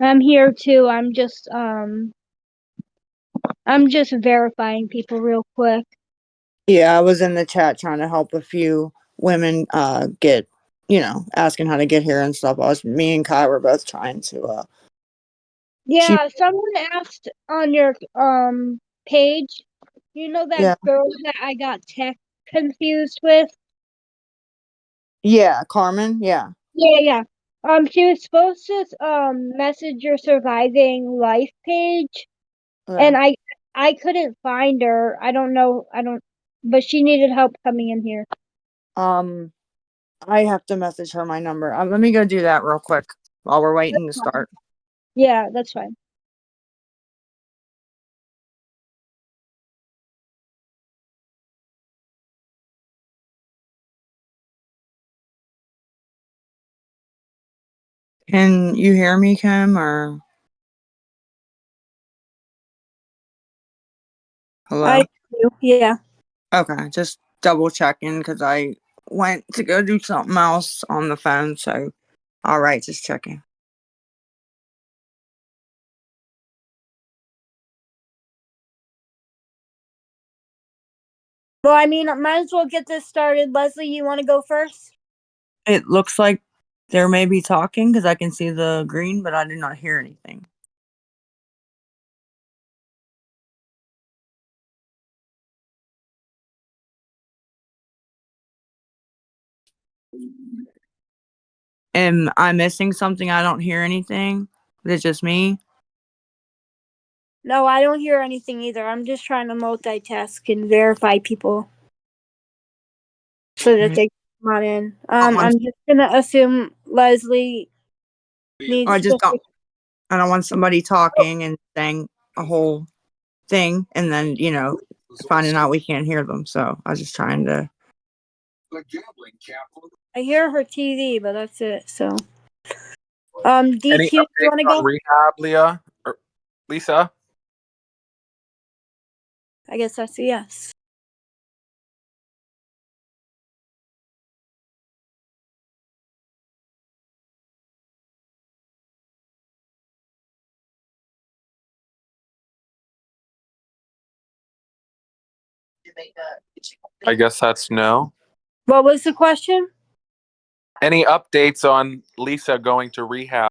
I'm here too. I'm just verifying people real quick. Yeah, I was in the chat trying to help a few women get, asking how to get here and stuff. Me and Kai were both trying to Yeah, someone asked on your page, you know that yeah. girl that I got tech confused with? Yeah, Carmen, yeah. Yeah. She was supposed to message your surviving life page, Okay. and I couldn't find her. I don't know. But she needed help coming in here. I have to message her my number. Let me go do that real quick while we're waiting to start. Yeah, that's fine. Can you hear me, Kim, or hello? I do. Yeah. Okay, just double checking because I went to go do something else on the phone. So, all right, just checking. Well, I mean, I might as well get this started. Leslie, you want to go first? It looks like there may be talking because I can see the green, but I did not hear anything. Am I missing something? I don't hear anything. Is it just me? No, I don't hear anything either. I'm just trying to multitask and verify people so that they come on in. I'm just gonna assume Leslie needs to. I don't want somebody talking and saying a whole thing and then, finding out we can't hear them. So I was just trying to. I hear her TV, but that's it. So, Any DQ, you want to go? rehab, Lisa? I guess that's a yes. I guess that's no. What was the question? Any updates on Lisa going to rehab?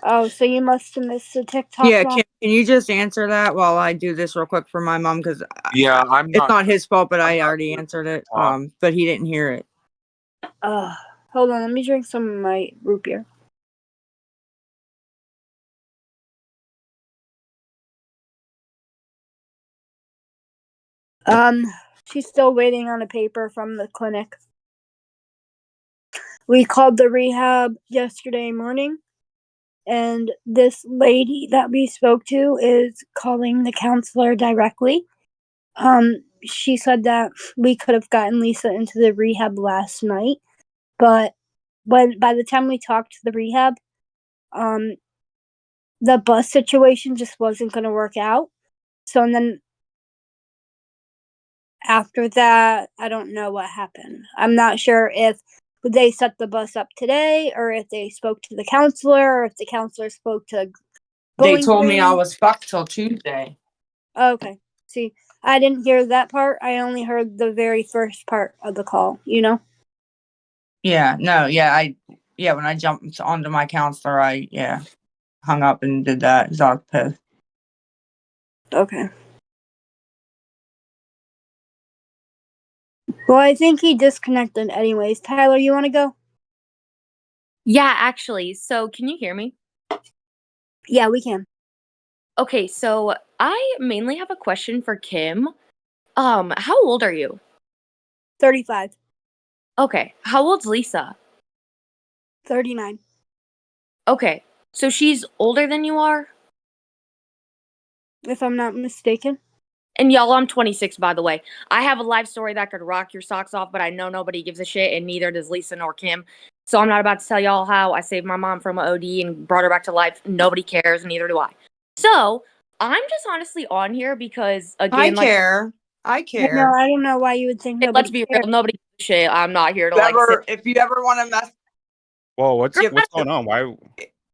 Oh, so you must have missed the TikTok. Yeah, can you just answer that while I do this real quick for my mom? Because Yeah, it's not his fault, but I already answered it. But he didn't hear it. Hold on, let me drink some of my root beer. She's still waiting on a paper from the clinic. We called the rehab yesterday morning, and this lady that we spoke to is calling the counselor directly. She said that we could have gotten Lisa into the rehab last night, but by the time we talked to the rehab, the bus situation just wasn't going to work out. So, and then after that, I don't know what happened. I'm not sure if they set the bus up today or if they spoke to the counselor or if the counselor spoke to They told me I was fucked till Tuesday. Okay. See, I didn't hear that part. I only heard the very first part of the call, Yeah, no, when I jumped onto my counselor, I hung up and did that because I was pissed. Okay. Well, I think he disconnected anyways. Tyler, you want to go? Yeah, actually. So can you hear me? Yeah, we can. Okay, so I mainly have a question for Kim. How old are you? 35. Okay. How old's Lisa? 39. Okay. So she's older than you are? If I'm not mistaken. And y'all, I'm 26, by the way. I have a life story that could rock your socks off, but I know nobody gives a shit, and neither does Lisa nor Kim. So I'm not about to tell y'all how I saved my mom from an OD and brought her back to life. Nobody cares, neither do I. So I'm just honestly on here because, again, I care. No, I don't know why you would think nobody let's be real, nobody gives a shit. I'm not here to if you ever want to mess Whoa, what's Yeah. what's going on? Why?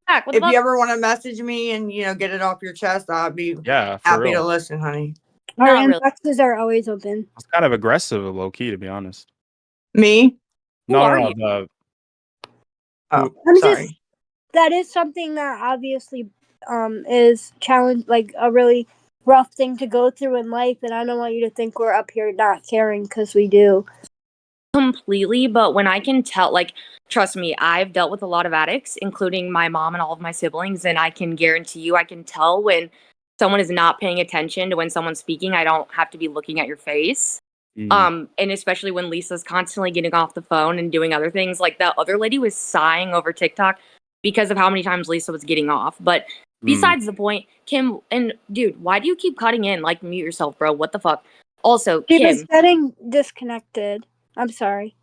Back, what the If you fuck? ever want to message me and get it off your chest, I'd be Yeah, for happy to real. listen, honey. Our Not really. inboxes are always open. It's kind of aggressive, low key, to be honest. Me? Who are you? Oh, I'm sorry. just that is something that obviously is challenge like a really rough thing to go through in life, and I don't want you to think we're up here not caring because we do. Completely, but when I can tell, like, trust me, I've dealt with a lot of addicts, including my mom and all of my siblings, and I can guarantee you, I can tell when someone is not paying attention to when someone's speaking. I don't have to be looking at your face. And especially when Lisa's constantly getting off the phone and doing other things. Like that other lady was sighing over TikTok because of how many times Lisa was getting off. But besides the point, Kim, and dude, why do you keep cutting in? Like, mute yourself, bro. What the fuck? Also, She was Kim, getting disconnected. I'm sorry.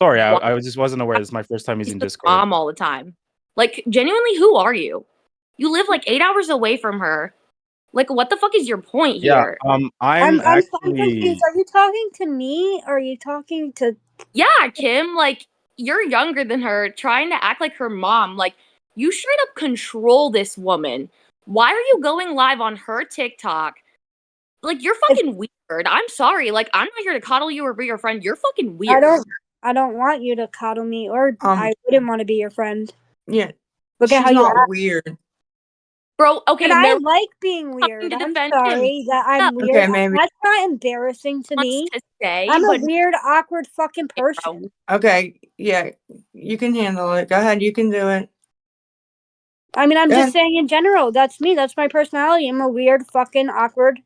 Sorry, Why- I just wasn't aware. This is my first time using with Discord. mom all the time. Like, genuinely, who are you? You live like 8 hours away from her. Like, what the fuck is your point Yeah, here? I'm I'm actually. confused. Are you talking to me or are you talking to Yeah, Kim, like, you're younger than her, trying to act like her mom. Like, you straight up control this woman. Why are you going live on her TikTok? Like, you're fucking weird. I'm sorry. Like, I'm not here to coddle you or be your friend. You're fucking weird. I don't want you to coddle me or I wouldn't want to be your friend. Yeah. Look She's at how you not act. weird. Bro, okay, And I Millie like being fucking weird. to I'm defend sorry that I'm Up. weird. Okay, maybe. That's not embarrassing to wants me. to say, I'm a but weird, awkward fucking bro. person. Okay, yeah, you can handle it. Go ahead, you can do it. I mean, I'm Go just ahead. saying in general. That's me. That's my personality. I'm a weird, fucking, awkward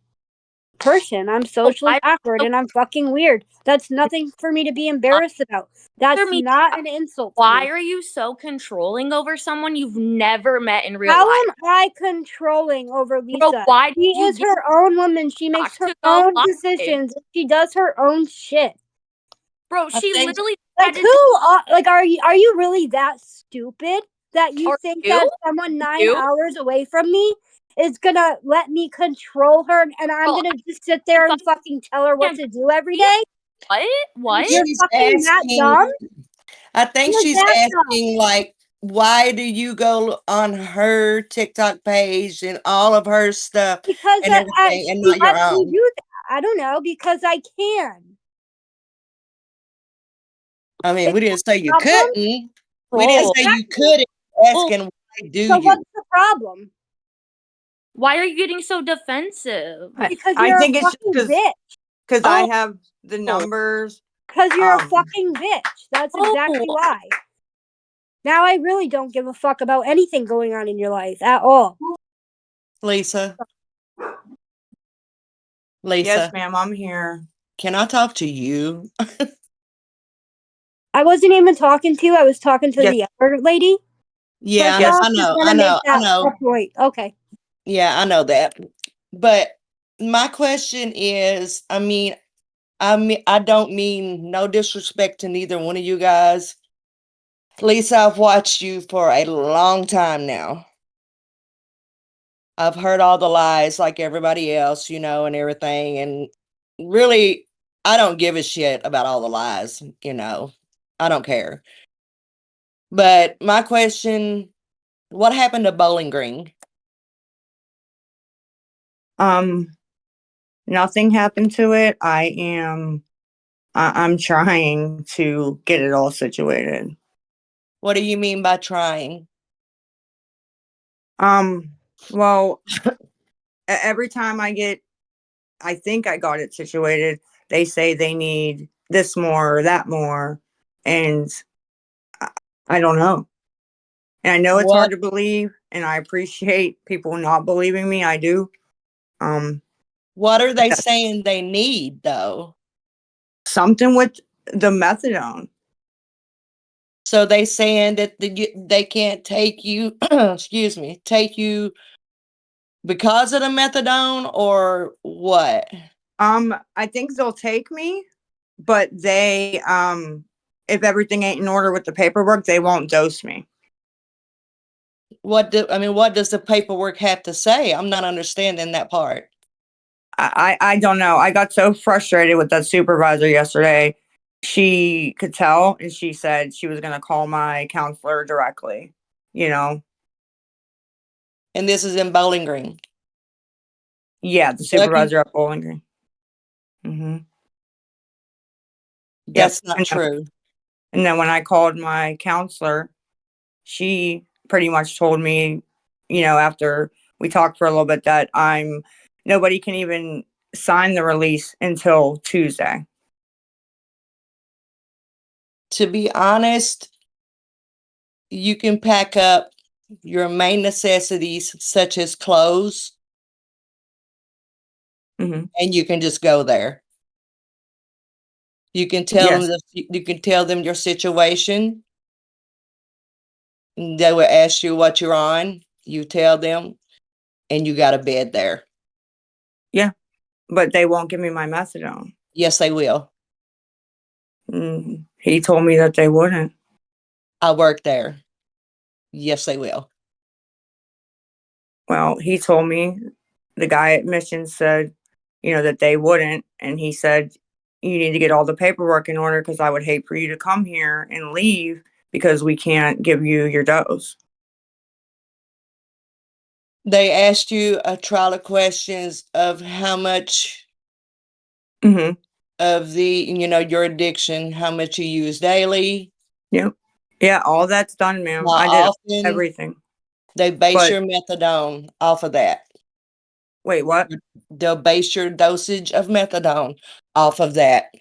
person. I'm socially why- awkward and I'm fucking weird. That's nothing for me to be embarrassed about. That's me- not an insult to Why me. are you so controlling over someone you've never met in real How life? am I controlling over Bro, Lisa? why She did you is get her own woman. She makes her to go own live? decisions. She does her own shit. Bro, I she think- literally Like had who? to Like are you really that stupid that you Are think you? that someone 9 You? hours away from me is gonna let me control her and I'm Girl, gonna just sit there and fucking fucking tell her what can't to do every day? What? You're She's fucking that asking. dumb? I think You're she's that dumb. asking, like, why do you go on her TikTok page and all of her stuff Because and everything, and she not your lets me own? do that. I don't know, because I can. I mean, we didn't say you Problem? couldn't. We didn't say you couldn't. Asking why do So you? what's the problem? Why are you getting so defensive? Because I you're think a it's fucking just bitch. because I Oh. have the numbers. Because you're a Um, fucking bitch. That's Oh. exactly why. Now I really don't give a fuck about anything going on in your life at all. Lisa. Yes, Lisa, ma'am, I'm here. can I talk to you? I wasn't even talking to you. I was talking to Yes. the other lady. Yeah, Yes. I know, I know, I know. Point. Okay. Yeah, I know that. But my question is, I don't mean no disrespect to neither one of you guys. Lisa, I've watched you for a long time now. I've heard all the lies like everybody else, and everything. And really, I don't give a shit about all the lies, I don't care. But my question, what happened to Bowling Green? Nothing happened to it. I'm trying to get it all situated. What do you mean by trying? Well, every time I think I got it situated, they say they need this more or that more, and I don't know. And I know it's hard to believe, and I appreciate people not believing me. I do. What are they Yeah. saying they need, though? Something with the methadone. So they saying that they can't take you, excuse me, take you because of the methadone, or what? I think they'll take me, but they if everything ain't in order with the paperwork, they won't dose me. What does the paperwork have to say? I'm not understanding that part. I don't know. I got so frustrated with that supervisor yesterday. she could tell, and she said she was going to call my counselor directly, you know. And this is in Bowling Green. Yeah, the Kentucky? supervisor at Bowling Green. Mm-hmm. That's not And true. and then when I called my counselor, she pretty much told me, you know, after we talked for a little bit, that nobody can even sign the release until Tuesday. To be honest, you can pack up your main necessities such as clothes, Mm-hmm. and you can just go there. You can tell Yes. them you can tell them your situation. They will ask you what you're on. You tell them, and you got a bed there. Yeah, but they won't give me my methadone. Yes, they will. He told me that they wouldn't. I work there. Yes, they will. Well, he told me, the guy at Mission said, you know, that they wouldn't. And he said, you need to get all the paperwork in order, because I would hate for you to come here and leave because we can't give you your dose. They asked you a trial of questions of how much Mm-hmm. of your addiction, how much you use daily, Yep. Yeah, all that's done, ma'am. how I did often. everything. They base But your methadone off of that. wait, what? They'll base your dosage of methadone off of that.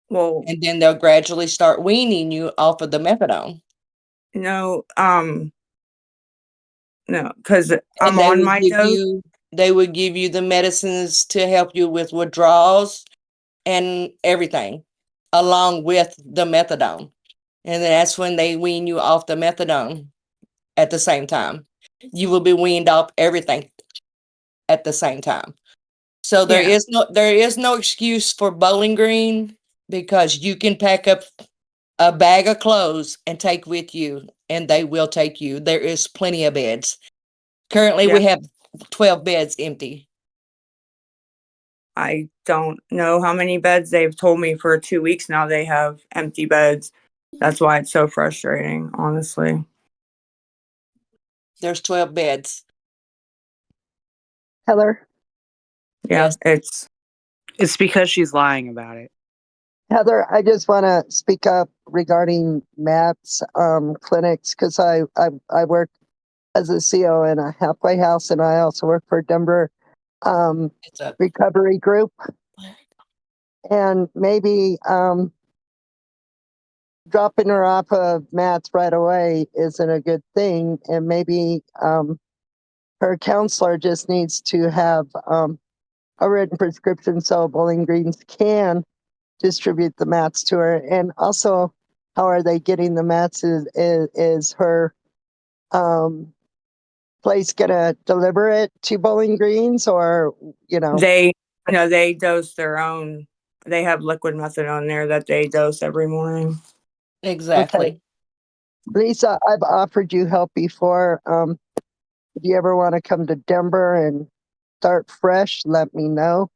Well, And then they'll gradually start weaning you off of the methadone. no, no, because I'm And they on would my give dose. you the medicines to help you with withdrawals and everything, along with the methadone. And then that's when they wean you off the methadone at the same time. You will be weaned off everything at the same time. So there Yeah. is no excuse for Bowling Green, because you can pack up a bag of clothes and take with you, and they will take you. There is plenty of beds. Currently, Yeah. we have 12 beds empty. I don't know how many beds. They've told me for 2 weeks now they have empty beds. That's why it's so frustrating, honestly. There's 12 beds. Heather, Yeah, Yes. It's because she's lying about it. Heather, I just want to speak up regarding MAPS clinics, because I work as a CO in a halfway house, and I also work for Denver It's up. Recovery Group. And maybe dropping her off of MAPS right away isn't a good thing. And maybe her counselor just needs to have a written prescription so Bowling Greens can distribute the mats to her. And also, how are they getting the mats? Is her place gonna deliver it to Bowling Greens, or they dose their own. They have liquid methadone there that they dose every morning. Exactly. Okay. Lisa, I've offered you help before. If you ever want to come to Denver and start fresh, let me know.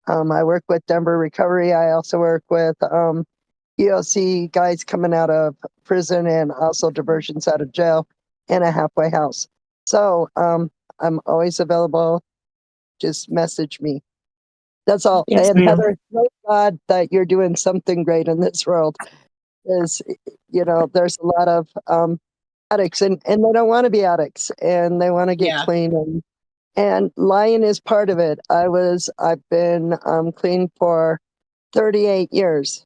I work with Denver Recovery. I also work with EOC guys coming out of prison, and also diversions out of jail, and a halfway house. So I'm always available. Just message me. That's all. Yes, And ma'am. Heather, thank God that you're doing something great in this world. Is there's a lot of addicts, and they don't want to be addicts, and they want to get Yeah. clean, and lying is part of it. I've been clean for 38 years.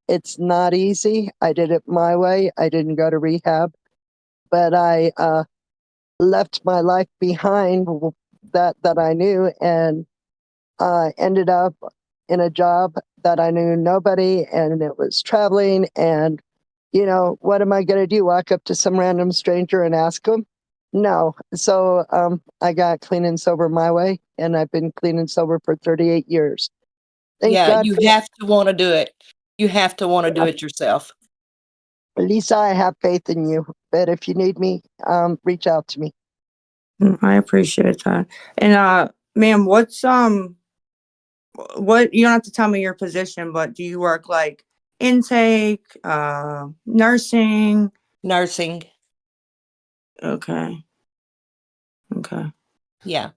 It's not easy. I did it my way. I didn't go to rehab, but I left my life behind that I knew, and ended up in a job that I knew nobody, and it was traveling. And what am I going to do? Walk up to some random stranger and ask them? No. So I got clean and sober my way, and I've been clean and sober for 38 years. Thank Yeah, God you for have to want to do it. You have to want to do it yourself. Lisa. I have faith in you, but if you need me, reach out to me. I appreciate that. And ma'am, what's what, you don't have to tell me your position, but do you work like intake, nursing? Nursing. Okay. Okay. Yeah.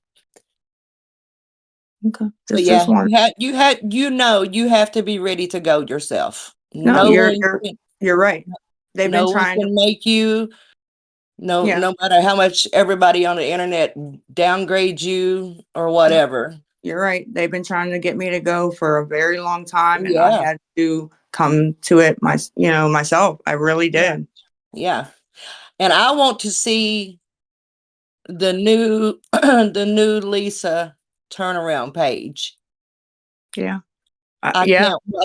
Okay. But Just yeah, one. you have to be ready to go yourself. No, No one can, you're right. They've been no one trying to, can make you. No, yeah, no matter how much everybody on the internet downgrade you or whatever. you're right. They've been trying to get me to go for a very long time, and I Yeah. had to come to it myself. I really did. Yeah. And I want to see the new the new Lisa turnaround page. Yeah. I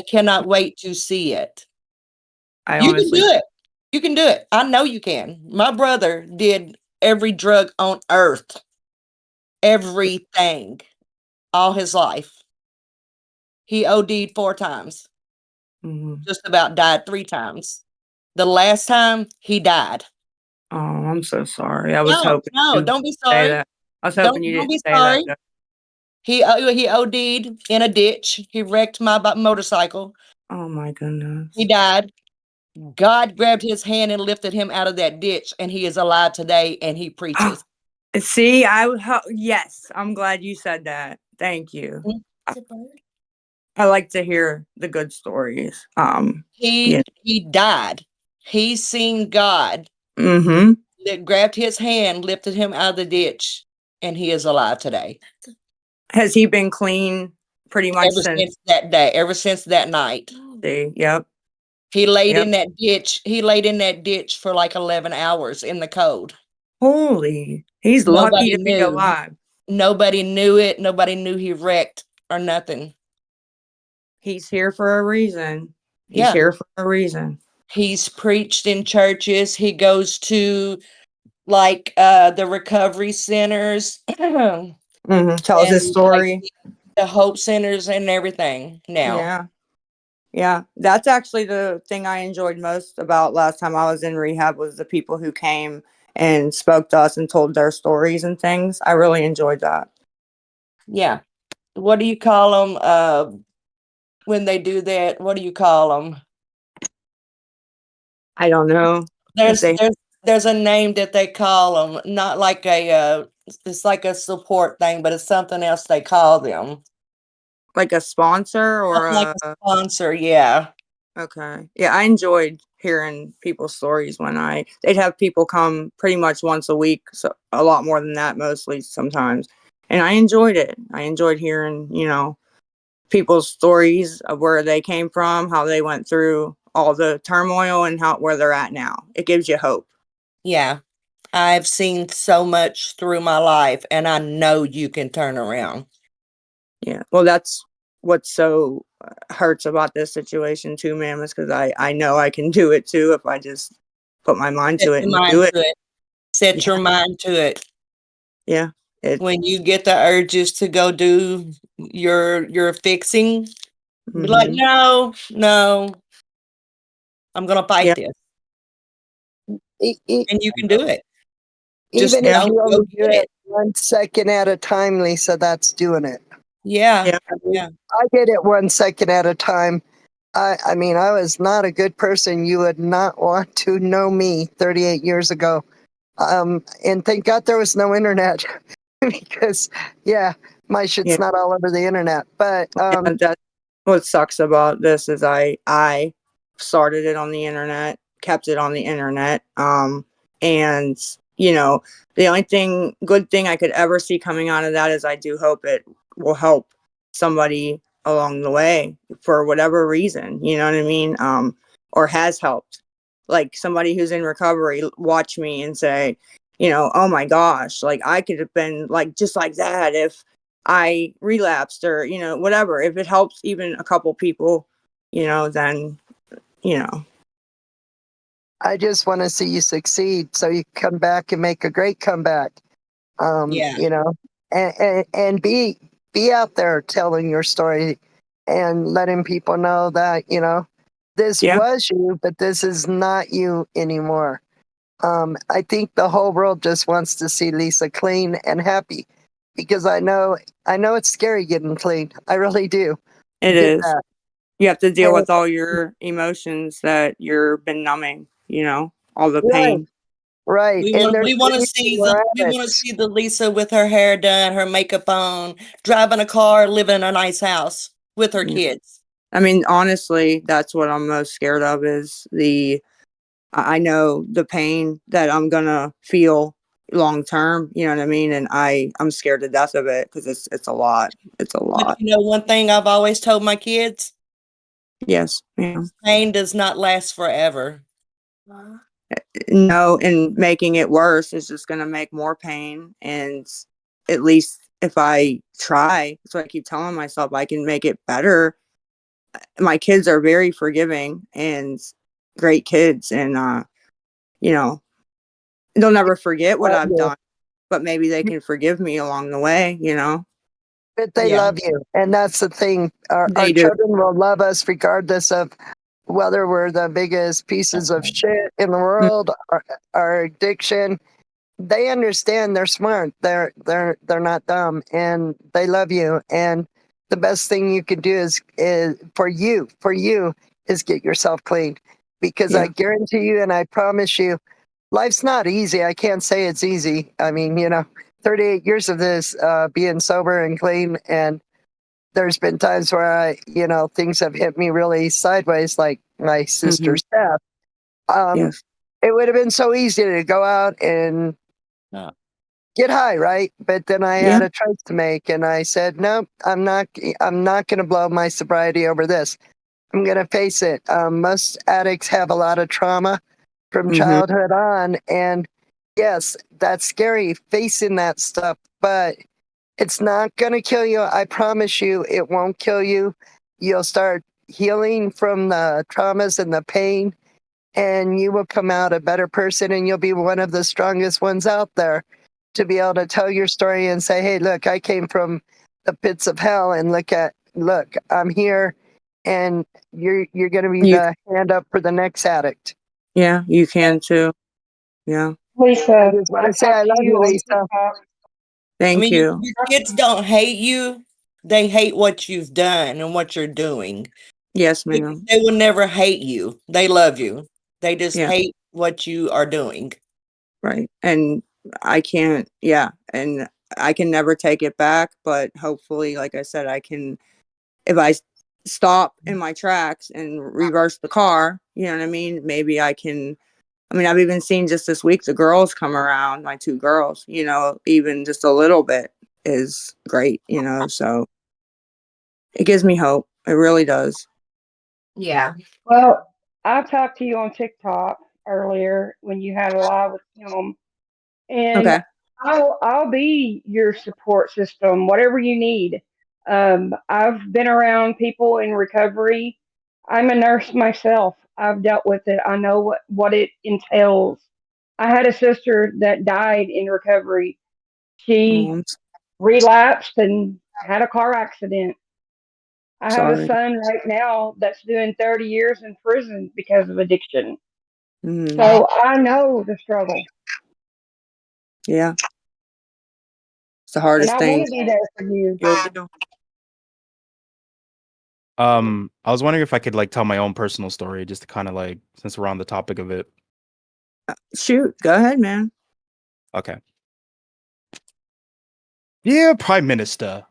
cannot wait to see it. I You can honestly, do it. You can do it. I know you can. My brother did every drug on earth, everything, all his life. He OD'd 4 times, mhm. just about died 3 times. The last time he died. Oh, I'm so sorry. I was No, hoping no, you didn't don't be say sorry. that. I was hoping you Don't didn't be say that. sorry. He OD'd in a ditch. He wrecked my motorcycle. Oh my goodness. He died. God grabbed his hand and lifted him out of that ditch, and he is alive today, and he preaches. See, yes, I'm glad you said that. Thank you. I like to hear the good stories. Yeah. He died. He seen God Mm-hmm. that grabbed his hand, lifted him out of the ditch, and he is alive today. Has he been clean pretty much Ever since? since that day, ever since that night. Yep. He laid Yep. in that ditch. He laid in that ditch for like 11 hours in the cold. Holy, he's lucky Nobody to be knew. alive. Nobody knew it. Nobody knew he wrecked or nothing. He's here for a reason. He's Yeah. here for a reason. He's preached in churches. He goes to like the recovery centers Mm-hmm. Tells his and like story. the hope centers and everything now. Yeah. Yeah. That's actually the thing I enjoyed most about last time I was in rehab was the people who came and spoke to us and told their stories and things. I really enjoyed that. Yeah. What do you call them when they do that? What do you call them? I don't know. If they There's a name that they call them, not like a it's like a support thing, but it's something else they call them. like a sponsor or Like a sponsor, yeah. okay. Yeah, I enjoyed hearing people's stories when they'd have people come pretty much once a week, so a lot more than that mostly sometimes. And I enjoyed it. I enjoyed hearing, people's stories of where they came from, how they went through all the turmoil and where they're at now. It gives you hope. Yeah. I've seen so much through my life, and I know you can turn around. Yeah. Well, that's what so hurts about this situation too, ma'am, is because I know I can do it too if I just put my mind Set to it your and mind do it. to it. Set your mind to it. Yeah. When you get the urges to go do your fixing, be like, Mhm. no, I'm gonna fight Yeah. this. E- And you can do it. Just Even if don't you go only do get it it. 1 second at a time, Lisa, that's doing it. Yeah. Yeah. Yeah. I did it 1 second at a time. I mean, I was not a good person. You would not want to know me 38 years ago. And thank God there was no internet because, yeah, my shit's Yeah. not all over the internet. But And that's what sucks about this is I started it on the internet, kept it on the internet. And the only good thing I could ever see coming out of that is I do hope it will help somebody along the way for whatever reason, you know what I mean? Or has helped. Like somebody who's in recovery watch me and say, oh my gosh, like I could have been like just like that if I relapsed or, whatever. If it helps even a couple people, then, you know, I just want to see you succeed so you come back and make a great comeback. Yeah. And be out there telling your story and letting people know that, this Yeah. was you, but this is not you anymore. I think the whole world just wants to see Lisa clean and happy. because I know it's scary getting clean. I really do. It Get is. that. You have to deal And- with all your emotions that you've been numbing, all the Right. pain. Right. And there's We a want to reason see we're at we it. want to see the Lisa with her hair done, her makeup on, driving a car, living in a nice house with her Yeah. kids. I mean, honestly, that's what I'm most scared of is I know the pain that I'm gonna feel long term, you know what I mean? And I'm scared to death of it because it's a lot. It's a But lot. you know, one thing I've always told my kids, Yes. Yeah. pain does not last forever. No, and making it worse is just gonna make more pain. And at least if I try, so I keep telling myself I can make it better. My kids are very forgiving and great kids, and they'll never forget what Love I've you. done, but maybe they can forgive me along the way. But they Yeah. love you. And that's the thing. Our They do. children will love us regardless of whether we're the biggest pieces of shit in the world, our addiction. They understand, they're smart. They're not dumb, and they love you. And the best thing you can do is for you is get yourself clean. Because I Yeah. guarantee you and I promise you, life's not easy. I can't say it's easy. I mean, 38 years of this, being sober and clean, and there's been times where things have hit me really sideways, like my sister's death. Yes. It would have been so easy to go out and Yeah. get high, right? But then I Yeah. had a choice to make, and I said, no, I'm not going to blow my sobriety over this. I'm going to face it. Most addicts have a lot of trauma from childhood on, and yes, that's scary facing that stuff, but it's not going to kill you. I promise you, it won't kill you. You'll start healing from the traumas and the pain, and you will come out a better person, and you'll be one of the strongest ones out there to be able to tell your story and say, hey, look, I came from the pits of hell, and look, I'm here, and you're going to be You, the hand up for the next addict. yeah, you can too. Yeah. I Lisa, just want I to say talked I to love you you, on Lisa. TikTok. I Thank mean, you. your kids don't hate you. They hate what you've done and what you're doing. Yes, They ma'am. they will never hate you. They love you. They just Yeah. hate what you are doing. Right. And I can't, yeah. And I can never take it back, but hopefully, like I said, if I stop in my tracks and reverse the car, you know what I mean? Maybe I can. I mean, I've even seen just this week the girls come around, my two girls, even just a little bit is great. So it gives me hope. It really does. Yeah. Well, I talked to you on TikTok earlier when you had a live with him, and Okay. I'll be your support system, whatever you need. I've been around people in recovery. I'm a nurse myself. I've dealt with it. I know what it entails. I had a sister that died in recovery. She I'm relapsed and had a car accident. I have a sorry. son right now that's doing 30 years in prison because of addiction. Mhm. So I know the struggle, Yeah. It's the and hardest I want thing to be there for you. you'll do. I was wondering if I could tell my own personal story just to kind of since we're on the topic of it. Shoot. Go ahead, man. Okay. Dear Prime Minister,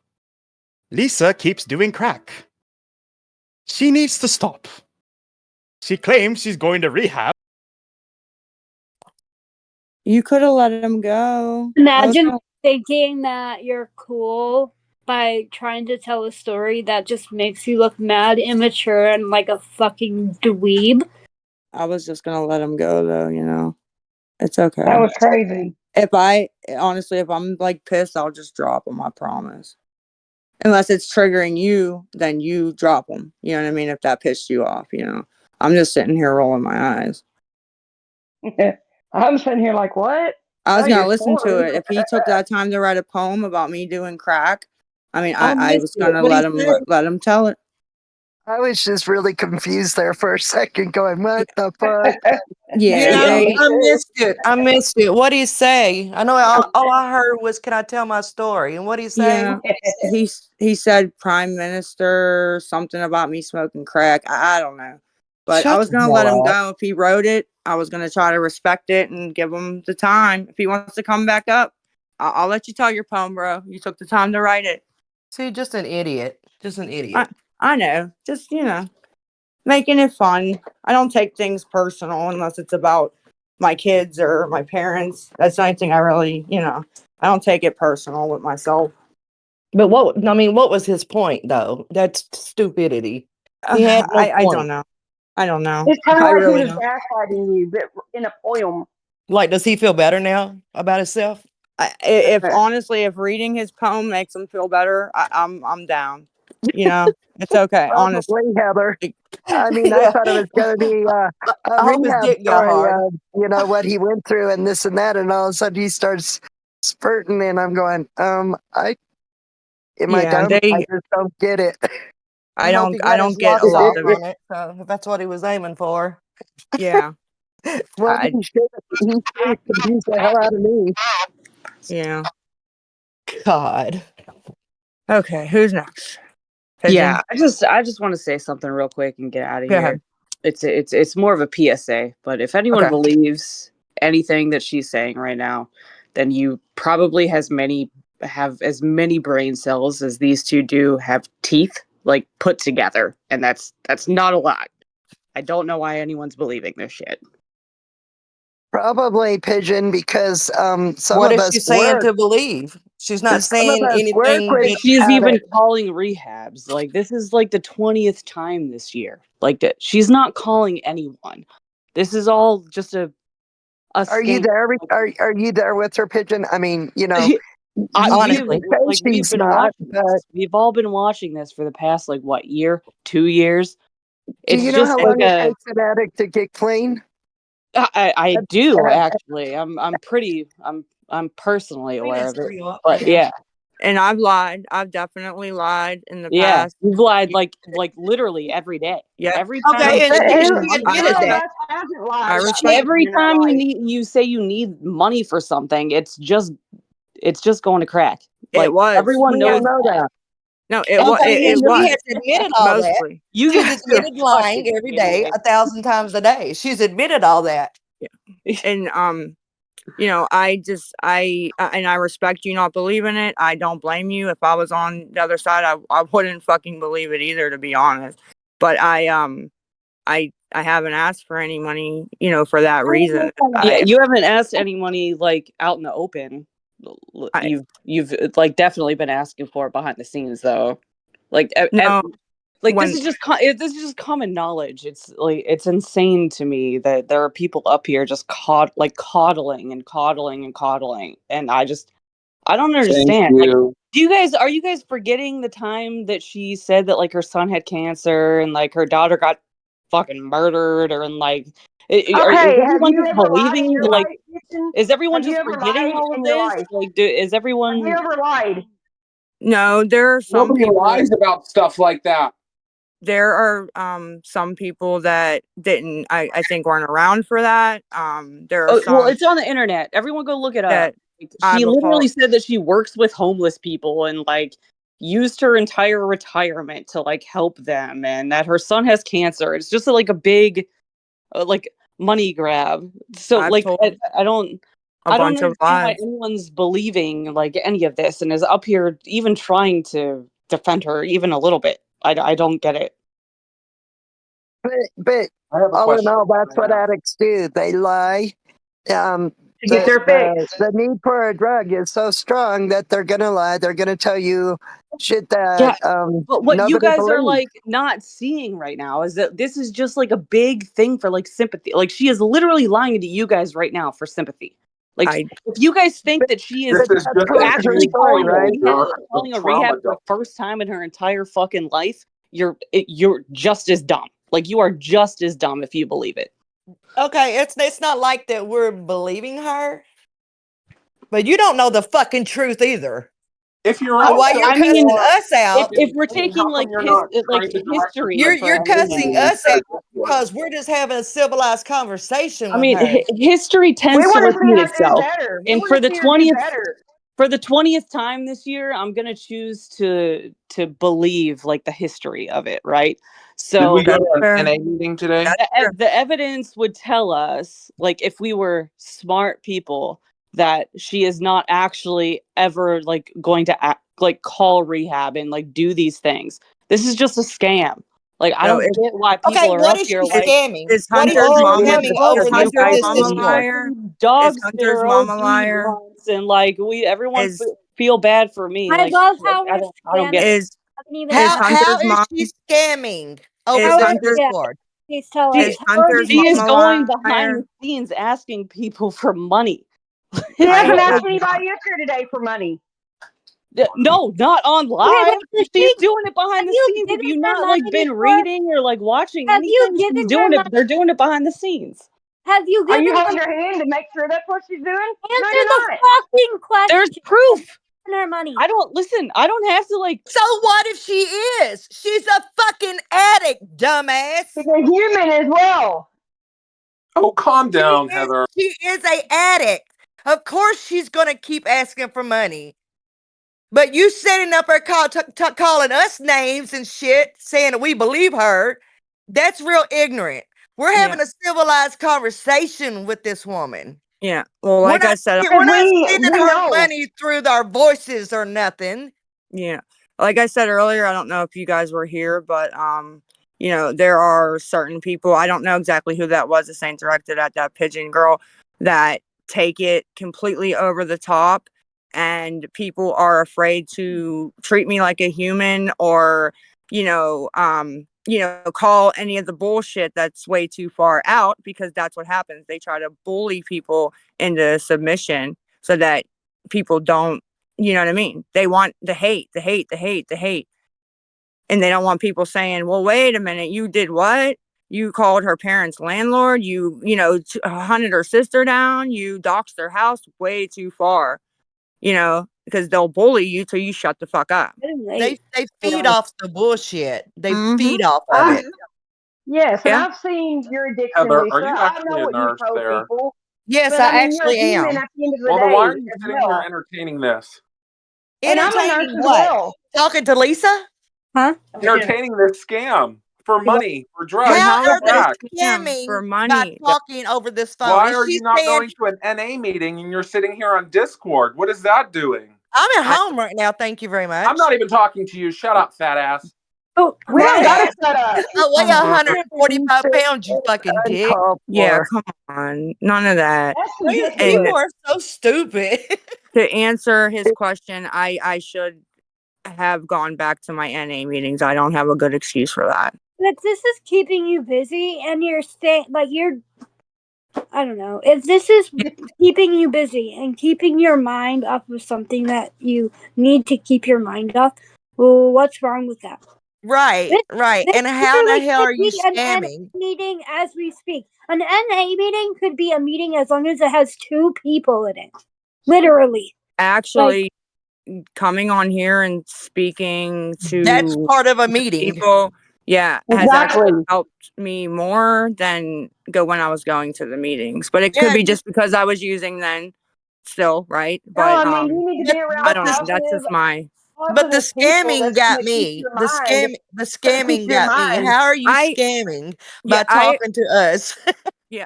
Lisa keeps doing crack. She needs to stop. She claims she's going to rehab. You could have let him go. Imagine thinking that you're cool by trying to tell a story that just makes you look mad, immature, and like a fucking dweeb. I was just gonna let him go though. It's That okay. was crazy. If I'm pissed, I'll just drop him. I promise. Unless it's triggering you, then you drop him. You know what I mean? If that pissed you off. I'm just sitting here rolling my eyes. I'm sitting here like, what? I was Tell gonna your listen to story. it. If he took that time to write a poem about me doing crack, I mean, I I missed was it. gonna What let he him say? let him tell it. I was just really confused there for a second, going, "What the fuck?" Yeah, You know, they I missed it. I missed it. What did he say? I know all I heard was, "Can I tell my story?" And what did he say? yeah. He said prime minister something about me smoking crack. I don't know. But I Shut was the gonna hell let him up. go if he wrote it. I was gonna try to respect it and give him the time. If he wants to come back up, I'll let you tell your poem, bro. You took the time to write it. See, just an idiot. Just an I idiot. I know. Just making it fun. I don't take things personal unless it's about my kids or my parents. That's the only thing I really, I don't take it personal with myself. But what was his point though? That's stupidity. He had no I don't point. know. I don't know. It's kind of I like he really was don't. gaslighting you, but in a poem. Like, does he feel better now about himself? If honestly, if reading his poem makes him feel better, I'm down. It's okay. Honestly, Probably, Heather. I mean, I Yeah. thought it was going to be a I hope his rehab dick got story hard. of, what he went through and this and that, and all of a sudden he starts spurting, and I'm going, am I yeah. dumb? I just don't get it. I hope he I got his don't get a locks lot off of it. on it. So if that's what he was aiming for. Yeah. Well, I he should confuse the hell out of me. yeah. God. Okay. Who's next? Pigeon? Yeah, I just want to say something real quick and get out of Go here. ahead. It's more of a PSA, but if anyone Okay. believes anything that she's saying right now, then you probably have as many brain cells as these two do have teeth, like put together, and that's not a lot. I don't know why anyone's believing this shit. Probably, Pigeon, because some What of is us she saying work. to believe? She's not Some of saying us work anything with that She's even addicts. calling rehabs. Like, this is like the 20th time this year. Like, she's not calling anyone. This is all just a Are you scam. there? Are you there with her, Pigeon? I mean, honestly. she's not. But We've all been watching this for the past, like, what, year? 2 years? do It's you know just how like long it takes an addict to get clean? I And- do and- actually. I'm personally We aware didn't of it. screw you up. But yeah. And I've lied. I've definitely lied in the Yeah. past. You've lied like literally every day. Yeah. Every time Okay, and But she who admitted of that. us hasn't I lied about respect. something every in their time life? you say you need money for something, it's just going to crack. It Like, was. everyone we all knows know that. No, it was. Okay, It and she was has admitted all that. mostly. you She's guys are admitted lying fucking every day, idiots. 1,000 times a day. She's admitted all that. And I respect you not believing it. I don't blame you. If I was on the other side, I wouldn't fucking believe it either, to be honest. But I haven't asked for any money, for that reason. Yeah, you haven't asked any money like out in the open. I You've like definitely been asking for it behind the scenes though. Like no like when this is just common knowledge. It's like it's insane to me that there are people up here just coddling and coddling and coddling, and I don't Thank understand. Like, you. are you guys forgetting the time that she said that like her son had cancer and like her daughter got fucking murdered, or and like is Okay, have everyone you just ever lied in believing, your like, life, Gibson? is everyone Have you just ever forgetting lied all of in your this? life? Like, is Have you everyone? ever lied? no, there are some Nobody people. lies about stuff like that. There are some people that didn't. I think weren't around for that. There are Oh, well, some it's on the internet. Everyone go look it up. that Like, she I've literally apologized. said that she works with homeless people and like used her entire retirement to like help them, and that her son has cancer. It's just like a big like money grab. So I've like told a I don't bunch of understand why lies. anyone's believing like any of this and is up here even trying to defend her even a little bit. I don't get it. But I have a all in question all, on that's what that. addicts do. They lie. To get their fix. The need for a drug is so strong that they're gonna lie. They're gonna tell you shit Yeah, that but what you nobody guys are believes. like not seeing right now is that this is just like a big thing for like sympathy. Like, she is literally lying to you guys right now for sympathy. Like, I if you guys think that she is This is That's just her, a her actually story, calling a right? teenager with rehab trauma. for the first time in her entire fucking life, you're just as dumb. Like, you are just as dumb if you believe it. Okay, it's not like that we're believing her, but you don't know the fucking truth either. If you're Well, why you're I cussing mean, us out? if we're then taking how come you're not trying to direct history your You're for cussing everything, us out because we're just having a civilized conversation I with mean, her. history We tends to want to see repeat her do itself. better. We And want to see her do better. for the 20th time this year, I'm gonna choose to believe like the history of it, right? Did we So go to an Fair. NA meeting today? That's true. the evidence would tell us, like, if we were smart people, that she is not actually ever like going to like call rehab and like do these things. This is just a scam. Like, I So don't get why people Okay, are what up is she here like, scamming? is What is Hunter's she oh, mama scamming look, over is you this Hunter's guys this mama need for? liar? dogs that Hunter's are mama OG liar? runs, and like everyone Is feel bad for me. I Like, love how I we're don't get scamming. it. is Haven't even is How Hunter's is mom she scamming over is how this is Hunter's yeah, Discord? please tell She us. is How are Hunter's you she is going mama behind liar? the scenes asking people for money. She I hasn't have asked not. anybody else here today for money. No, not on okay, live. but does She's she doing it behind have the you scenes. Have given you her not money like been before? reading or like watching Have you anything? She's given her doing it. money? They're doing it behind the scenes. Have you Are you given holding her her hand to make sure that's what she's doing? No, answer you're the not. fucking There's question? proof. Given her money. I don't listen. I don't have to like. So what if she is? She's a fucking addict, dumbass. She's a human as well. Oh, calm She down, is Heather. she is a addict. Of course she's gonna keep asking for money. But you setting up her call, calling us names and shit, saying that we believe her, that's real ignorant. We're Yeah, having a civilized conversation with this woman. yeah. Well, We're like I not said, we're not We sending her know. money through our voices or nothing. yeah, like I said earlier, I don't know if you guys were here, but you know, there are certain people. I don't know exactly who that was. The same directed at that pigeon girl that take it completely over the top, and people are afraid to treat me like a human or call any of the bullshit that's way too far out, because that's what happens. They try to bully people into submission so that people don't, you know what I mean? They want the hate, the hate, the hate, the hate. And they don't want people saying, well, wait a minute, you did what? You called her parents' landlord, hunted her sister down, you doxed their house way too far, because they'll bully you till you shut the fuck up. Getting They late. feed Yeah. off the bullshit. They Mhm. feed off of it. Yes, and Yeah. I've seen your addiction, Heather, Lisa. are you I know actually a what you nurse told there? people. Yes, But I I mean, you're a actually human am. at the end of the Well, then why are day you as sitting here well. entertaining this? And I'm a nurse Entertaining as what? well. Talking to Lisa? Huh? Entertaining this scam for money, for drugs, But How how for is are it they crack. a scam for scamming by money? talking over this phone? Why Is are she you not saying going to an NA meeting and you're sitting here on Discord? What is that doing? I'm at I, home right now? Thank you very I'm much. not even talking to you. Shut up, fat ass. Oh, We don't got Fat it set up. I weigh come on. 145 pounds, you fucking dick. Uncalled Yeah, for. come on. None of that. That's And People ridiculous. are so stupid. to answer his question, I should have gone back to my NA meetings. I don't have a good excuse for that. if this is keeping you busy and you're I don't know, if this is keeping you busy and keeping your mind off of something that you need to keep your mind off, well, what's wrong with that? Right, right. This And how in the literally hell could are you be an NA scamming? meeting as we speak. An NA meeting could be a meeting as long as it has 2 people in it. Literally. Actually, coming on here and speaking That's to part of a meeting. people, yeah, has actually Exactly. helped me more than when I was going to the meetings. But it could Yeah, be just because I was using then still, right? No, But I mean, you need to but be around I but don't know. That's positive, just my the positive people scamming that's going got to keep me. your mind. The Going to keep scamming your got me. mind. How are you I scamming yeah, by talking to us?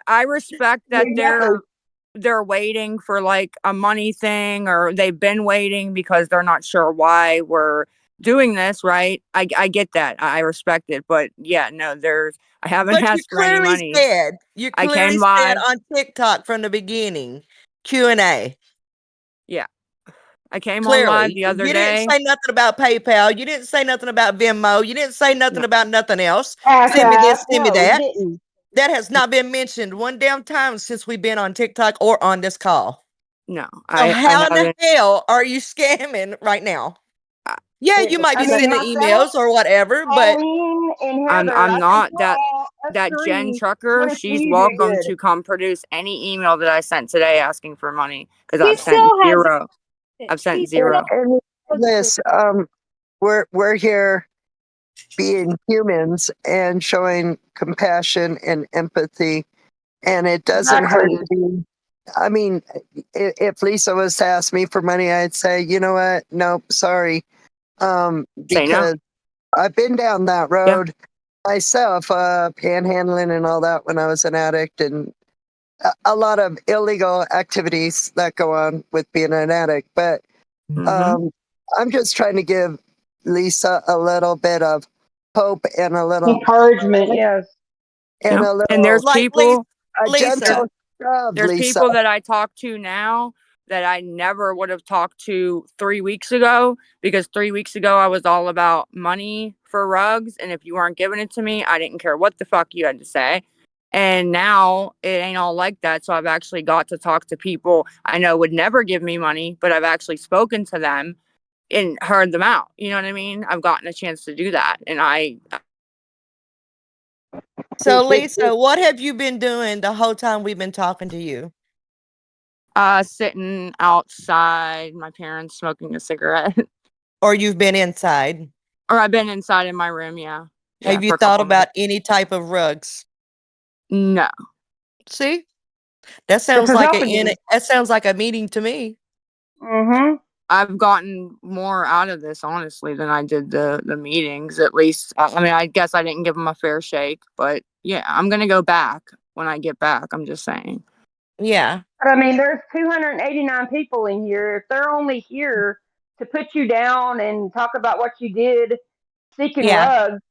I respect that Exactly. they're waiting for like a money thing, or they've been waiting because they're not sure why we're doing this, right? I get that. I respect it. But yeah, no, I haven't But asked for any money. you I clearly came said live. on TikTok from the beginning, Q&A. Yeah. I came on live Clearly, the other you didn't day. say nothing about PayPal. You didn't say nothing about Venmo. You didn't say nothing No, about nothing else. Cash Send me this, App. send me No, you that. didn't. That has not been mentioned one damn time since we've been on TikTok or on this call. no, So I how in the haven't. hell are you scamming right now? Yeah, you might I be mean, sending myself, emails or whatever, but Pauline, and Heather, I'm I think not we're that all, us that Jen three, Trucker. want to see She's you do welcome good. to come produce any email that I sent today asking for money, because She I've sent still has zero. it. I've sent She still zero. And this, we're here being humans and showing compassion and empathy, and it doesn't hurt Exactly. to be. I mean, if Lisa was to ask me for money, I'd say, you know what? Nope, sorry. Say no. Because I've been down that road myself, panhandling and all that when I was an addict, and a lot of illegal activities that go on with being an addict. But Mhm. I'm just trying to give Lisa a little bit of hope and a little Encouragement, yes. and Yep. a And there's little Like Lisa, people a gentle shove, there's Lisa. people that I talk to now that I never would have talked to 3 weeks ago, because 3 weeks ago I was all about money for rugs, and if you weren't giving it to me, I didn't care what the fuck you had to say. And now it ain't all like that. So I've actually got to talk to people I know would never give me money, but I've actually spoken to them and heard them out. You know what I mean? I've gotten a chance to do that. And I so Lisa, what have you been doing the whole time we've been talking to you? sitting outside, my parents smoking a cigarette. Or you've been inside? Or I've been inside in my room, yeah. Yeah, Have you for a thought couple about minutes. any type of rugs? No. See? This is helping you. That sounds like a meeting to me. Mm-hmm. I've gotten more out of this, honestly, than I did the meetings, at least. I mean, I guess I didn't give them a fair shake, but yeah, I'm going to go back when I get back. I'm just saying. Yeah. But I mean, there's 289 people in here. If they're only here to put you down and talk about what you did seeking Yeah. rugs,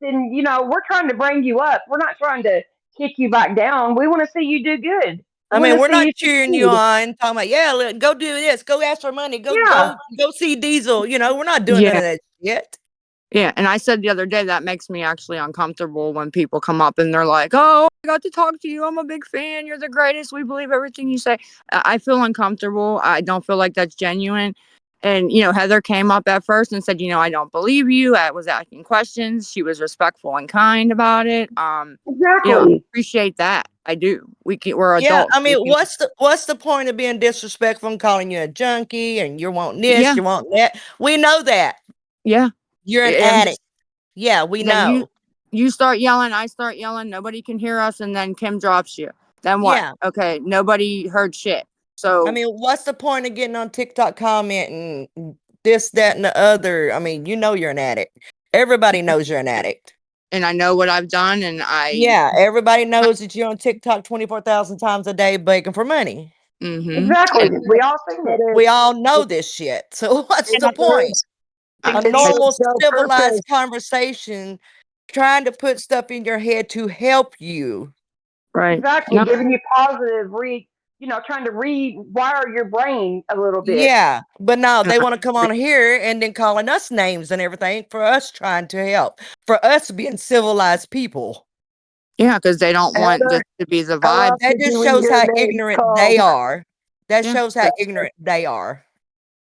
then, we're trying to bring you up. We're not trying to kick you back down. We want to see you do good. I We mean, want to we're see not you cheering you succeed. on, talking about, yeah, go do this, go ask for money, Yeah. go see Diesel. We're not doing none Yeah. of that shit. Yeah. And I said the other day that makes me actually uncomfortable when people come up and they're like, oh, I got to talk to you. I'm a big fan. You're the greatest. We believe everything you say. I feel uncomfortable. I don't feel like that's genuine. And, Heather came up at first and said, I don't believe you. I was asking questions. She was respectful and kind about it. I Exactly. appreciate that. I do. We're Yeah, adults. I mean, what's the point of being disrespectful and calling you a junkie and you're wanting this, Yeah. you want that? We know that. Yeah. You're an And addict. Yeah, we then know. you start yelling, I start yelling, nobody can hear us, and then Kim drops you. Then what? Yeah. Okay, nobody heard shit. I So, mean, what's the point of getting on TikTok commenting this, that, and the other? I mean, you're an addict. Everybody knows you're an addict. and I know what I've done, and Yeah, everybody knows that you're on TikTok 24,000 times a day begging for money. Exactly. And We all seen it. We all know this shit. So what's the point? A It normal, serves no civilized purpose. conversation trying to put stuff in your head to help you. right. Exactly. Yep. Giving you positive trying to rewire your brain a little bit. Yeah, but no, they want to come on here and then calling us names and everything for us trying to help, for us being civilized people. Yeah, because they don't want this Heather, to be the how vibe. That often just do we shows hear how names ignorant called? they are. That Yeah. shows how ignorant they are.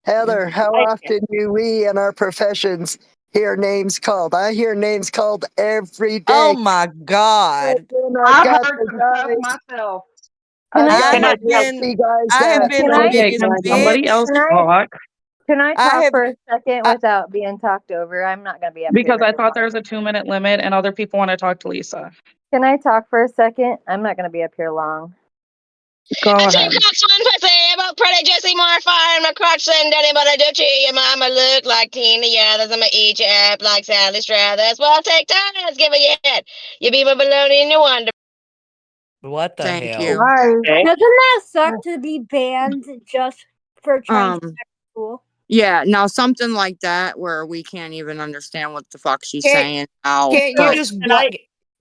Heather, how often do we in our professions hear names called? I hear names called every Oh day. my God. In our I've guts, heard some stuff guys. myself. I've I got my have been, gutsy guys I have that been the don't Okay, biggest can recognize somebody bitch. else talk? Can I I talk have, for a second I, without being talked over? I'm not going to be up Because here. I thought there was a 2-minute limit and other people want to talk to Lisa. Can I talk for a second? I'm not going to be up here long. Go I ahead. said cops one pussy about pretty Jesse Moore firing my crotch and daddy but I do cheat your mama look like Tina Yathers. I'ma eat your app like Sally Struthers. Well take turns, give her your head. You be my baloney and you wonder. what the Thank hell? you. Right. Doesn't that suck to be banned just for trying to act cool? Yeah, now something like that where we can't even understand what the fuck she's Can't, saying now. can't you But just block,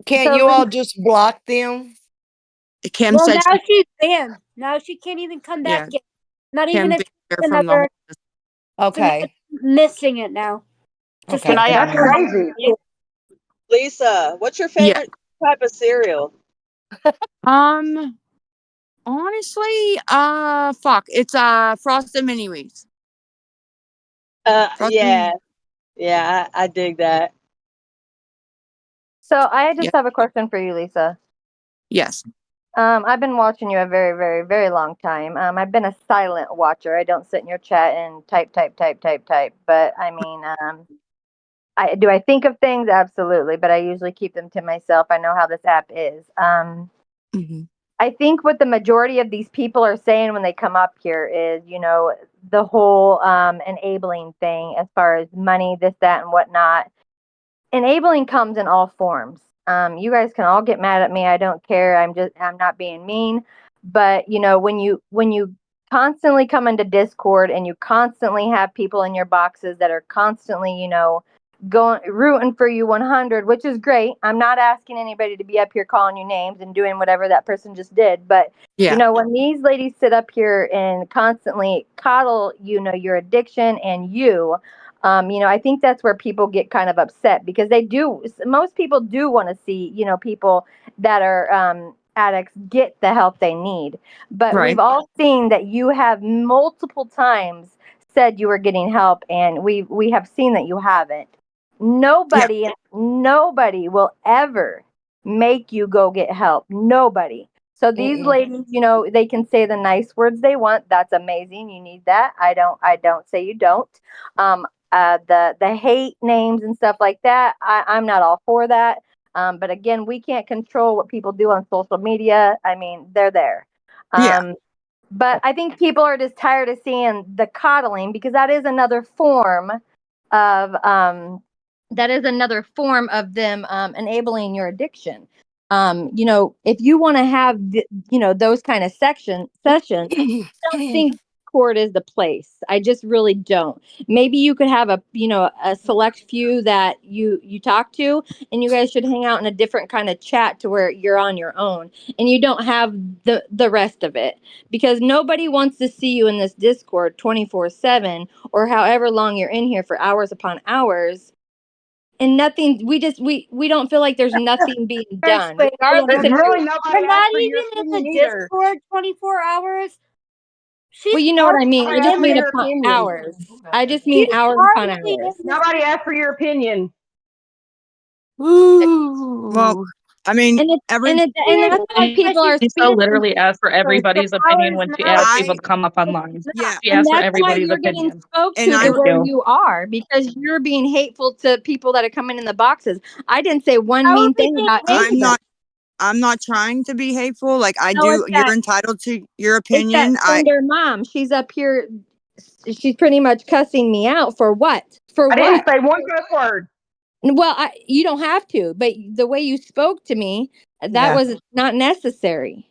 can't So you all just block them? Kim Well, said, now she's banned. Now she can't even come back yeah, in. Not Kim even if banned her it's from the whole. another thing. Okay. Missing it now. Just Okay. like That's crazy. Lisa, what's your Yeah. favorite type of cereal? Honestly, fuck, it's Frosted Mini Wheats. Frosted Yeah, Mini. yeah, I dig that. I Yeah. just have a question for you, Lisa. Yes. I've been watching you a very, very, very long time. I've been a silent watcher. I don't sit in your chat and type. But I mean, I think of things? Absolutely, but I usually keep them to myself. I know how this app is. Mhm. I think what the majority of these people are saying when they come up here is, the whole enabling thing as far as money, this, that, and whatnot. Enabling comes in all forms. You guys can all get mad at me. I don't care. I'm not being mean. But when you constantly come into Discord and you constantly have people in your boxes that are constantly, going rooting for you 100, which is great. I'm not asking anybody to be up here calling you names and doing whatever that person just did. But Yeah. when these ladies sit up here and constantly coddle, your addiction and you. I think that's where people get kind of upset because most people do want to see, people that are addicts get the help they need. But Right. we've all seen that you have multiple times said you were getting help, and we have seen that you haven't. Yeah. Nobody will ever make you go get help. Nobody. So these Mm-mm. ladies, they can say the nice words they want. That's amazing. You need that. I don't say you don't. The hate names and stuff like that, I'm not all for that. But again, we can't control what people do on social media. I mean, they're there. Yeah. But I think people are just tired of seeing the coddling because that is another form of them enabling your addiction. If you want to have those kind of sessions, I don't think Discord is the place. I just really don't. Maybe you could have a select few that you talk to, and you guys should hang out in a different kind of chat to where you're on your own and you don't have the rest of it, because nobody wants to see you in this Discord 24/7 or however long you're in here for hours upon hours. And nothing, we don't feel like there's nothing being done, Wait, regardless There's if really you're. nobody but not asked for your even in opinion the either. Discord 24 hours. Well, She's you know what I mean. I Nobody just asked for mean your upon opinion. hours. I just mean she's hours upon hardly in hours. this. Nobody asked for your opinion. Well, I mean, And every that's why people are Lisa speaking literally asked for everybody's for opinion hours when and she hours. asked people I to come up online. yeah, She and asked for that's why everybody's you're getting opinion. spoke and to I'm where you. you are, because you're being hateful to people that are coming in the boxes. I didn't say one How mean are we thing being about hateful? anybody. I'm not trying to be hateful. Like I No, do, you're entitled to your it's that opinion. slender mom. She's up here. She's pretty much cussing me out for what? For I didn't what? say one cuss word. Well, you don't have to, but the way you spoke to me, that Yeah. was not necessary.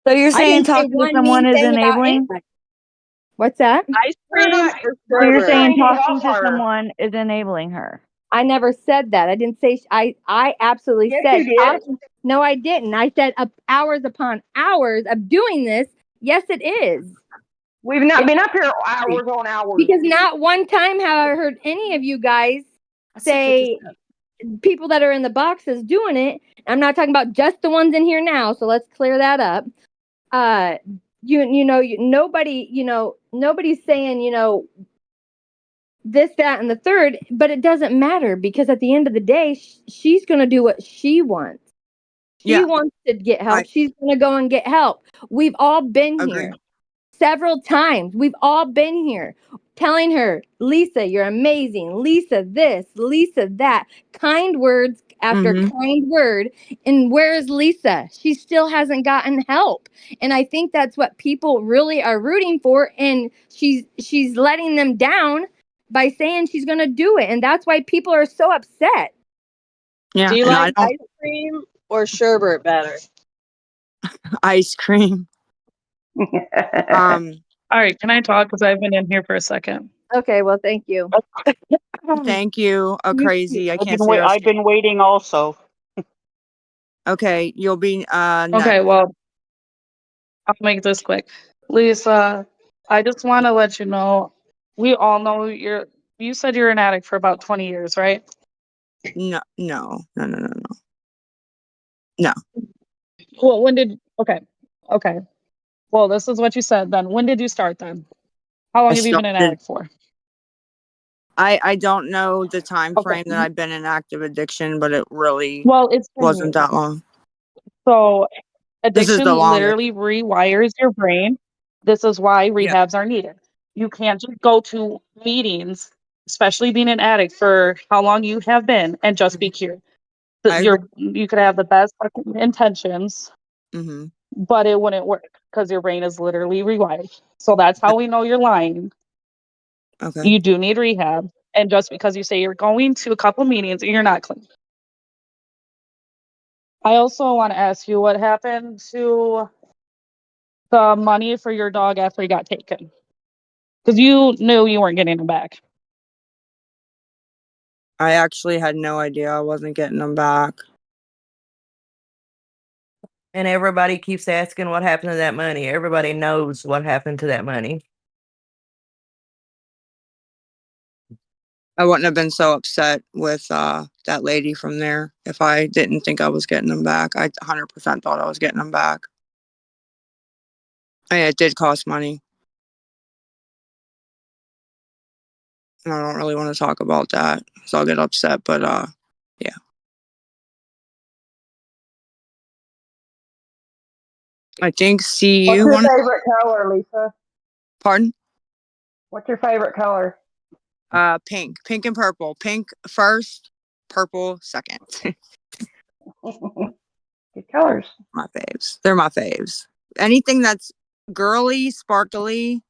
So you're I saying didn't say talking to one someone mean is thing about enabling? anybody. What's that? Ice We're cream not. or So you're We're sherbet? saying trying to talking help to her. someone is enabling her? I never said that. I didn't say. I absolutely Yes, said. you did. No, I didn't. I said hours upon hours of doing this. Yes, it is. We've not been up here hours on hours. Because not one time have I heard any of you guys say people that are in the boxes doing it. I'm not talking about just the ones in here now. So let's clear that up. Nobody, nobody's saying, this, that, and the third, but it doesn't matter, because at the end of the day, she's going to do what she wants. She Yeah. wants to get help. I She's going to go and get help. We've all been agree. here several times. We've all been here telling her, Lisa, you're amazing. Lisa, this, Lisa, that. Kind words after Mm-hmm. kind word. And where's Lisa? She still hasn't gotten help. And I think that's what people really are rooting for. And she's letting them down by saying she's going to do it. And that's why people are so upset. Yeah, Do you and like I don't ice cream or sherbet better? ice cream. All right, can I talk? Because I've been in here for a second. Okay, well, thank you. Thank you. Crazy. I can't say the I've rest. been waiting also. Okay, you'll be next. Okay, well, I'll make this quick. Lisa, I just want to let you know, we all know you said you're an addict for about 20 years, right? No. Well, okay. Well, this is what you said then. When did you start then? How I long have you been an started. addict for? I don't know the time Okay. frame that I've been in active addiction, but it really Well, it's 10 wasn't years. that long. So This is Addiction the longest. literally rewires your brain. This is why Yeah. rehabs are needed. You can't just go to meetings, especially being an addict for how long you have been, and just be cured. I agree. You could have the best fucking intentions, Mm-hmm. but it wouldn't work because your brain is literally rewired. So that's how we know you're lying. Okay. You do need rehab. And just because you say you're going to a couple meetings and you're not clean. I also want to ask you what happened to the money for your dog after he got taken. Because you knew you weren't getting him back. I actually had no idea I wasn't getting them back. And everybody keeps asking what happened to that money. Everybody knows what happened to that money. I wouldn't have been so upset with that lady from there if I didn't think I was getting them back. I 100% thought I was getting them back. And it did cost money. And I don't really want to talk about that, so I'll get upset, but yeah. I think What's CU your one. favorite color, Lisa? Pardon? What's your favorite color? Pink and purple. Pink first, purple second. Good colors. My faves. They're my faves. Anything that's girly, sparkly,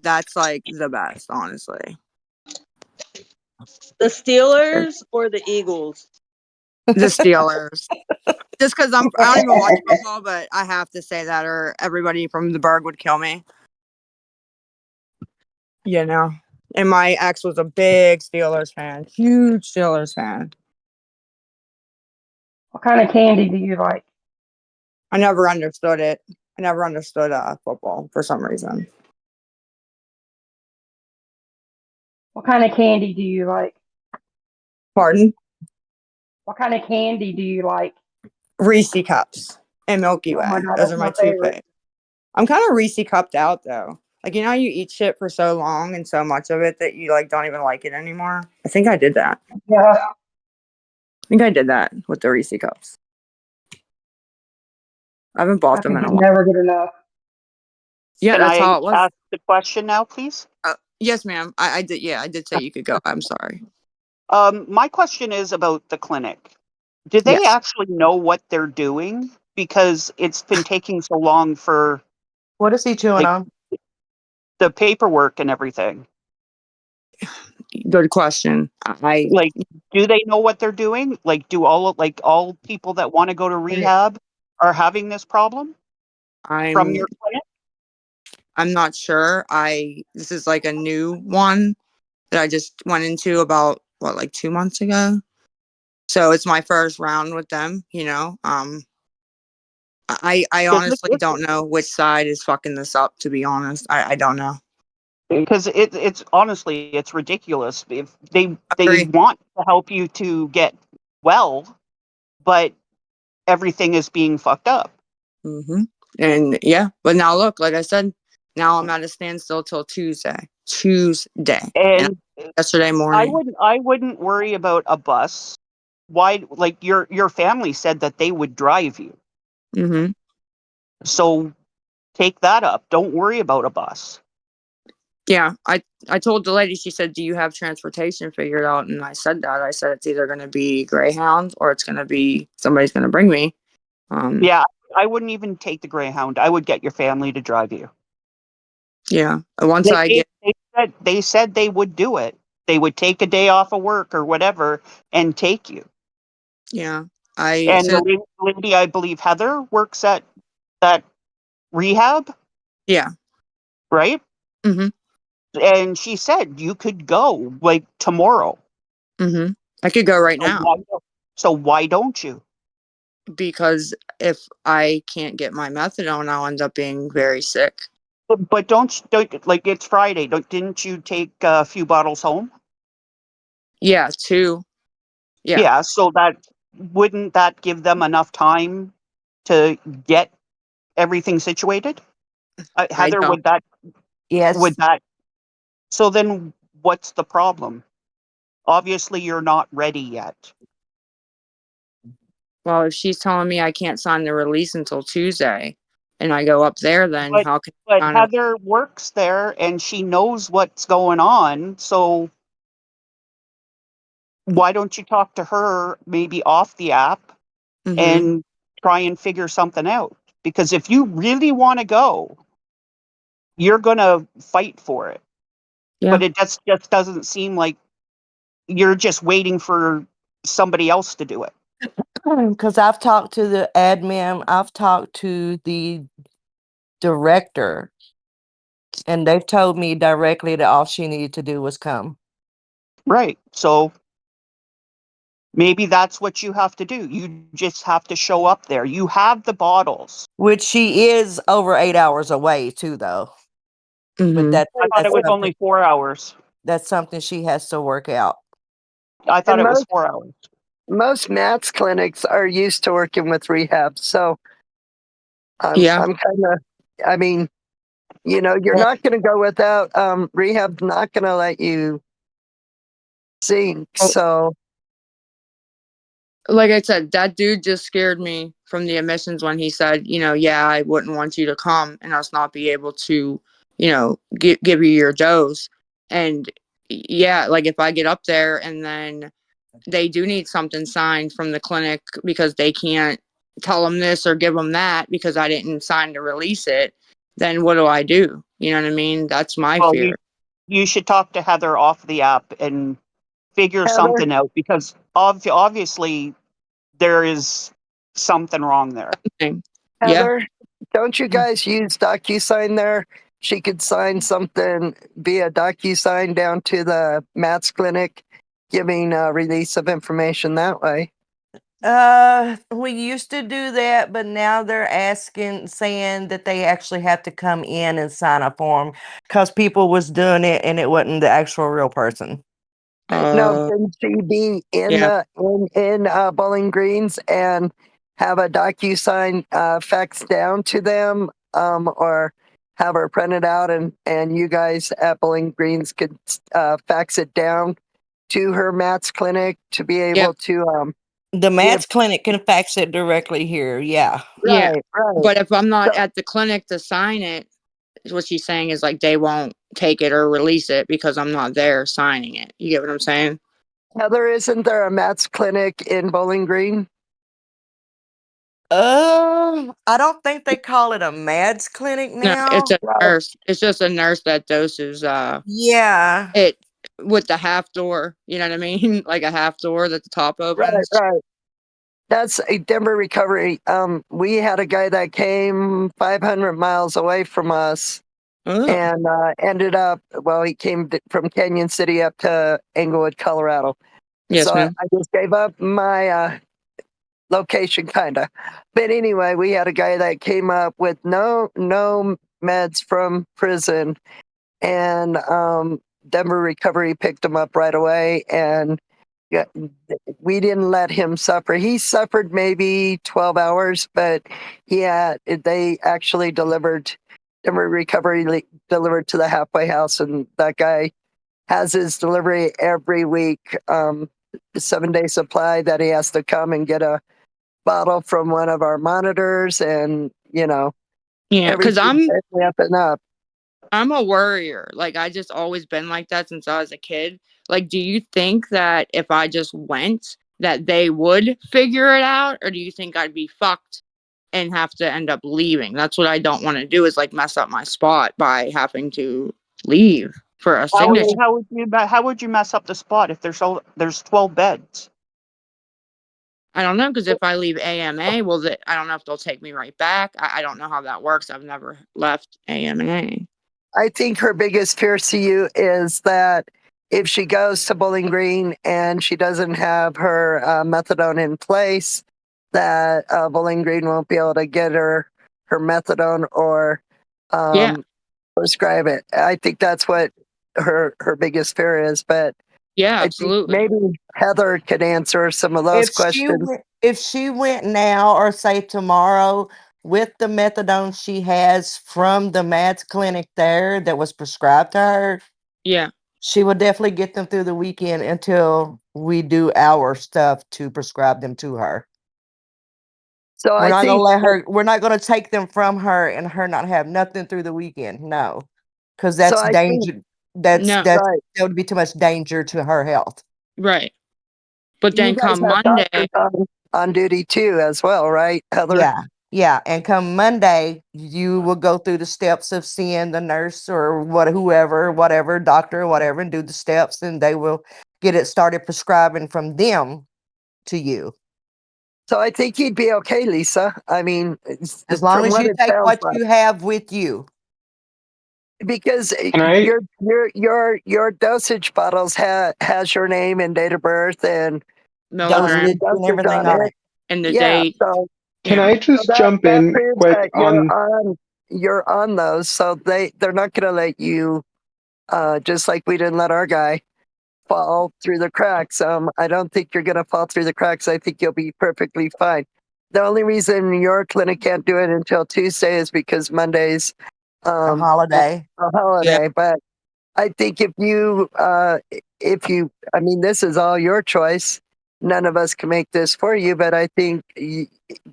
that's like the best, honestly. The Steelers or the Eagles? The Steelers. Just because I don't even watch football, but I have to say that, or everybody from the Berg would kill me. You know. And my ex was a big Steelers fan, huge Steelers fan. What kind of candy do you like? I never understood it. I never understood football for some reason. What kind of candy do you like? Pardon? What kind of candy do you like? Reese cups and Milky Oh my Way. God, Those that's are my my two favorite. faves. I'm kind of Reese cupped out though. Like, you know, you eat shit for so long and so much of it that you like don't even like it anymore. I think I did that. Yeah. I think I did that with the Reese cups. I haven't bought I them think in a you while. never get enough. Yeah, Can that's I how it was. ask the question now, please? Yes, ma'am. I did. Yeah, I did say you could go. I'm sorry. My question is about the clinic. Do they Yes. actually know what they're doing? Because it's been taking so long for What is he chewing like on? the paperwork and everything. Good question. Like, do they know what they're doing? Like, do all people that want to go to rehab are having this problem from your clinic? I'm not sure. This is like a new one that I just went into about like 2 months ago. So it's my first round with them, you know. I honestly don't know which side is fucking this up, to be honest. I don't know. Because it's honestly it's ridiculous. If they Agree. want to help you to get well, but everything is being fucked up. Mm-hmm. And yeah, but now look, like I said, now I'm at a standstill till Tuesday. And And yesterday I morning. wouldn't worry about a bus. Why? Like your family said that they would drive you. Mm-hmm. So take that up. Don't worry about a bus. Yeah, I told the lady, she said, do you have transportation figured out? And I said that. I said, it's either going to be Greyhound or it's going to be somebody's going to bring me. Yeah, I wouldn't even take the Greyhound. I would get your family to drive you. Yeah, once I get. They said they would do it. They would take a day off of work or whatever and take you. Yeah, And the lady, I believe Heather, works at that rehab. Yeah. Right? Mm-hmm. And she said you could go like tomorrow. Mm-hmm. I could go right now. So why don't you? Because if I can't get my methadone, I'll end up being very sick. But don't like it's Friday. Didn't you take a few bottles home? Yeah, 2. Yeah. Yeah. So wouldn't that give them enough time to get everything situated? Heather, don't. would that? So then, what's the problem? Obviously, you're not ready yet. well, if she's telling me I can't sign the release until Tuesday and I go up there, then But how can I but sign a Heather works there and she knows what's going on, so why don't you talk to her maybe off the app Mhm. and try and figure something out? Because if you really want to go, you're going to fight for it. Yeah. But it just doesn't seem like you're just waiting for somebody else to do it. Because I've talked to the admin, I've talked to the director, and they've told me directly that all she needed to do was come. Right. So maybe that's what you have to do. You just have to show up there. You have the bottles. Which she is over 8 hours away too, though. But Mhm. I thought it was only 4 hours. that's something she has to work out. I thought And it was 4 hours. most MATS clinics are used to working with rehab, so Yeah. I'm kind of, I mean, you know, you're not going to go without rehab's not going to let you sing. Oh. So Like I said, that dude just scared me from the admissions when he said, yeah, I wouldn't want you to come and us not be able to, give you your dose. And yeah, like if I get up there and then they do need something signed from the clinic because they can't tell them this or give them that because I didn't sign to release it, then what do I do? You know what I mean? That's my Well, fear. you should talk to Heather off the app and figure Heather, something out, because obviously there is something wrong there. Yeah. Heather, don't you guys use DocuSign there? She could sign something via DocuSign down to the MATS clinic, giving release of information that way. We used to do that, but now they're saying that they actually have to come in and sign a form because people was doing it and it wasn't the actual real person. No, can she be in Yeah. the Bowling Greens and have a DocuSign faxed down to them, or have her printed out and you guys at Bowling Greens could fax it down to her MATS clinic to be able to The MATS clinic can fax it directly here. Yeah. Yeah. right. But if I'm not So- at the clinic to sign it, what she's saying is like they won't take it or release it because I'm not there signing it. You get what I'm saying? Heather, isn't there a MATS clinic in Bowling Green? I don't think they call it a MADS clinic No, it's now. a nurse. It's just a nurse that doses Yeah. it with the half door. You know what I mean? Like a half door that the top opens. Right. That's a Denver Recovery. We had a guy that came 500 miles away from us Oh. and ended up, well, he came from Canyon City up to Englewood, Colorado. Yes, So ma'am. I just gave up my location, kind of. But anyway, we had a guy that came up with no meds from prison, and Denver Recovery picked him up right away, and yeah, we didn't let him suffer. He suffered maybe 12 hours, but they actually delivered, Denver Recovery delivered to the halfway house, and that guy has his delivery every week, 7-day supply that he has to come and get a bottle from one of our monitors, and Yeah, because everything's up and up. I'm a worrier. Like I just always been like that since I was a kid. Like, do you think that if I just went, that they would figure it out, or do you think I'd be fucked and have to end up leaving? That's what I don't want to do is like mess up my spot by having to leave for a signature. How would you mess up the spot if there's 12 beds? I don't know, because if I leave AMA, I don't know if they'll take me right back. I don't know how that works. I've never left AMA. I think her biggest fear to you is that if she goes to Bowling Green and she doesn't have her methadone in place, that Bowling Green won't be able to get her methadone or Yeah. prescribe it. I think that's what her biggest fear is. But Yeah, I think absolutely. maybe Heather could answer some of those questions. If she went now or say tomorrow with the methadone she has from the MADS clinic there that was prescribed to her, Yeah. she would definitely get them through the weekend until we do our stuff to prescribe them to her. So We're I not gonna think let her. We're not gonna take them from her and her not have nothing through the weekend. No, because so that's I think danger. That's No. that right. would be too much danger to her health. Right. But You then guys come have Monday, doctors on duty too, as well, right, Heather? Yeah, yeah. And come Monday, you will go through the steps of seeing the nurse or whatever doctor or whatever, and do the steps, and they will get it started prescribing from them to you. So I think you'd be okay, Lisa. I mean, As long from as what you it take sounds what like, you have with you. because Can I? your dosage bottles has your name and date of birth and milligrams, Dosage and everything on on it. it. and the Yeah, date. so Can Yeah. I just that jump in proves quick that on? you're on those. So they're not gonna let you just like we didn't let our guy fall through the cracks. I don't think you're gonna fall through the cracks. I think you'll be perfectly fine. The only reason your clinic can't do it until Tuesday is because Monday's A holiday. a holiday. But I think I mean, this is all your choice. None of us can make this for you, but I think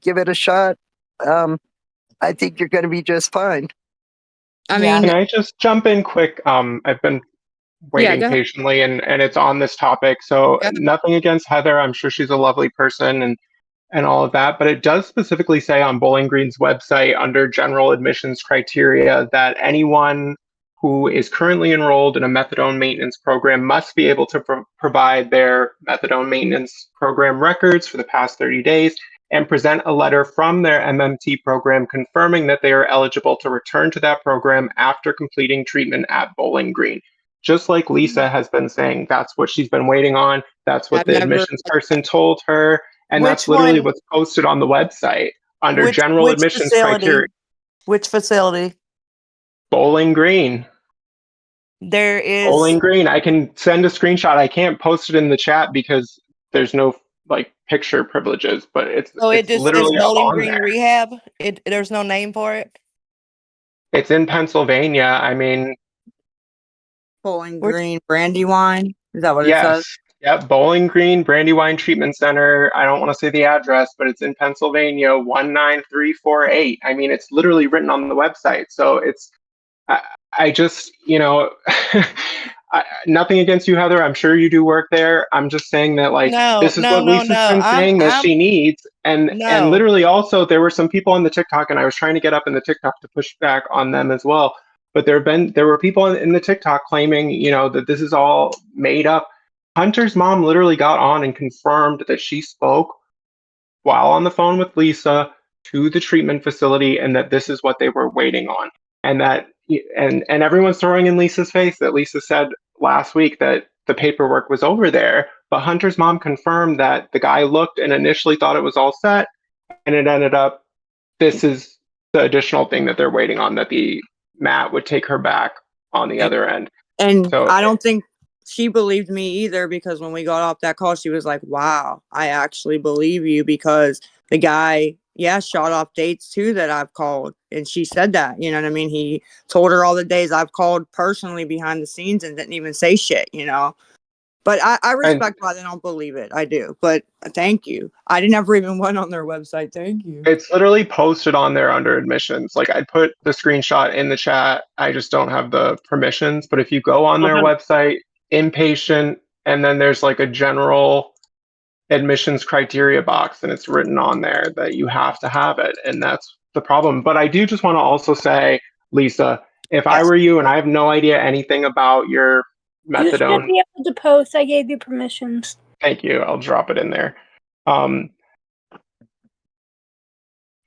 give it a shot. I think you're going to be just fine. I Yeah. mean, Can I just jump in quick? I've been yeah, waiting go ahead. patiently, and it's on this topic. So Go ahead. nothing against Heather. I'm sure she's a lovely person, and all of that. But it does specifically say on Bowling Green's website under general admissions criteria that anyone who is currently enrolled in a methadone maintenance program must be able to provide their methadone maintenance program records for the past 30 days and present a letter from their MMT program confirming that they are eligible to return to that program after completing treatment at Bowling Green. Just like Lisa has been saying, that's what she's been waiting on. That's what I've the never. admissions person told her. And Which that's literally one? what's posted on the website under Which general admissions criteria. Which facility? Bowling Green. There is. Bowling Green. I can send a screenshot. I can't post it in the chat because there's no like picture privileges, but it's So it it's just says literally Bowling on Green there. Rehab. There's no name for it. It's in Pennsylvania. I mean, Bowling Green Brandywine. Is that what it yes. says? Yep, Bowling Green Brandywine Treatment Center. I don't want to say the address, but it's in Pennsylvania, 19348. I mean, it's literally written on the website. So it's I just, nothing against you, Heather. I'm sure you do work there. I'm just saying that, like, this is what Lisa's been saying that she needs. And literally also there were some people on the TikTok, and I was trying to get up in the TikTok to push back on them as well. But there were people in the TikTok claiming, that this is all made up. Hunter's mom literally got on and confirmed that she spoke while on the phone with Lisa to the treatment facility, and that this is what they were waiting on. And that and everyone's throwing in Lisa's face that Lisa said last week that the paperwork was over there, but Hunter's mom confirmed that the guy looked and initially thought it was all set, and it ended up this is the additional thing that they're waiting on, that the Matt would take her back on the other end. And So I don't think she believed me either, because when we got off that call, she was like, wow, I actually believe you, because the guy, shot off dates too that I've called. And she said that, you know what I mean? He told her all the days I've called personally behind the scenes and didn't even say shit, But I respect why they don't believe it. I do. But thank you. I never even went on their website. Thank you. it's literally posted on there under admissions. Like, I put the screenshot in the chat. I just don't have the permissions. But if you go on their website, inpatient, and then there's like a general admissions criteria box, and it's written on there that you have to have it. And that's the problem. But I do just want to also say, Lisa, if I were you, and I have no idea anything about your You should methadone. be able to post. I gave you permissions. Thank you. I'll drop it in there.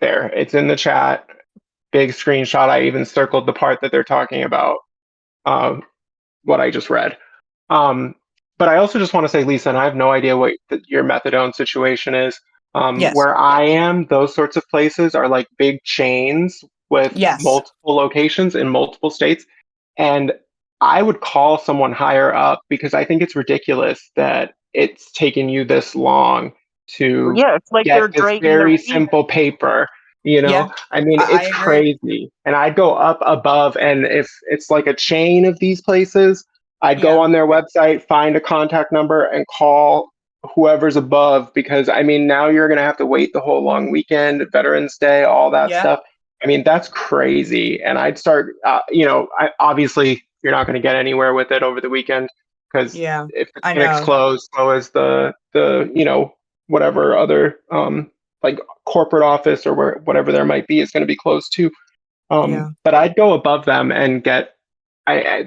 There, it's in the chat. Big screenshot. I even circled the part that they're talking about, what I just read. But I also just want to say, Lisa, and I have no idea what your methadone situation is. Yes. Where I am, those sorts of places are like big chains with multiple locations in multiple states. And I would call someone higher up, because I think it's ridiculous that it's taken you this long to it's like they're get this dragging their very feet. simple paper. I mean, I it's agree. crazy. And I'd go up above, and if it's like a chain of these places, I'd go on their website, find a contact number, and call whoever's above, because I mean, now you're going to have to wait the whole long weekend, Veterans Day, all that Yeah. stuff. I mean, that's crazy. And I'd start, obviously you're not going to get anywhere with it over the weekend because Yeah, if the I clinic's know. closed, so is the whatever other like corporate office or whatever there might be is going to be closed too. Yeah. But I'd go above them and get.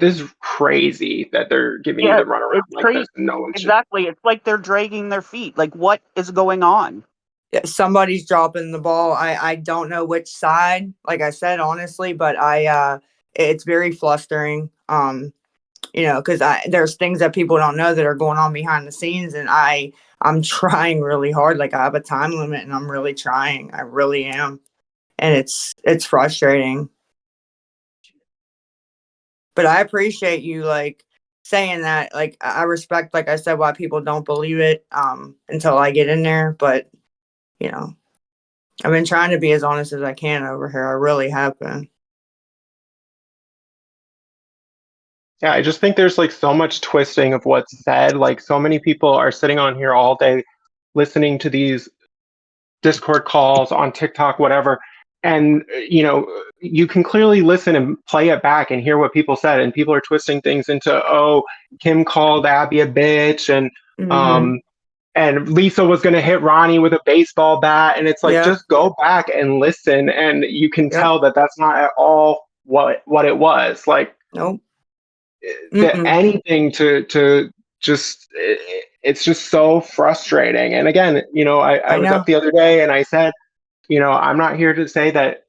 This is crazy that they're giving you Yeah, the runaround it's like crazy. this. No one should. Exactly. It's like they're dragging their feet. Like, what is going on? Yeah, somebody's dropping the ball. I don't know which side, like I said, honestly, but it's very flustering. Because there's things that people don't know that are going on behind the scenes, and I'm trying really hard. Like I have a time limit, and I'm really trying. I really am, and it's frustrating. But I appreciate you like saying that. Like I respect, like I said, why people don't believe it until I get in there. But I've been trying to be as honest as I can over here. I really have been. Yeah, I just think there's like so much twisting of what's said. Like so many people are sitting on here all day listening to these Discord calls on TikTok, whatever. And you can clearly listen and play it back and hear what people said. And people are twisting things into, oh, Kim called Abby a bitch and Lisa was going to hit Ronnie with a baseball bat. And it's like, Yeah. just go back and listen. And you can Yep. tell that that's not at all what it was. Like, Nope. anything to just, it's just so frustrating. And again, I was know. up the other day and I said, I'm not here to say that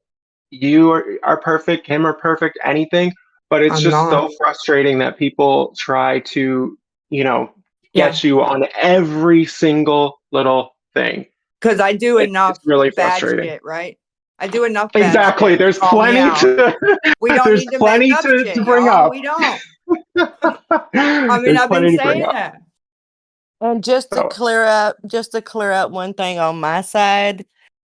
you are perfect, Kim are perfect, anything, but it's I'm just not. so frustrating that people try to, Yeah. get you on every single little thing. Because I do enough It's really bad frustrating. shit, right? I do enough bad Exactly. shit. There's Call me plenty out. We don't there's need to plenty make up to shit, bring y'all. up. We don't. I mean, There's I've been plenty to bring saying up. that. And just to So, clear up one thing on my side,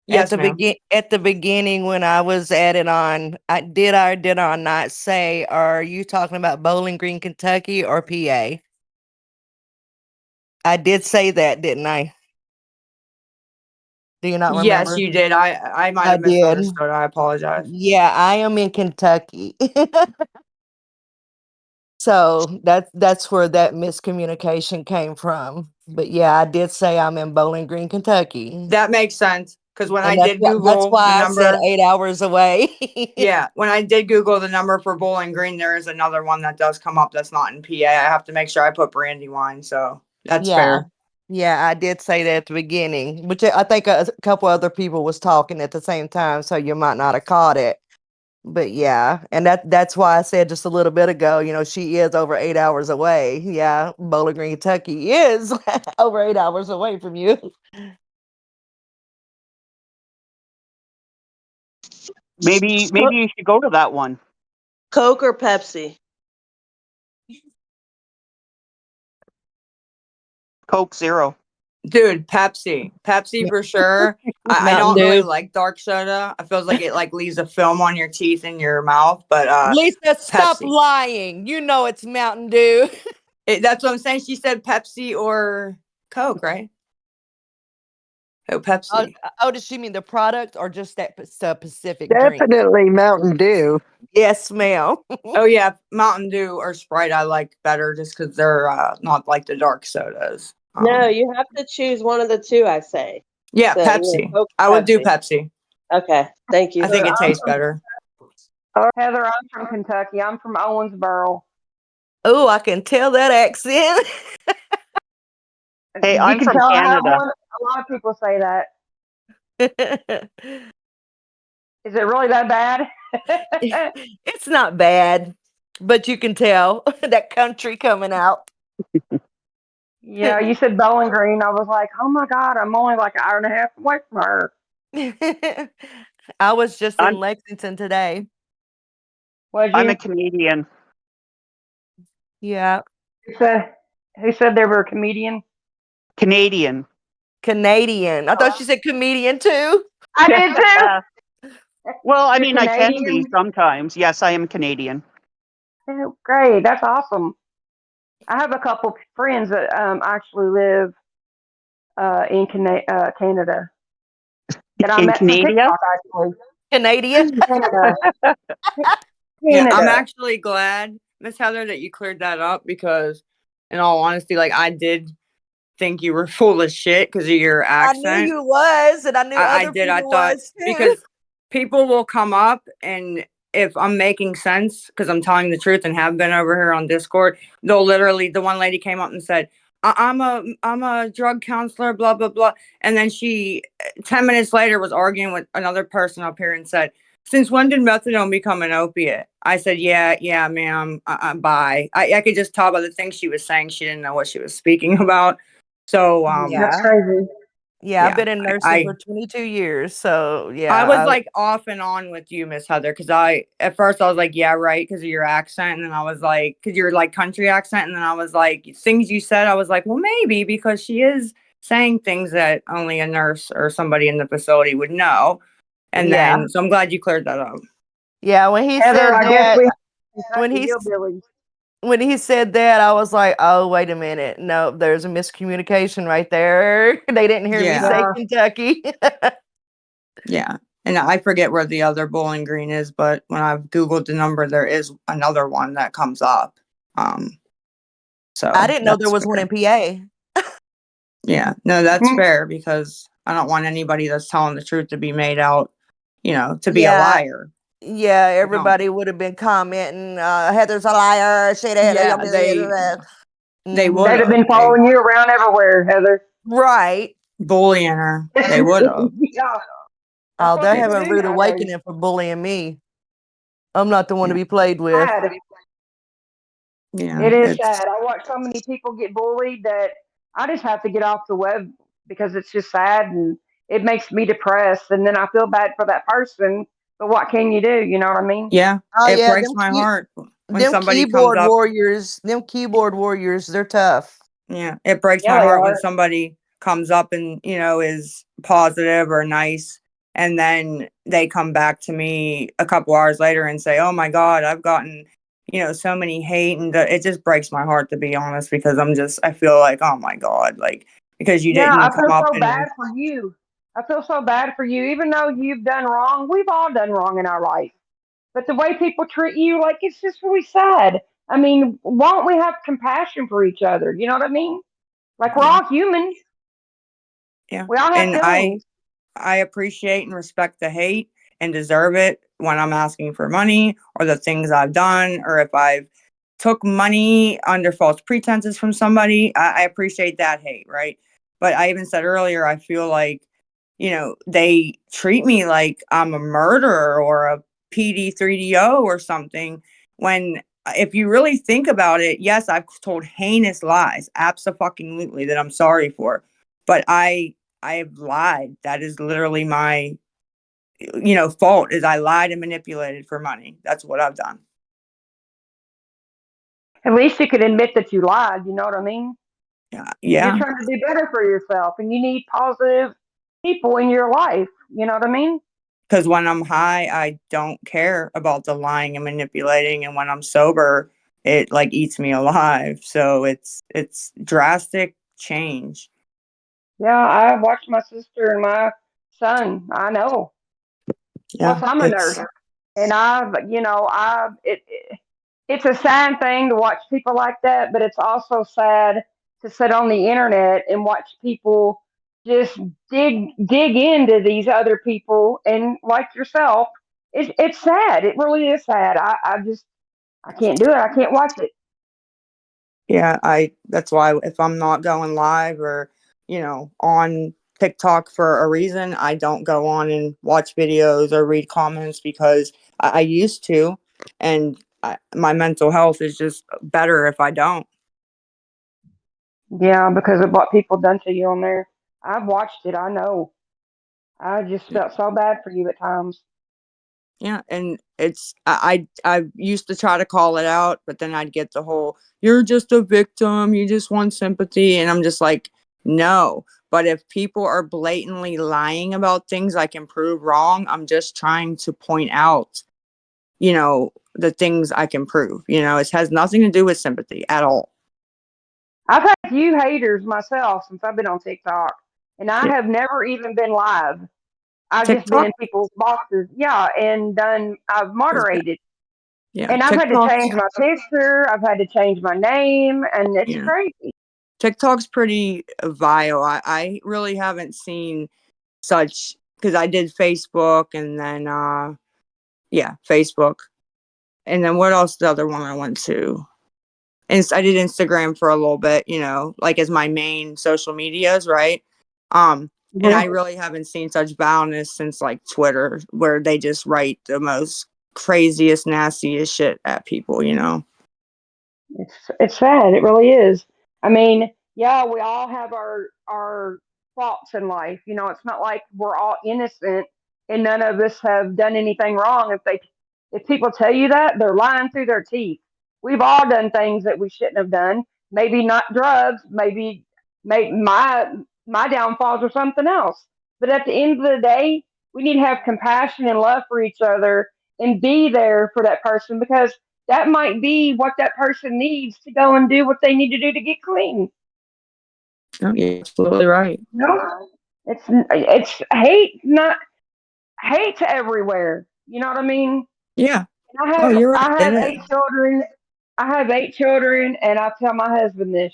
Yes, ma'am. at the beginning when I was added on, did I or did I not say, are you talking about Bowling Green, Kentucky or PA? I did say that, didn't I? Do you not Yes, remember? you did. I might I have did. misunderstood. I apologize. Yeah, I am in Kentucky. So that's where that miscommunication came from. But yeah, I did say I'm in Bowling Green, Kentucky. That makes sense. Because when I And did that's Google the why I said number, 8 hours away. yeah, when I did Google the number for Bowling Green, there is another one that does come up that's not in PA. I have to make sure I put Brandywine, so that's Yeah. fair. Yeah, I did say that at the beginning, which I think a couple other people was talking at the same time, so you might not have caught it. But yeah, and that's why I said just a little bit ago, she is over 8 hours away. Yeah, Bowling Green, Kentucky is over 8 hours away from you. Maybe you should go to that one. Coke or Pepsi? Coke Zero. Dude, Pepsi for sure. I Mountain don't really Dew. like dark soda. I feels like it like leaves a film on your teeth and your mouth, but Lisa, stop Pepsi. lying. You know it's Mountain Dew. That's what I'm saying. She said Pepsi or Coke, right? Oh, Pepsi. Does she mean the product or just that specific drink? Definitely Mountain Dew. Yes, ma'am. Oh yeah, Mountain Dew or Sprite I like better just because they're not like the dark sodas. No, you have to choose one of the two, I say. Yeah, So, Pepsi. Coke, I would do Pepsi. Pepsi. Okay, thank you. I think it tastes better. Heather, I'm from Kentucky. I'm from Owensboro. Oh, I can tell that accent. Hey, You I'm can from tell I have Canada. one. A lot of people say that. Is it really that bad? It's not bad, but you can tell that country coming out. Yeah, you said Bowling Green. I was like, oh my God, I'm only like an hour and a half away from her. I was just in I'm Lexington today. Was I'm you? a Canadian. Yeah, Who said they were a comedian? Canadian. Canadian. I thought you said comedian too. I did too. Well, I You're mean, I can be Canadian? sometimes. Yes, I am Canadian. Oh, great. That's awesome. I have a couple friends that actually live Canada that I In met from Canada? TikTok actually. Canadian. Canada. Yeah, I'm Canada. actually glad, Miss Heather, that you cleared that up because, in all honesty, like I did think you were full of shit because of your I knew accent. you was, and I knew I other did. I people thought was too. because people will come up and if I'm making sense because I'm telling the truth and have been over here on Discord, they'll literally the one lady came up and said, I'm a drug counselor, blah blah blah. And then she 10 minutes later was arguing with another person up here and said, since when did methadone become an opiate? I said, yeah, ma'am. Bye. I could just tell by the things she was saying, she didn't know what she was speaking about. So That's crazy. Yeah, I've yeah, been in nursing for 22 years, so yeah. I was like off and on with you, Miss Heather, because at first I was like, yeah, right, because of your accent, and then I was like, because you're like country accent, and then I was like, things you said, I was like, well, maybe because she is saying things that only a nurse or somebody in the facility would know, and Yeah. then so I'm glad you cleared that up. Yeah, when he Heather, said I guess that, we when Kentucky he hillbillies. when he said that, I was like, oh, wait a minute. No, there's a miscommunication right there. They didn't hear me say Yeah, Kentucky. yeah, and I forget where the other Bowling Green is, but when I've Googled the number, there is another one that comes up. So I didn't know there that's was one fair. in PA. Yeah, no, that's Mhm. fair because I don't want anybody that's telling the truth to be made out, to be a Yeah, liar. yeah, I don't. everybody would have been commenting, Heather's a liar. She Yeah, they Mhm. would They'd have have. been following you around everywhere, Heather. Right. Bullying her. They would have. Yeah. That's Oh, what they're people having a do rude nowadays. awakening for bullying me. I'm not the one to Yeah, be played with. Sad. yeah, It is it's sad. I watch so many people get bullied that I just have to get off the web because it's just sad and it makes me depressed. And then I feel bad for that person. But what can you do? You know what I mean? yeah. Oh It yeah, breaks my heart when them somebody comes up. keyboard warriors, they're tough. Yeah, it breaks Yeah, my they heart when are. somebody comes up and, is positive or nice. And then they come back to me a couple hours later and say, oh my God, I've gotten, so many hate. And it just breaks my heart, to be honest, because I feel like, oh my God, like, because you Yeah, I didn't come feel up so bad and, for you. I feel so bad for you. Even though you've done wrong, we've all done wrong in our life. But the way people treat you, like, it's just really sad. I mean, won't we have compassion for each other? You know what I mean? Like, we're yeah, all humans. yeah. We all have And feelings. I appreciate and respect the hate and deserve it when I'm asking for money or the things I've done or if I've took money under false pretenses from somebody. I appreciate that hate, right? But I even said earlier, I feel like, they treat me like I'm a murderer or a PD3DO or something. When if you really think about it, yes, I've told heinous lies, absolutely, that I'm sorry for. But I've lied. That is literally my, fault is I lied and manipulated for money. That's what I've done. At least you could admit that you lied. You know what I mean? Yeah. You're Yeah. trying to do better for yourself, and you need positive people in your life. You know what I mean? Because when I'm high, I don't care about the lying and manipulating. And when I'm sober, it like eats me alive. So it's drastic change. Yeah, I watched my sister and my son. I know. Plus, Yeah. I'm a nurse, and it's a sad thing to watch people like that, but it's also sad to sit on the internet and watch people just dig into these other people and like yourself. It's sad. It really is sad. I can't do it. I can't watch it. Yeah, that's why if I'm not going live or, on TikTok for a reason, I don't go on and watch videos or read comments because I used to, and my mental health is just better if I don't. Yeah, because of what people done to you on there. I've watched it. I know. I just felt so bad for you at times. Yeah, and it's I used to try to call it out, but then I'd get the whole "you're just a victim, you just want sympathy," and I'm just like, no. But if people are blatantly lying about things I can prove wrong, I'm just trying to point out, the things I can prove. It has nothing to do with sympathy at all. I've had a few haters myself since I've been on TikTok. and I Yeah. have never even been live. I've just been TikTok in people's boxes, yeah, and I've is bad. moderated. Yeah. And I've had to TikTok's change my picture. I've had to change my name, and it's yeah. crazy. TikTok's pretty vile. I really haven't seen such because I did Facebook and then Facebook. And then what else the other one I went to? And I did Instagram for a little bit, like as my main social medias, right? And I really haven't seen such vileness since like Twitter, where they just write the most craziest, nastiest shit at people, It's sad. It really is. I mean, yeah, we all have our faults in life. It's not like we're all innocent and none of us have done anything wrong. If people tell you that, they're lying through their teeth. We've all done things that we shouldn't have done. Maybe not drugs. Maybe my downfalls or something else. But at the end of the day, we need to have compassion and love for each other and be there for that person because that might be what that person needs to go and do what they need to do to get clean. Oh, you're absolutely right. No, it's hate, not hate everywhere. You know what I mean? Yeah. I Oh, have you're right. I have 8 children. I have 8 children, and I tell my husband this.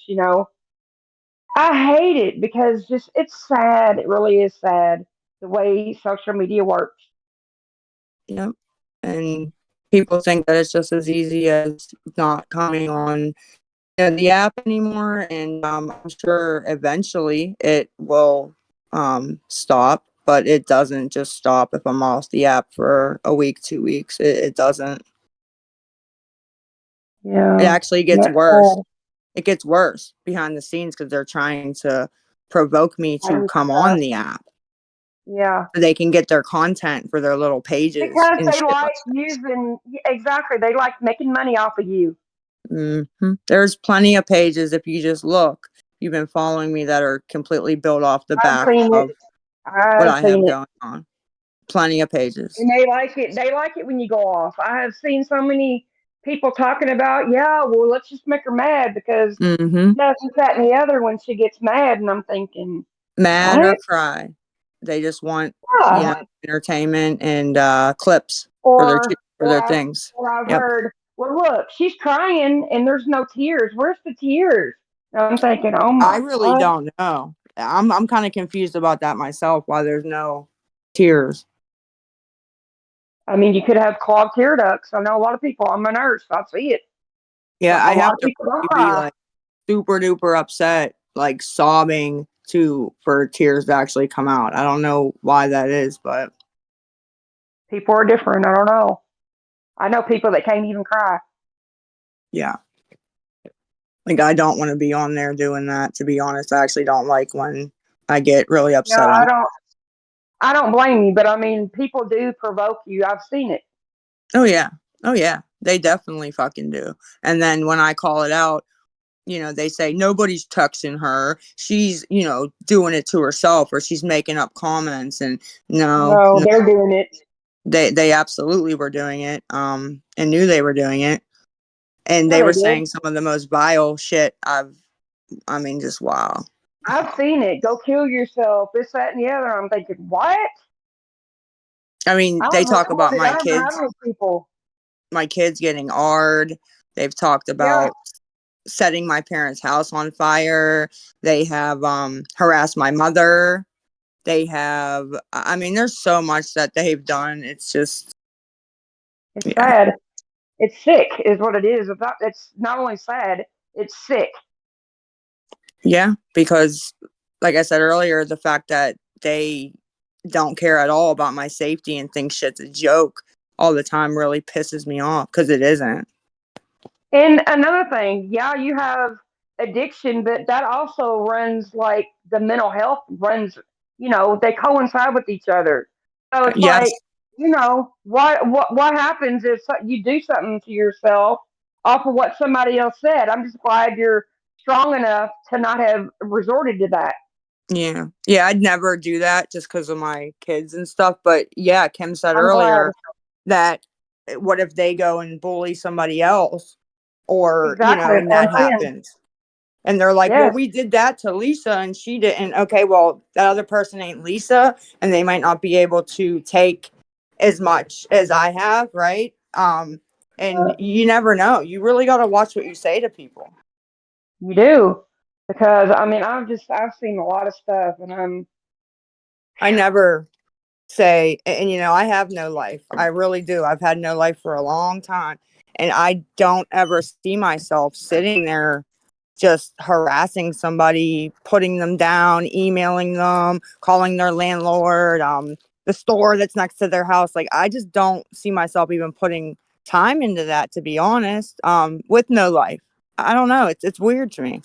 I hate it because it's sad. It really is sad the way social media works. Yep. And people think that it's just as easy as not coming on the app anymore. And I'm sure eventually it will stop, but it doesn't just stop if I'm off the app for a week, 2 weeks. It doesn't. Yeah. It actually gets That's worse. sad. It gets worse behind the scenes because they're trying to provoke me to come on the app Yeah. so they can get their content for their little pages Because and they shit like like that. using, exactly, they like making money off of you. There's plenty of pages if you just look. You've been following me that are completely built off the I've back seen of it. what I've I have seen it. going on. Plenty of pages. And they like it. They like it when you go off. I have seen so many people talking about, yeah, well, let's just make her mad because this, that, and the other when she gets mad. And I'm thinking, Mad or what? cry. They just want, Yeah. entertainment and clips for their things. Or I've Yep. heard, well, look, she's crying and there's no tears. Where's the tears? And I'm thinking, oh my I really God. don't know. I'm kind of confused about that myself. Why there's no tears. I mean, you could have clogged tear ducts. I know a lot of people. I'm a nurse. I see it. Yeah, But I a lot have of to people don't be cry. like super duper upset, like sobbing for tears to actually come out. I don't know why that is, but People are different. I don't know. I know people that can't even cry. yeah. Like I don't want to be on there doing that, to be honest. I actually don't like when I get really No, upset I on. don't. I don't blame you, but I mean, people do provoke you. I've seen it. Oh yeah. Oh yeah. They definitely fucking do. And then when I call it out, they say nobody's texting her. She's, doing it to herself or she's making up comments and No, they're doing it. They absolutely were doing it. And knew they were doing it. And Yeah, they they were did. saying some of the most vile shit just wow. I've seen it. Go kill yourself. This, that, and the other. I'm thinking, what? I mean, I they was talk about recorded. my I don't know how kids. many people. My kids getting AR'd. They've talked about setting my parents' house on fire. They have harassed my mother. They have, I mean, there's so much that they've done. It's just, It's sad. It's sick, is what it is. It's not only sad, it's sick. Yeah, because like I said earlier, the fact that they don't care at all about my safety and think shit's a joke all the time really pisses me off because it isn't. And another thing, yeah, you have addiction, but that also runs like the mental health runs, they coincide with each other. So it's Yes. like, what happens if you do something to yourself off of what somebody else said? I'm just glad you're strong enough to not have resorted to that. Yeah. Yeah, I'd never do that just because of my kids and stuff. But yeah, Kim said I'm earlier glad. that what if they go and bully somebody else or, Exactly. and that happens. And they're like, well, Yes. we did that to Lisa and she didn't. Okay, well, that other person ain't Lisa and they might not be able to take as much as I have, right? And you never know. You really got to watch what you say to people. You do. Because I mean I've seen a lot of stuff and I never say, and you know, I have no life. I really do. I've had no life for a long time. And I don't ever see myself sitting there just harassing somebody, putting them down, emailing them, calling their landlord, the store that's next to their house. Like, I just don't see myself even putting time into that, to be honest, with no life. I don't know. It's weird to me.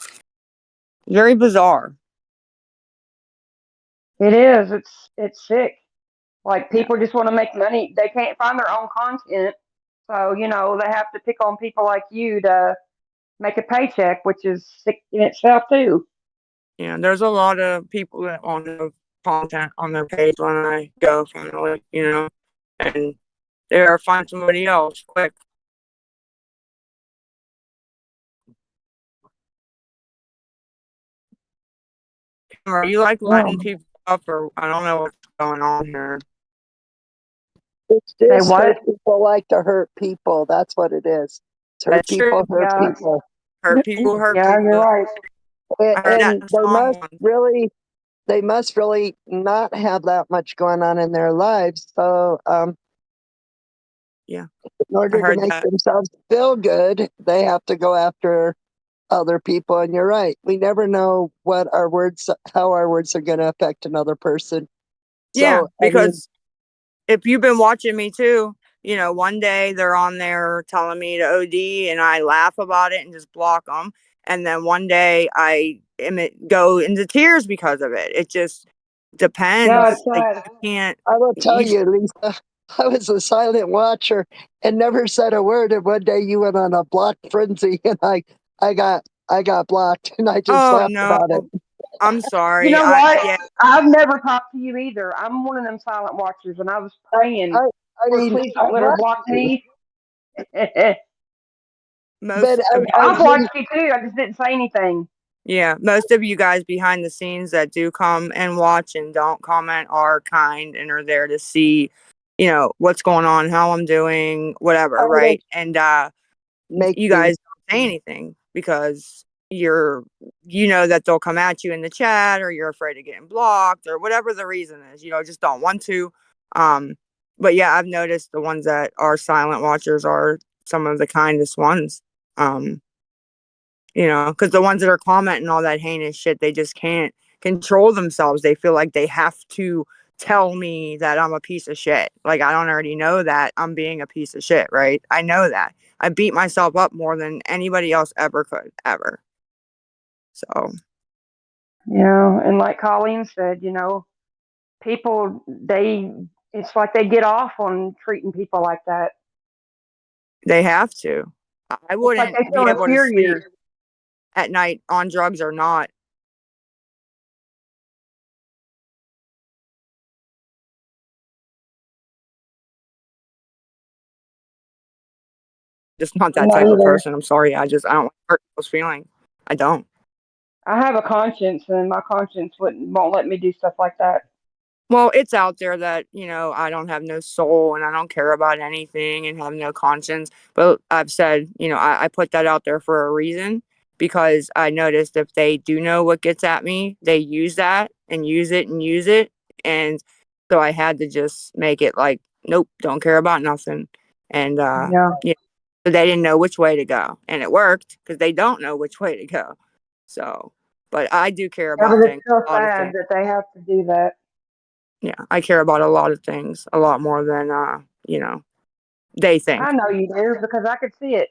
Very bizarre. it is. It's sick. Like people just want to make money. They can't find their own content. So, you know, they have to pick on people like you to make a paycheck, which is sick in itself too. Yeah, there's a lot of people that want no content on their page when I go finally, you know, and they're find somebody else quick. Are you like letting people up, or I don't know what's going on here? It's Say just what? hurt people like to hurt people. That's what it is. It's hurt That's true. people, hurt Yeah. people. Hurt people, hurt Yeah, you're people. right. I heard that in And a song once. they must really not have that much going on in their lives. So, Yeah, in I order to heard make that. themselves feel good, they have to go after other people. And you're right. We never know how our words are going to affect another person. Yeah, So, I mean, because if you've been watching me too, you know, one day they're on there telling me to OD and I laugh about it and just block them. And then one day go into tears because of it. It just Yeah, depends. it's Like, sad. you can't, I will tell you, you, Lisa, I was a silent watcher and never said a word. And one day you went on a block frenzy, and I got blocked, and I just oh laughed no, about it. I'm You sorry. know what? Yeah. I've never talked to you either. I'm one of them silent watchers, and I was praying, I Lord, mean, please I don't let her blocked block you, me. but Most of you I I've didn't. watched you too. I just didn't say anything. Yeah, most of you guys behind the scenes that do come and watch and don't comment are kind and are there to see, you know, what's going on, how I'm doing, I whatever, didn't right? And make you you. guys don't say anything because you know that they'll come at you in the chat, or you're afraid of getting blocked, or whatever the reason is, you know, just don't want to. Um, but yeah, I've noticed the ones that are silent watchers are some of the kindest ones. You know, because the ones that are commenting all that heinous shit, they just can't control themselves. They feel like they have to tell me that I'm a piece of shit. Like, I don't already know that I'm being a piece of shit, right? I know that. I beat myself up more than anybody else ever could, ever. So, Yeah, and like Colleen said, you know, people it's like they get off on treating people like that. they have to. I It's like wouldn't they be feel able to sleep inferior. at night on drugs or not. Just not I'm that not type of either. person. I'm sorry. I don't hurt people's feelings. I don't. I have a conscience, and my conscience won't let me do stuff like that. Well, it's out there that, you know, I don't have no soul and I don't care about anything and have no conscience. But I've said, you know, I put that out there for a reason, because I noticed if they do know what gets at me, they use that and use it and use it. And so I had to just make it like, nope, don't care about nothing. And, Yeah. you know, so they didn't know which way to go. And it worked because they don't know which way to go. So, but I do care Yeah, but about it's things, so a lot of sad things. that they have to do that. Yeah, I care about a lot of things, a lot more than you know, they think. I know you do because I could see it.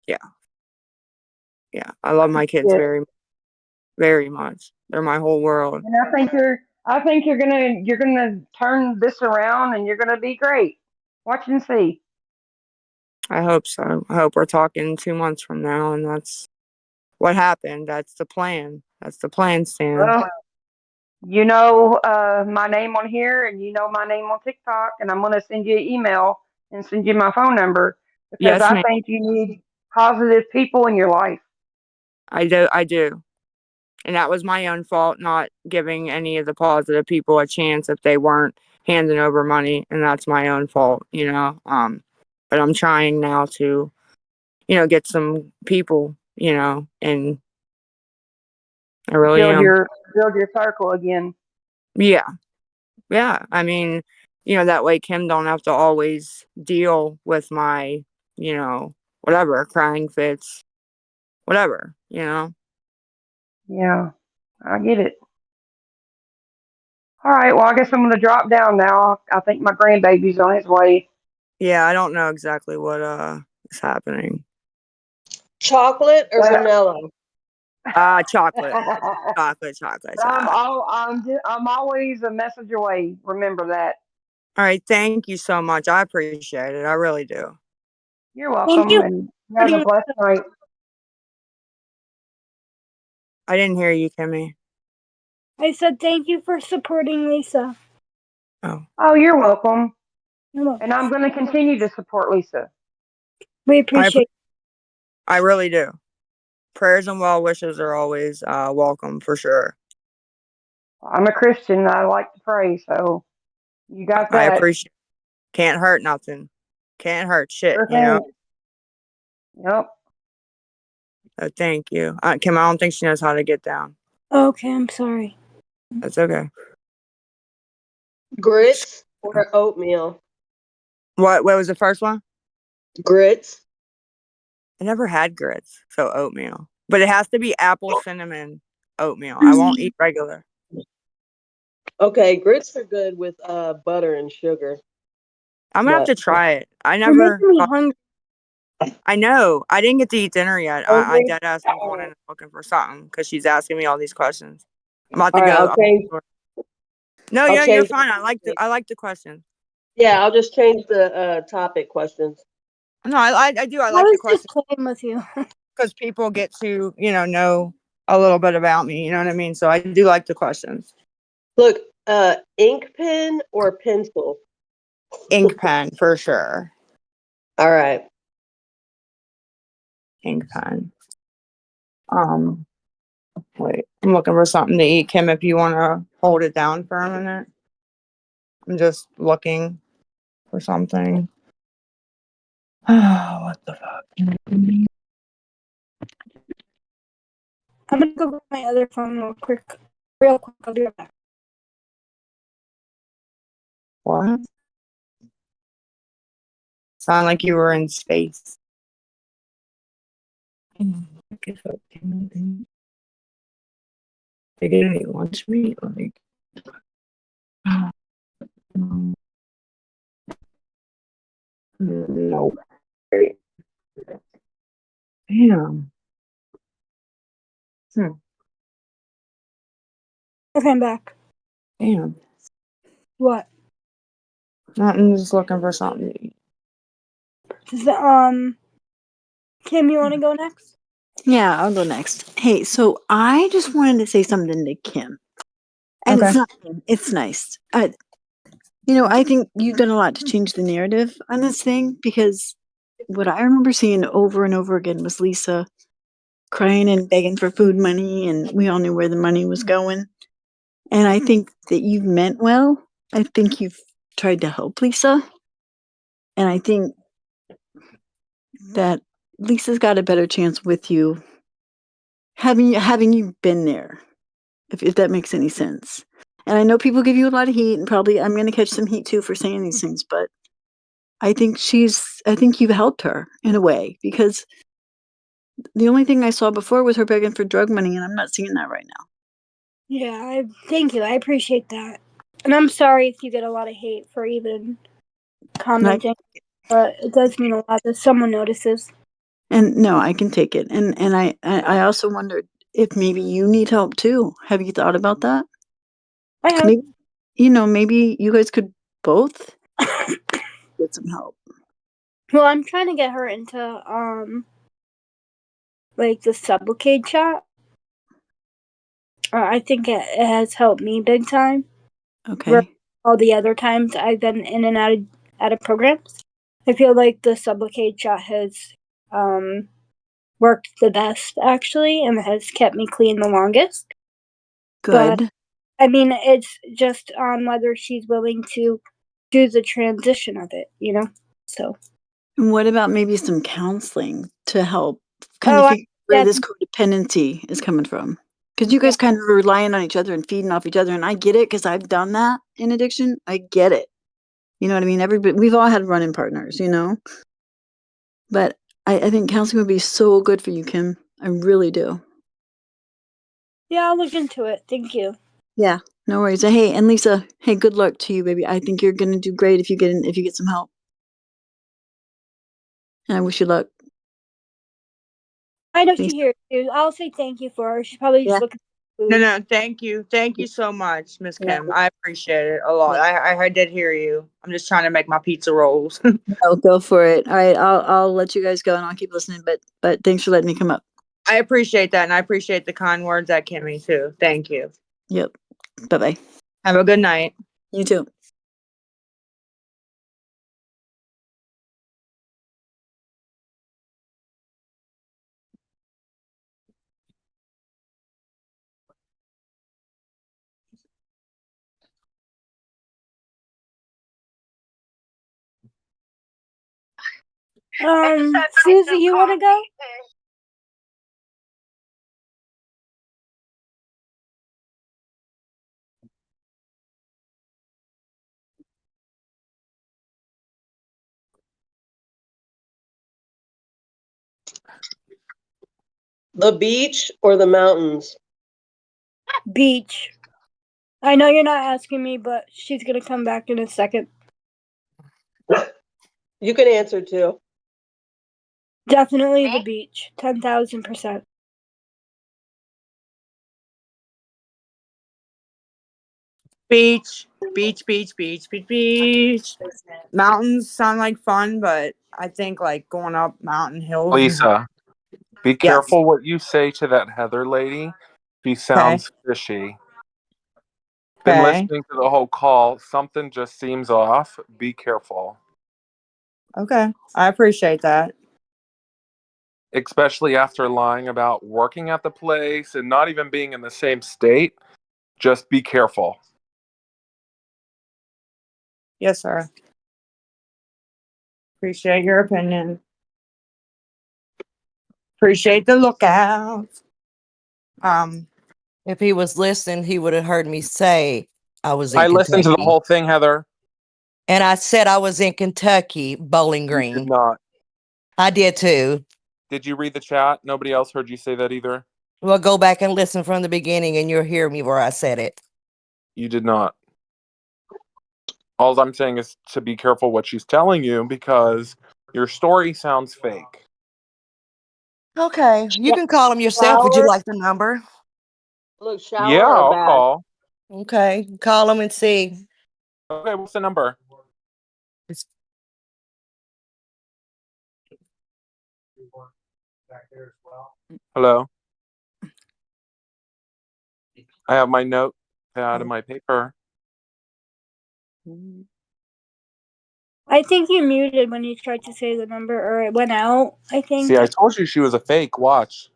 Yeah. Yeah. I love I could my see kids it. very, very much. They're my whole world. And I think you're gonna turn this around and you're gonna be great. Watch and see. I hope so. I hope we're talking 2 months from now and that's what happened. That's the plan. That's the plan, Stan. Well, you know my name on here and you know my name on TikTok, and I'm gonna send you an email and send you my phone number because Yes, I ma'am. think you need positive people in your life. I do. And that was my own fault, not giving any of the positive people a chance if they weren't handing over money, and that's my own fault, you know. But I'm trying now to, you know, get some people, you know, and I really am. Build your circle again. Yeah. Yeah. I mean, you know, that way Kim don't have to always deal with my, you know, whatever, crying fits, whatever, you know. Yeah, I get it. All right, well, I guess I'm going to drop down now. I think my grandbaby's on his way. Yeah, I don't know exactly what is happening. Chocolate or vanilla? Chocolate. Chocolate. I'm always a message away. Remember that. All right, thank you so much. I appreciate it. I really do. You're welcome, and have a blessed night. I didn't hear you, Kimmy. I said thank you for supporting Lisa. Oh, you're welcome. And I'm going to continue to support Lisa. We appreciate I really do. Prayers and well wishes are always welcome for sure. I'm a Christian. I like to pray, so you got that. I appreciate. Can't hurt nothing. Can't hurt shit, Sure you know. thing. Yep. So thank you, Kim. I don't think she knows how to get down. Okay, I'm sorry. That's okay. Grits or oatmeal? What was the first one? Grits. I never had grits, so oatmeal. But it has to be apple cinnamon oatmeal. I won't eat regular. Okay, grits are good with butter and sugar. I'm gonna have to try it. I You're never. making me hungry. I know. I didn't get to eat dinner yet. I Hungry? dead ass am going in and looking for something because she's asking me all these questions. I'm about to All right, go. I'll change. No, I'll you're change fine. I like the questions. Yeah, I'll just change the topic questions. No, I do. I I like the was questions just playing with you. because people get to know a little bit about me. You know what I mean? So I do like the questions. Look, ink pen or pencil? Ink pen for sure. All right. Ink pen. Wait, I'm looking for something to eat. Kim, if you want to hold it down for a minute. I'm just looking for something. What the fuck? I'm gonna go get my other phone real quick. I'll be right back. What? Sound like you were in space. They get any lunch meat? Like, no. Damn. Okay, I'm back. Damn. What? I'm just looking for something to eat. Kim, you want to go next? Yeah, I'll go next. Hey, so I just wanted to say something to Kim. And Okay. it's not, it's nice. I think you've done a lot to change the narrative on this thing because what I remember seeing over and over again was Lisa crying and begging for food money, and we all knew where the money was going. And I think that you've meant well. I think you've tried to help Lisa. And I think that Lisa's got a better chance with you having you been there, if that makes any sense. And I know people give you a lot of heat, and probably I'm going to catch some heat too for saying these things, but I think you've helped her in a way because the only thing I saw before was her begging for drug money, and I'm not seeing that right now. Yeah, thank you. I appreciate that. And I'm sorry if you get a lot of hate for even commenting, but it does mean a lot that someone notices. And no, I can take it. And I also wondered if maybe you need help too. Have you thought about that? I have. Maybe you guys could both get some help. Well, I'm trying to get her into like the Sublocade chat. I think it has helped me big time. Okay. All the other times I've been in and out of programs, I feel like the Sublocade chat has worked the best actually and has kept me clean the longest. Good. But I mean, it's just on whether she's willing to do the transition of it, you know? So, And what about maybe some counseling to help kind of oh, figure where yeah, this codependency is coming from? Because you guys kind of are relying on each other and feeding off each other, and I get it because I've done that in addiction. I get it. You know what I mean? Everybody, we've all had running partners, you know. But I think counseling would be so good for you, Kim. I really do. yeah, I'll look into it. Thank you. Yeah, no worries. Hey, and Lisa, hey, good luck to you, baby. I think you're gonna do great if you get some help. And I wish you luck. I know Lisa. she hears you. I'll say thank you for her. She's probably just Yeah. looking for No, food. no, thank you. Thank you so much, Miss Yeah. Kim. I appreciate it a lot. Yeah. I did hear you. I'm just trying to make my pizza rolls. Oh, go for it. All right, I'll let you guys go and I'll keep listening. But thanks for letting me come up. I appreciate that, and I appreciate the kind words at Kimmy too. Thank you. Yep. Bye bye. Have a good night. You too. Susie, you want to go? The beach or the mountains? Beach. I know you're not asking me, but she's gonna come back in a second. You can answer too. Definitely the beach. 10,000%. Beach, beach, beach, beach, beach, beach. Mountains sound like fun, but I think like going up mountain hills. Lisa, be Yes. careful what you say to that Heather lady. She sounds fishy. Been Okay. listening to the whole call. Something just seems off. Be careful. Okay. I appreciate that. Especially after lying about working at the place and not even being in the same state. Just be careful. Yes, sir. Appreciate your opinion. Appreciate the lookout. If he was listening, he would have heard me say I was in I listened to the Kentucky. whole thing, Heather. And I said I was in Kentucky, Bowling You Green. did not. I did too. Did you read the chat? Nobody else heard you say that either? Well, go back and listen from the beginning and you'll hear me where I said it. You did not. All I'm saying is to be careful what she's telling you because your story sounds fake. Okay. You can call him yourself. Would you Shower? like the number? Look, shower Yeah, or I'll bath? call. Okay. Call him and see. Okay, what's the number? Hello? I have my notepad and my paper. I think you muted when you tried to say the number, or it went out, I think. See, I told you she was a fake. Watch.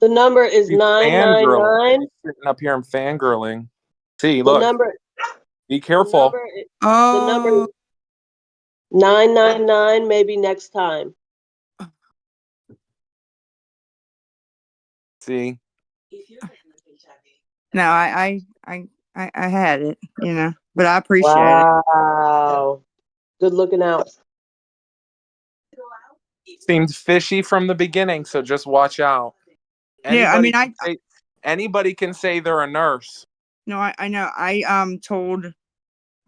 The number is She's fangirling. 999. She's sitting up here and fangirling. See, The look. number. Be careful. The number is 999. Maybe next time. See? No, I had it, you know, but I appreciate it. Wow. Good looking out. Seemed fishy from the beginning, so just watch out. Yeah, I mean, Anybody can say they're a nurse. No, I know. I told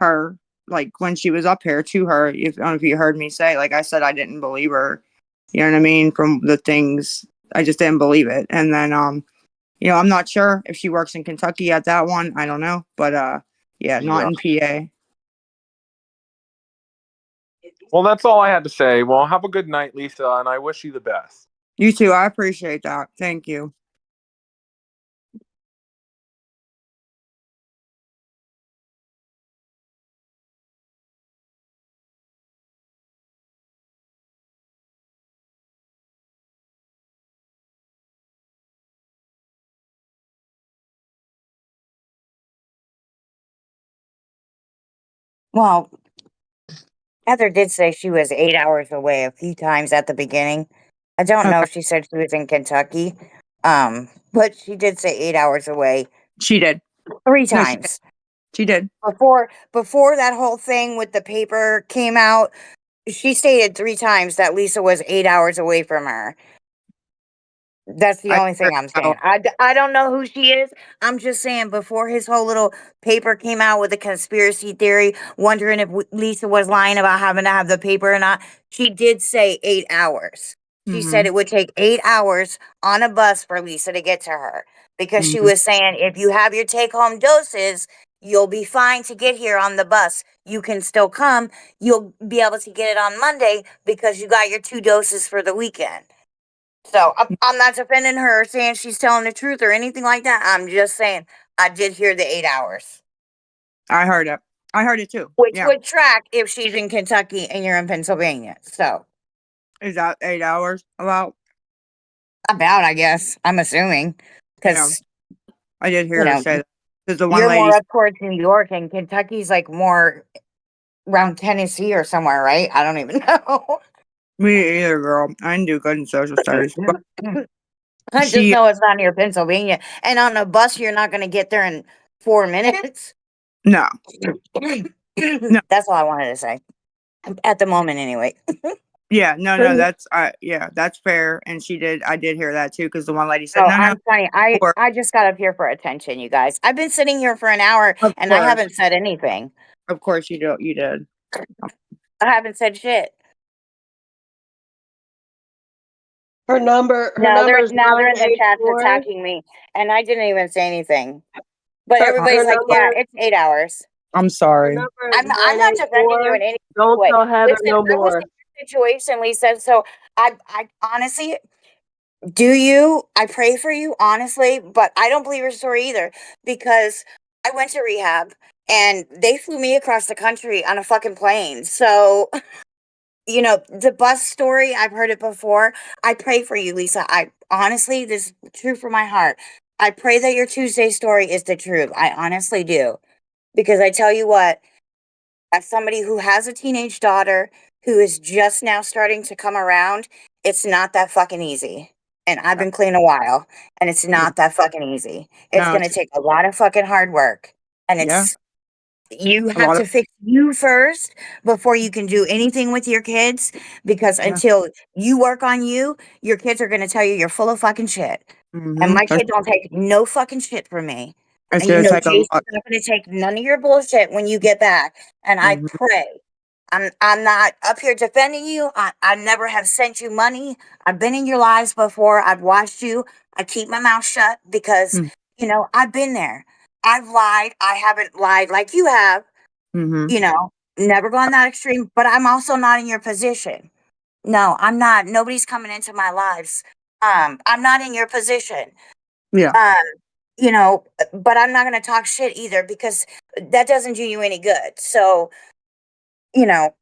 her like when she was up here to her. If I don't know if you heard me say, like I said, I didn't believe her. You know what I mean? From the things, I just didn't believe it. And then you know, I'm not sure if she works in Kentucky at that one. I don't know, but yeah, not in PA. Well, that's all I had to say. Well, have a good night, Lisa, and I wish you the best. You too. I appreciate that. Thank you. Well, Heather did say she was 8 hours away a few times at the beginning. I don't know Okay. if she said she was in Kentucky, but she did say 8 hours away She did. 3 No, times. she did. Before that whole thing with the paper came out, she stated 3 times that Lisa was 8 hours away from her. That's the I only thing I'm saying. I don't know who she is. I'm just saying before his whole little paper came out with the conspiracy theory, wondering if Lisa was lying about having to have the paper or not, she did say 8 hours. She said Mhm. it would take 8 hours on a bus for Lisa to get to her because she Mhm. was saying if you have your take home doses, you'll be fine to get here on the bus. You can still come. You'll be able to get it on Monday because you got your 2 doses for the weekend. So I'm not defending her saying she's telling the truth or anything like that. I'm just saying I did hear the 8 hours, I heard it. I heard it too. which Yeah. would track if she's in Kentucky and you're in Pennsylvania. So Is that 8 hours? About I guess I'm assuming yeah. because I did you hear her know say that. Because the one you're lady more up towards New York and Kentucky's like more around Tennessee or somewhere, right? I don't even know. me either, girl. I didn't do good in social studies. But I just she know it's not near Pennsylvania, and on a bus you're not going to get there in 4 minutes. no. No. That's all I wanted to say. At the moment, anyway. Yeah, no, that's yeah, that's fair. And I did hear that too, because the one lady said, Oh, no, no. I'm funny. Or, I just got up here for attention, you guys. I've been sitting here for an hour of and I course. haven't said anything. Of course you did. I haven't said shit. Her number Now they're is in the chat 984. attacking me, and I didn't even say anything. But Her everybody's like, "Yeah, number it's 8 hours." I'm her sorry. number is I'm not defending you 984. in any Don't way. tell Heather Listen, no I was more. in your situation, Lisa. So I honestly, do you? I pray for you, honestly, but I don't believe your story either because I went to rehab and they flew me across the country on a fucking plane. So, the bus story, I've heard it before. I pray for you, Lisa. I honestly, this is true from my heart. I pray that your Tuesday story is the truth. I honestly do. Because I tell you what, as somebody who has a teenage daughter who is just now starting to come around, it's not that fucking easy. And I've been clean a while, and it's not that fucking easy. It's No, gonna take a lot of fucking hard work. And yeah. you A have lot to of fix you first before you can do anything with your kids. Because yeah. until you work on you, your kids are gonna tell you you're full of fucking shit. And my kid don't take no fucking shit from me. It's And you gonna know take a Jason's lot. not gonna take none of your bullshit when you get back. And I Mhm. pray. I'm not up here defending you. I never have sent you money. I've been in your lives before. I've watched you. I keep my mouth shut because, I've been there. I've lied. I haven't lied like you have, Mhm. never gone that extreme, but I'm also not in your position. No, I'm not. Nobody's coming into my lives. I'm not in your position. Yeah. But I'm not going to talk shit either because that doesn't do you any good. So, you know,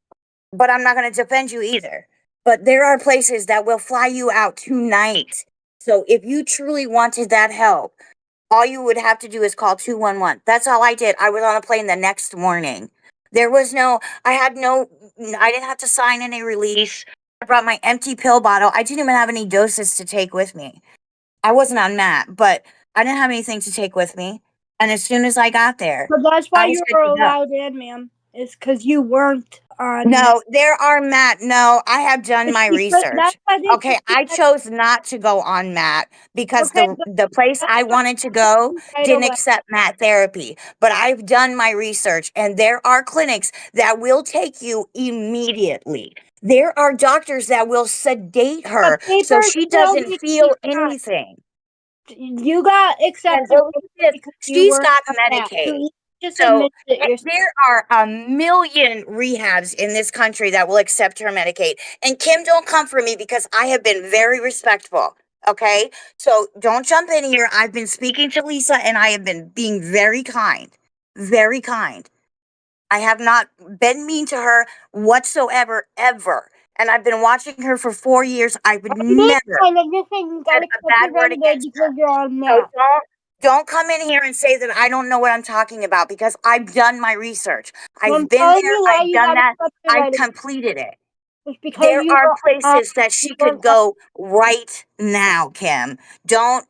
but I'm not going to defend you either. But there are places that will fly you out tonight. So if you truly wanted that help, all you would have to do is call 211. That's all I did. I was on a plane the next morning. I didn't have to sign any release. I brought my empty pill bottle. I didn't even have any doses to take with me. I wasn't on MAT, but I didn't have anything to take with me. And as soon as I got there, But that's why I was you good were to go. allowed in, ma'am. It's because you weren't on. No, there are MAT. No, I have done my research. That's why they Okay, I chose not to go on MAT because the place I wanted to go right didn't away. accept MAT therapy. But I've done my research, and there are clinics that will take you immediately. There are doctors that will sedate her so papers she still doesn't need to feel be signed. anything. You got And accepted believe it, because you she's were got on that. So Medicaid. you just So admitted it yourself. there are a million rehabs in this country that will accept her Medicaid. And Kim, don't come for me because I have been very respectful. Okay? So don't jump in here. I've been speaking to Lisa and I have been being very kind. Very kind. I have not been mean to her whatsoever, ever. And I've been watching her for 4 years. I would never I'm just saying you got said a bad accepted word anyway against her. because you're on So that. Don't come in here and say that I don't know what I'm talking about because I've done my research. I'm I've been telling there, you why I've you done gotta that, accept it I've right away. completed it. It's because There you are don't, places that she you could don't go right now, Kim. Don't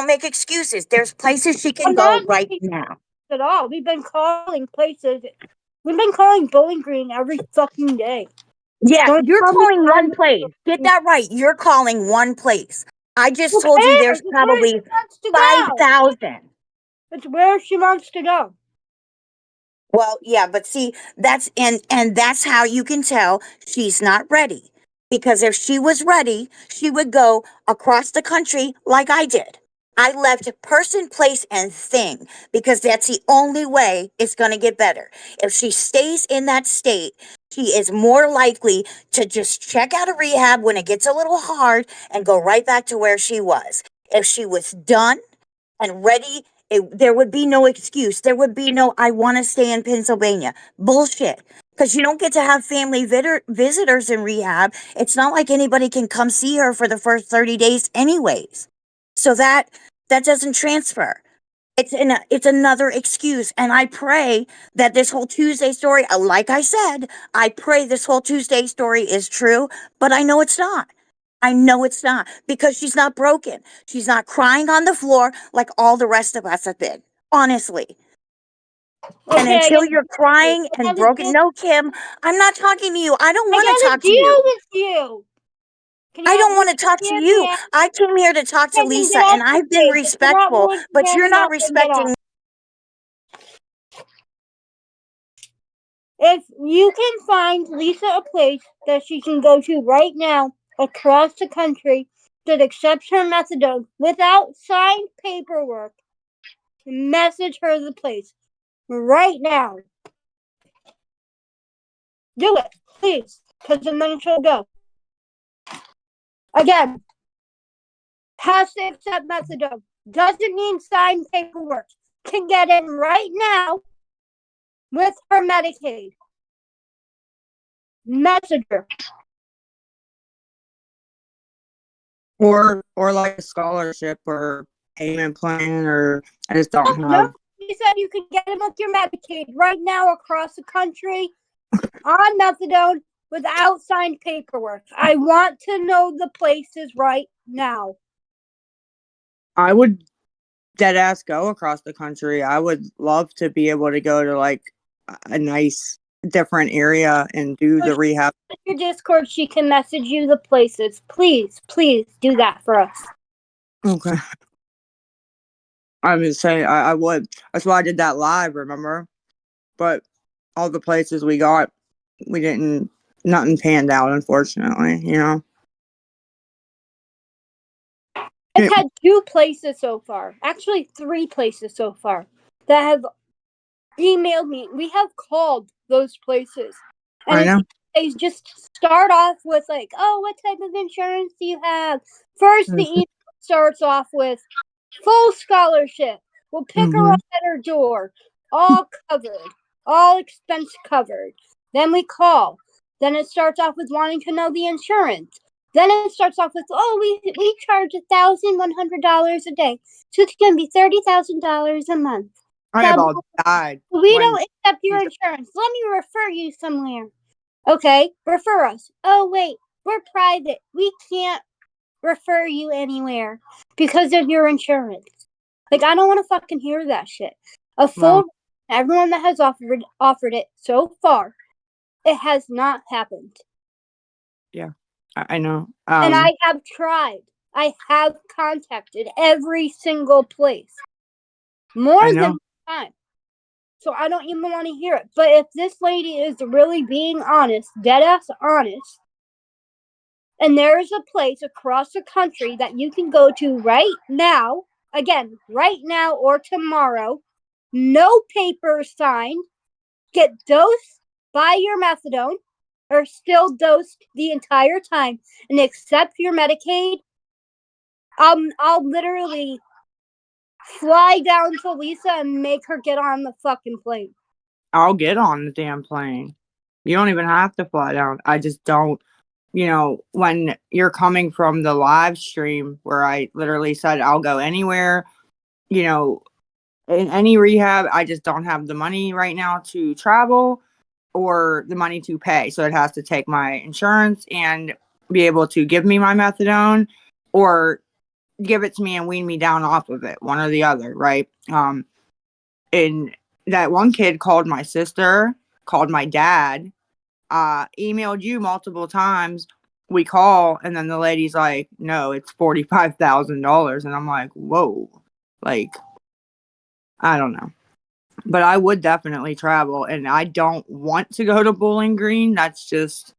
make excuses. There's places she can I'm not go right making now. at all. We've been calling places. We've been calling Bowling Green every fucking day. Yeah, Don't you're tell me calling I'm one place. Get that right. You're calling one place. I just Who told you cares? there's It's where she probably wants to go. 5,000. It's where she wants to go. Well, yeah, but see, that's and that's how you can tell she's not ready. Because if she was ready, she would go across the country like I did. I left person, place, and thing because that's the only way it's going to get better. If she stays in that state, she is more likely to just check out of rehab when it gets a little hard and go right back to where she was. If she was done and ready, there would be no excuse. There would be no, I want to stay in Pennsylvania. Bullshit. Because you don't get to have family visitors in rehab. It's not like anybody can come see her for the first 30 days anyways. So that doesn't transfer. It's another excuse. And I pray that this whole Tuesday story, like I said, I pray this whole Tuesday story is true, but I know it's not. I know it's not because she's not broken. She's not crying on the floor like all the rest of us have been, honestly. And Okay, I until gotta you're deal with crying you. I and gotta broken, deal. no, Kim, I'm not talking to you. I don't I want to gotta talk to deal you. with you. Can you I at don't want to least talk to hear me you. out? I came here to talk to Then Lisa get off and the I've been stage. If you're not respectful, willing to but hear you're me not out, then get respecting. off. If you can find Lisa a place that she can go to right now across the country that accepts her methadone without signed paperwork, message her the place right now. Do it, please, because then she'll go. Again, has to accept methadone. Doesn't mean signed paperwork. Can get in right now with her Medicaid. Message her. Or like a scholarship or payment plan, or I just don't No, have. you said you can get in with your Medicaid right now across the country on methadone without signed paperwork. I want to know the places right now. I would dead ass go across the country. I would love to be able to go to like a nice different area and do the rehab. Your Discord, she can message you the places. Please, please do that for us. Okay. I would say I would. That's why I did that live, remember? But all the places we got, we didn't, nothing panned out, unfortunately, you know? I've had 2 places so far, actually 3 places so far, that have emailed me. We have called those places. And I know. they just start off with like, oh, what type of insurance do you have? First, the email starts off with full scholarship. We'll pick her up at her door. All covered. All expense covered. Then we call. Then it starts off with wanting to know the insurance. Then it starts off with, oh, we charge $1,100 a day. So it's going to be $30,000 a month. I about died. We don't accept your insurance. Let me refer you somewhere. Okay, refer us. Oh, wait, we're private. We can't refer you anywhere because of your insurance. Like, I don't want to fucking hear that shit. Everyone that has offered it so far, it has not happened. Yeah, I know. And I have tried. I have contacted every single place. More than one time. So I don't even want to hear it. But if this lady is really being honest, dead ass honest, and there is a place across the country that you can go to right now, again, right now or tomorrow, no papers signed, get dosed by your methadone, or still dosed the entire time, and accept your Medicaid, I'll literally fly down to Lisa and make her get on the fucking plane. I'll get on the damn plane. You don't even have to fly down. I just don't, you know, when you're coming from the live stream where I literally said I'll go anywhere, you know, in any rehab, I just don't have the money right now to travel or the money to pay. So it has to take my insurance and be able to give me my methadone or give it to me and wean me down off of it, one or the other, right? And that one kid called my sister, called my dad, emailed you multiple times. We call, and then the lady's like, no, it's $45,000. And I'm like, whoa, like, I don't know. But I would definitely travel, and I don't want to go to Bowling Green. That's just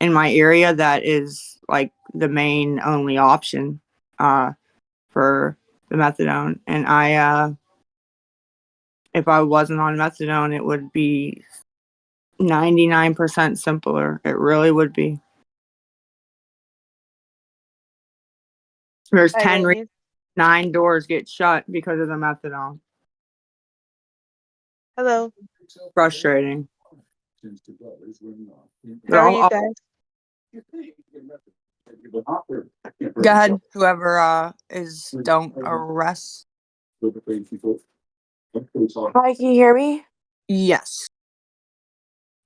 in my area. That is like the main only option for the methadone. And if I wasn't on methadone, it would be 99% simpler. It really would be. There's I 10 get you. 9 doors get shut because of the methadone. Hello. Frustrating. How are you guys? Go ahead. Whoever is don't arrest. Hi, can you hear me? Yes.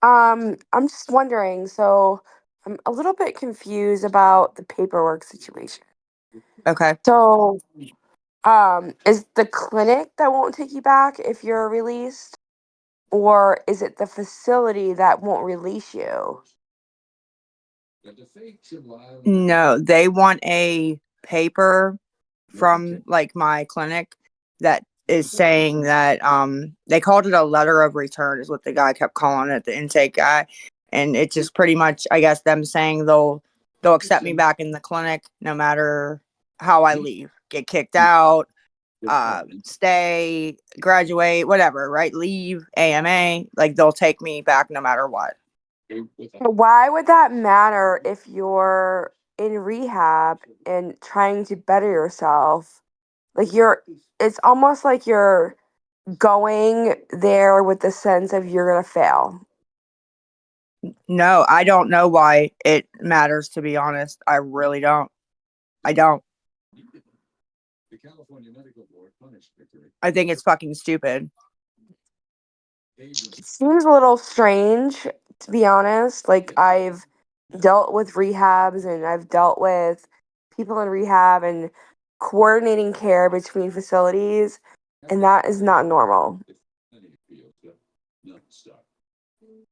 I'm just wondering, so I'm a little bit confused about the paperwork situation. Okay. So, is the clinic that won't take you back if you're released, or is it the facility that won't release you? No, they want a paper from like my clinic that is saying that they called it a letter of return is what the guy kept calling it, the intake guy. And it just pretty much, I guess, them saying they'll accept me back in the clinic no matter how I leave. Get kicked out, stay, graduate, whatever, right? Leave, AMA, like they'll take me back no matter what. Why would that matter if you're in rehab and trying to better yourself? Like it's almost like you're going there with the sense of you're gonna fail. No, I don't know why it matters, to be honest. I really don't. I don't. I think it's fucking stupid. It seems a little strange, to be honest. Like I've dealt with rehabs and I've dealt with people in rehab and coordinating care between facilities, and that is not normal.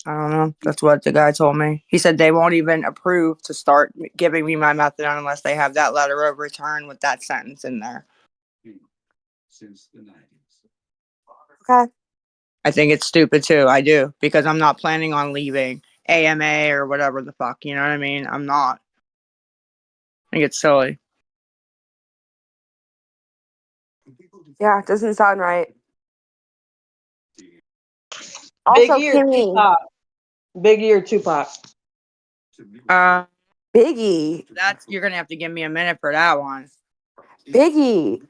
I don't know. That's what the guy told me. He said they won't even approve to start giving me my methadone unless they have that letter of return with that sentence in there. Okay. I think it's stupid too. I do, because I'm not planning on leaving AMA or whatever the fuck. You know what I mean? I'm not. I think it's silly. Yeah, it doesn't sound right. Biggie Also, or Kimmy, Tupac? Biggie or Tupac? Biggie, That's you're gonna have to give me a minute for that one. Biggie.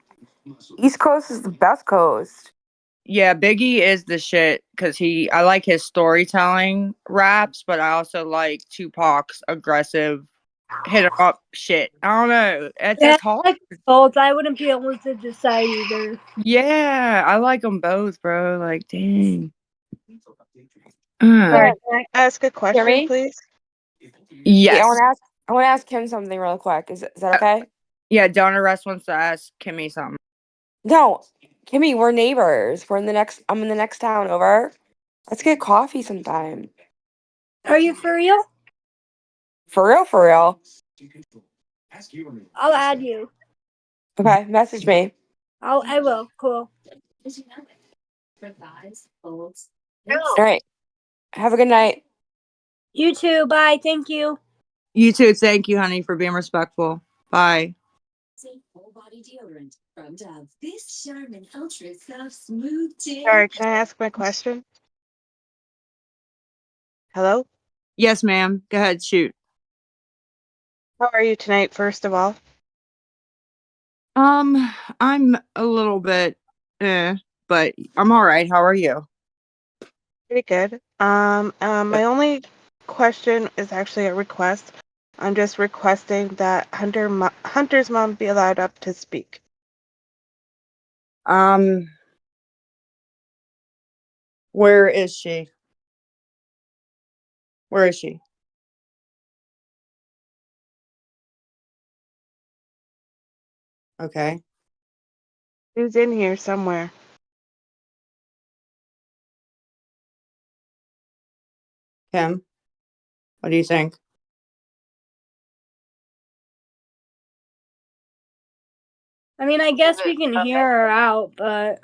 East Coast is the best coast. Yeah, Biggie is the shit because I like his storytelling raps, but I also like Tupac's aggressive hit 'em up shit. I don't know. It's Yeah, just hard. I like both. I wouldn't be able to decide either. Yeah, I like them both, bro. Like, dang. Can Can I ask a question, me? please? Yeah, Yes. I want to ask Kim something real quick. Is that okay? Yeah, Donna Rest wants to ask Kimmy something. No, Kimmy, we're neighbors. I'm in the next town over. Let's get coffee sometime. Are you for real? For real, for real. I'll add you. Okay, message me. I will. Cool. All right. Have a good night. You too. Bye. Thank you. You too. Thank you, honey, for being respectful. Bye. Sorry, can I ask my question? Hello? Yes, ma'am. Go ahead, shoot. How are you tonight, first of all? I'm a little bit but I'm all right. How are you? Pretty good. My only question is actually a request. I'm just requesting that Hunter's mom be allowed up to speak. Where is she? Where is she? Okay. Who's in here somewhere? Kim, what do you think? I mean, I guess we can hear her out, but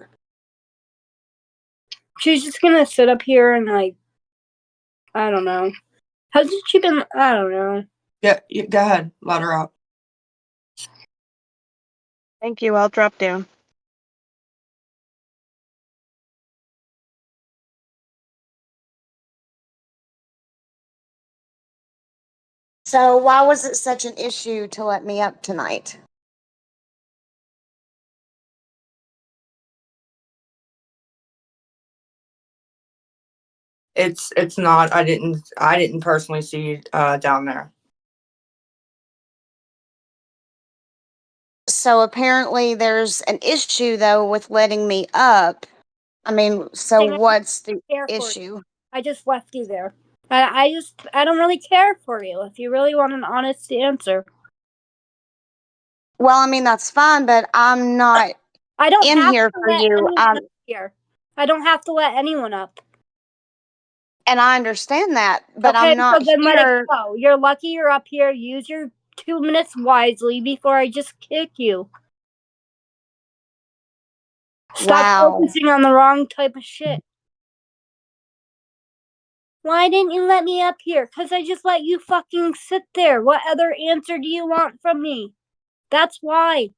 she's just gonna sit up here and like, I don't know. Hasn't she been? I don't know. Yeah, go ahead. Let her out. Thank you. I'll drop down. So why was it such an issue to let me up tonight? It's not. I didn't personally see you down there. So apparently there's an issue though with letting me up. I mean, so Thing I what's the care for issue? I just left you there. I don't really care for you. If you really want an honest answer, Well, I mean that's fine, but I'm not I don't in have here to for let you. anyone up here. I don't have to let anyone up. And I understand that, but Okay, I'm not so then let it here. go. You're lucky you're up here. Use your 2 minutes wisely before I just kick you. Stop Wow. focusing on the wrong type of shit. Why didn't you let me up here? 'Cause I just let you fucking sit there. What other answer do you want from me? That's why.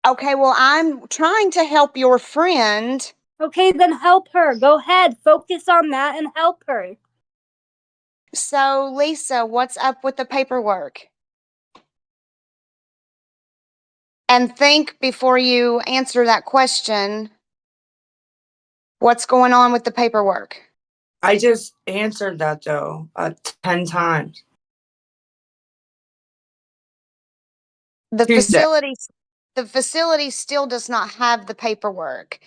Okay, well, I'm trying to help your friend. Okay, then help her. Go ahead. Focus on that and help her. So, Lisa, what's up with the paperwork? And think before you answer that question. What's going on with the paperwork? I just answered that though 10 times. The Tuesday. facility still does not have the paperwork.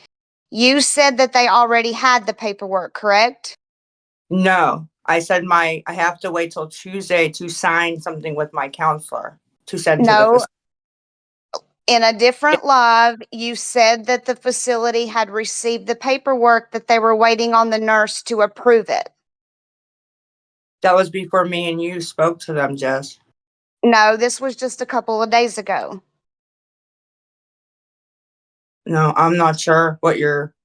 You said that they already had the paperwork, correct? No, I said I have to wait till Tuesday to sign something with my counselor to send to the No. facility. In a different live, you said that the facility had received the paperwork, that they were waiting on the nurse to approve it. That was before me and you spoke to them, Jess. No, this was just a couple of days ago. No, I'm not sure what you're.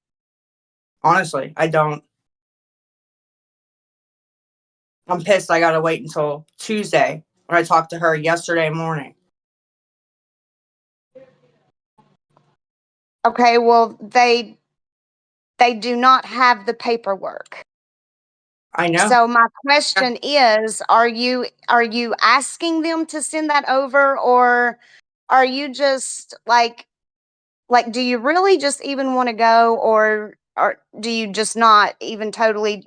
Honestly, I don't. I'm pissed I gotta wait until Tuesday when I talked to her yesterday morning. Okay, well, they do not have the paperwork. I know. So my question is, are you asking them to send that over, or are you just like do you really just even want to go, or do you just not even totally,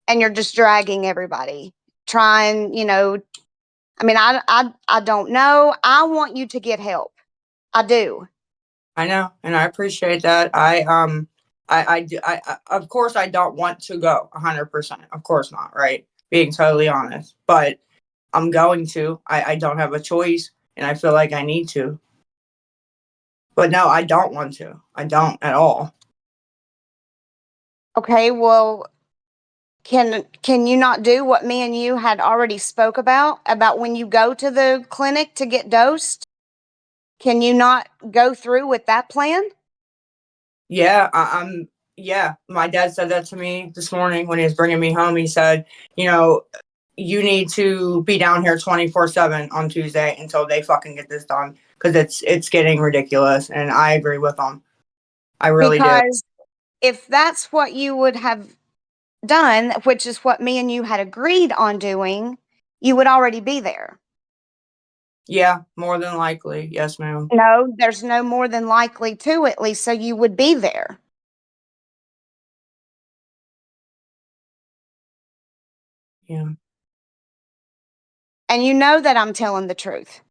and you're just dragging everybody trying, I mean, I don't know. I want you to get help. I do. I know, and I appreciate that. Of course, I don't want to go 100%. Of course not, right? Being totally honest, but I'm going to. I don't have a choice, and I feel like I need to. But no, I don't want to. I don't at all. Okay, well, can you not do what me and you had already spoke about when you go to the clinic to get dosed? Can you not go through with that plan? Yeah, yeah, my dad said that to me this morning when he was bringing me home. He said, you need to be down here 24/7 on Tuesday until they fucking get this done, because it's getting ridiculous, and I agree with them. I really do. Because if that's what you would have done, which is what me and you had agreed on doing, you would already be there. Yeah, more than likely. Yes, ma'am. No, there's no more than likely to it, Lisa. You would be there. Yeah. And you know that I'm telling the truth.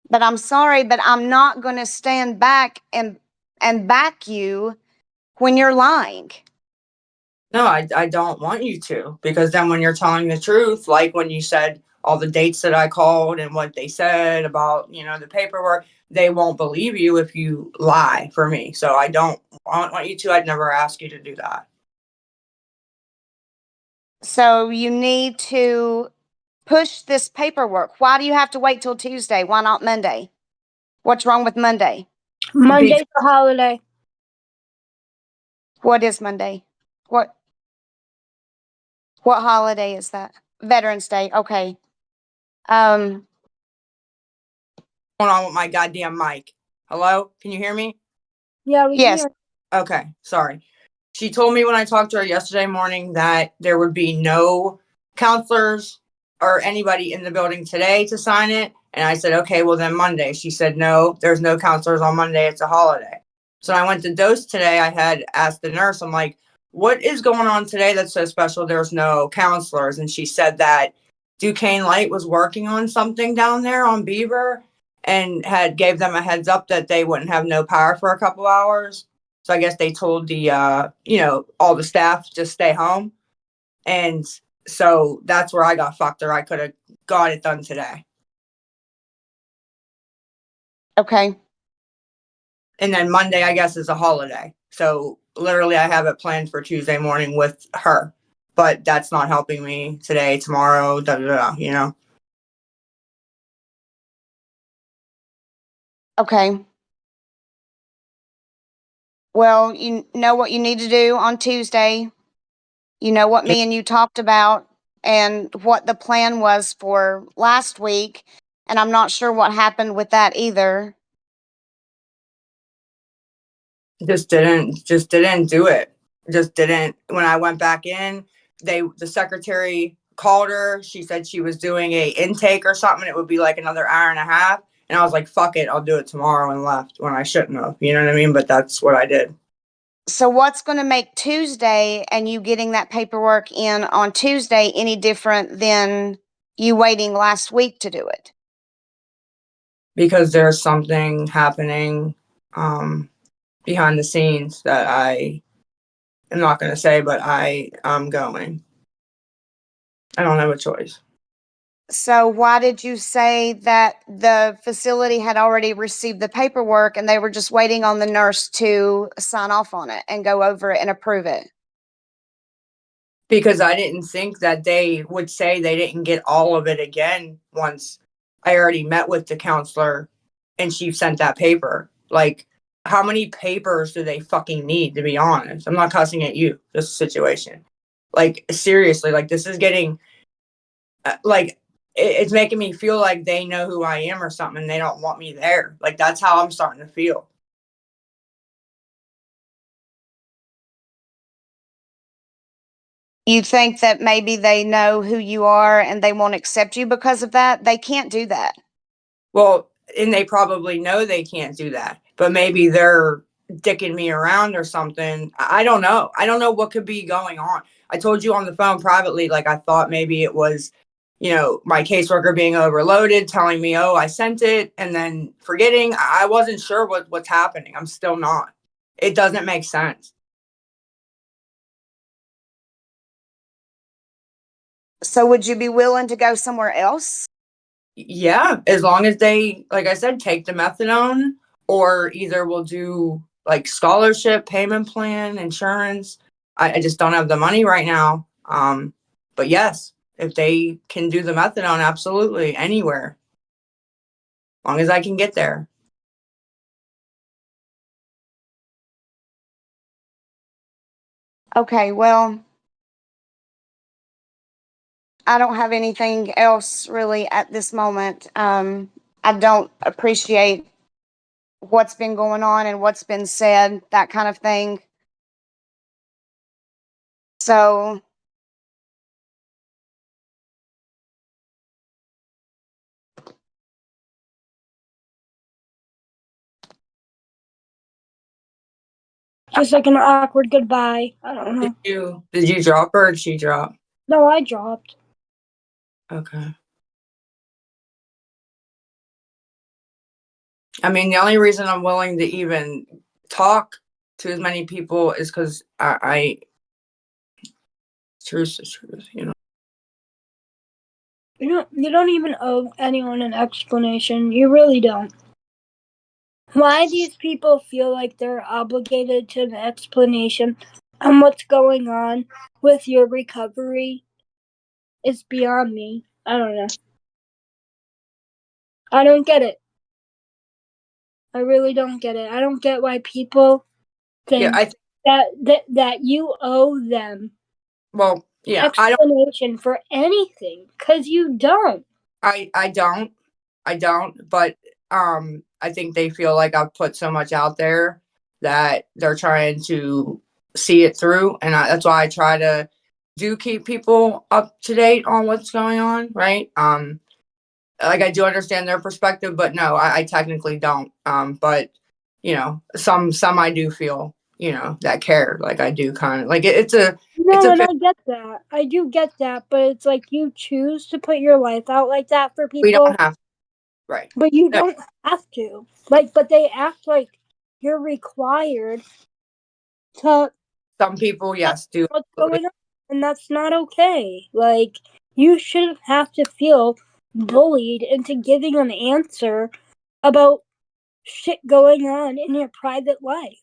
But I'm sorry, but I'm not going to stand back and back you when you're lying. No, I don't want you to, because then when you're telling the truth, like when you said all the dates that I called and what they said about, the paperwork, they won't believe you if you lie for me. So I don't want you to. I'd never ask you to do that. So you need to push this paperwork. Why do you have to wait till Tuesday? Why not Monday? What's wrong with Monday? Monday's a holiday. What is Monday? What holiday is that? Veterans Day. Okay. What's going on with my goddamn mic? Hello? Can you hear me? Yeah, we Yes. can. Okay, sorry. She told me when I talked to her yesterday morning that there would be no counselors or anybody in the building today to sign it. And I said, okay, well then Monday. She said, no, there's no counselors on Monday. It's a holiday. So I went to Dose today. I had asked the nurse, I'm like, what is going on today that's so special? There's no counselors. And she said that Duquesne Light was working on something down there on Beaver and gave them a heads up that they wouldn't have no power for a couple hours. So I guess they told the, all the staff just stay home. And so that's where I got fucked, or I could have got it done today. Okay. And then Monday, I guess, is a holiday. So literally I have it planned for Tuesday morning with her, but that's not helping me today, tomorrow, Okay. Well, you know what you need to do on Tuesday. You know what me and you talked about and what the plan was for last week. And I'm not sure what happened with that either. Just didn't do it. Just didn't. When I went back in, the secretary called her. She said she was doing a intake or something. It would be like another hour and a half. And I was like, fuck it, I'll do it tomorrow, and left when I shouldn't have. You know what I mean? But that's what I did. So what's going to make Tuesday and you getting that paperwork in on Tuesday any different than you waiting last week to do it? Because there's something happening behind the scenes that I am not going to say, but I am going. I don't have a choice. So why did you say that the facility had already received the paperwork and they were just waiting on the nurse to sign off on it and go over it and approve it? Because I didn't think that they would say they didn't get all of it again once I already met with the counselor and she sent that paper. Like, how many papers do they fucking need, to be honest? I'm not cussing at you, this situation. Like, seriously, like, this is getting, it's making me feel like they know who I am or something and they don't want me there. Like, that's how I'm starting to feel. You think that maybe they know who you are and they won't accept you because of that? They can't do that. Well, and they probably know they can't do that, but maybe they're dicking me around or something. I don't know. I don't know what could be going on. I told you on the phone privately, like, I thought maybe it was, my caseworker being overloaded, telling me, oh, I sent it, and then forgetting. I wasn't sure what's happening. I'm still not. It doesn't make sense. So would you be willing to go somewhere else? Yeah, as long as they, like I said, take the methadone, or either we'll do like scholarship, payment plan, insurance. I just don't have the money right now. But yes, if they can do the methadone, absolutely, anywhere. As long as I can get there. Okay, well, I don't have anything else really at this moment. I don't appreciate what's been going on and what's been said, that kind of thing. So Just like an awkward goodbye. I don't know. Did you drop her or did she drop? No, I dropped. Okay. I mean, the only reason I'm willing to even talk to as many people is because I truth is truth, you know. You don't even owe anyone an explanation. You really don't. Why these people feel like they're obligated to an explanation on what's going on with your recovery is beyond me. I don't know. I don't get it. I really don't get it. I don't get why people think that you owe them explanation for anything, because you don't. I don't, but I think they feel like I've put so much out there that they're trying to see it through, and that's why I try to keep people up to date on what's going on, right? Like I do understand their perspective, but no, I technically don't. But you know, some I do feel, you know, that care. Like I do kind of like it's a. No, and I get that. I do get that, but it's like you choose to put your life out like that for people. We don't have, right? But you don't have to. Like, but they act like you're required to. Some people, yes, do. What's going on, and that's not okay. Like, you shouldn't have to feel bullied into giving an answer about shit going on in your private life.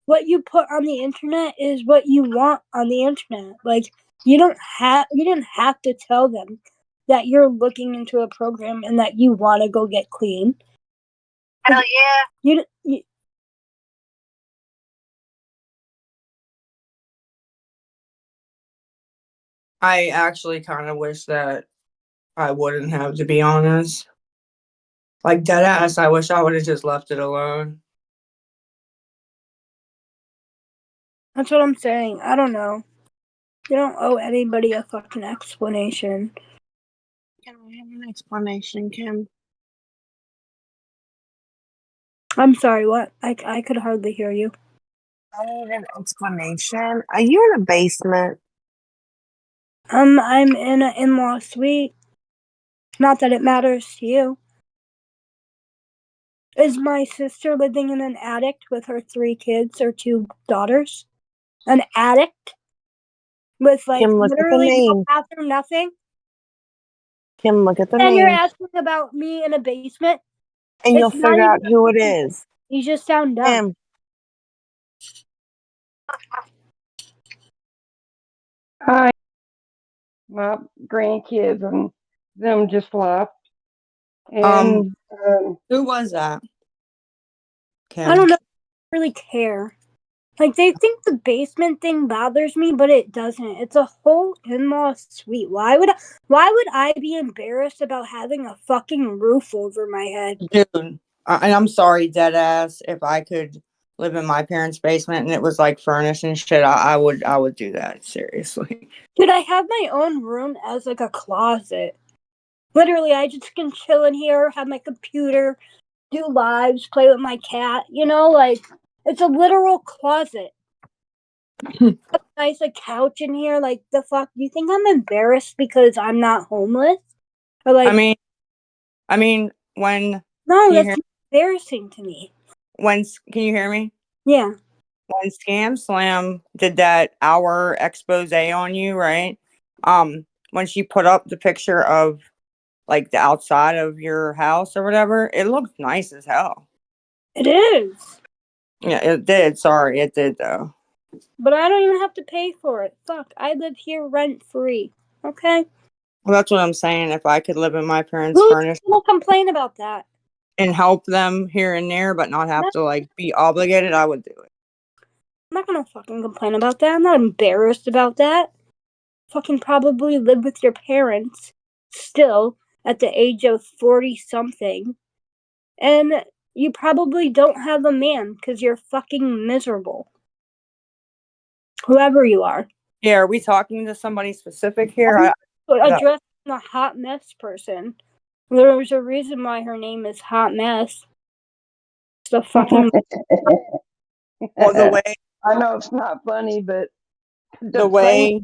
What you put on the internet is what you want on the internet. Like, you didn't have to tell them that you're looking into a program and that you want to go get clean. Hell yeah. I actually kind of wish that I wouldn't have, to be honest. Like dead ass, I wish I would have just left it alone. That's what I'm saying. I don't know. You don't owe anybody a fucking explanation. Can I have an explanation, Kim? I'm sorry, what? I could hardly hear you. I need an explanation. Are you in a basement? I'm in an in-law suite. Not that it matters to you. Is my sister living in an attic with her 3 kids or 2 daughters? An attic? With like Kim, look at the literally no name. bathroom, nothing? Kim, look at the And name. you're asking about me in a basement? And you'll It's not figure out even who it is. You just sound dumb. Kim. Hi, my grandkids and them just left. And Who was that? I don't know. I don't really care. Like, they think the basement thing bothers me, but it doesn't. It's a whole in-law suite. Why would I be embarrassed about having a fucking roof over my head? Dude, and I'm sorry, dead ass. If I could live in my parents' basement and it was like furnished and shit, I would do that. Seriously. Dude, I have my own room as like a closet. Literally, I just can chill in here, have my computer, do lives, play with my cat. You know, like, it's a literal closet. Nice, a couch in here. Like, the fuck? Do you think I'm embarrassed because I'm not homeless? Or like, I mean, when no, that's embarrassing to me. Can you hear me? Yeah. When Scam Slam did that hour expose on you, right? When she put up the picture of like the outside of your house or whatever, it looked nice as hell. It is. Yeah, it did. Sorry, it did though. But I don't even have to pay for it. Fuck, I live here rent free. Okay? Well, that's what I'm saying. If I could live in my parents' Who's furnished gonna complain about that? and help them here and there, but not have to like be obligated, I would do it. I'm not gonna fucking complain about that. I'm not embarrassed about that. Fucking probably live with your parents still at the age of 40 something. And you probably don't have a man because you're fucking miserable. Whoever you are. Yeah, are we talking to somebody specific here? Addressing the hot mess person. There's a reason why her name is Hot Mess. It's the fucking. Well, the way I know it's not funny, but the way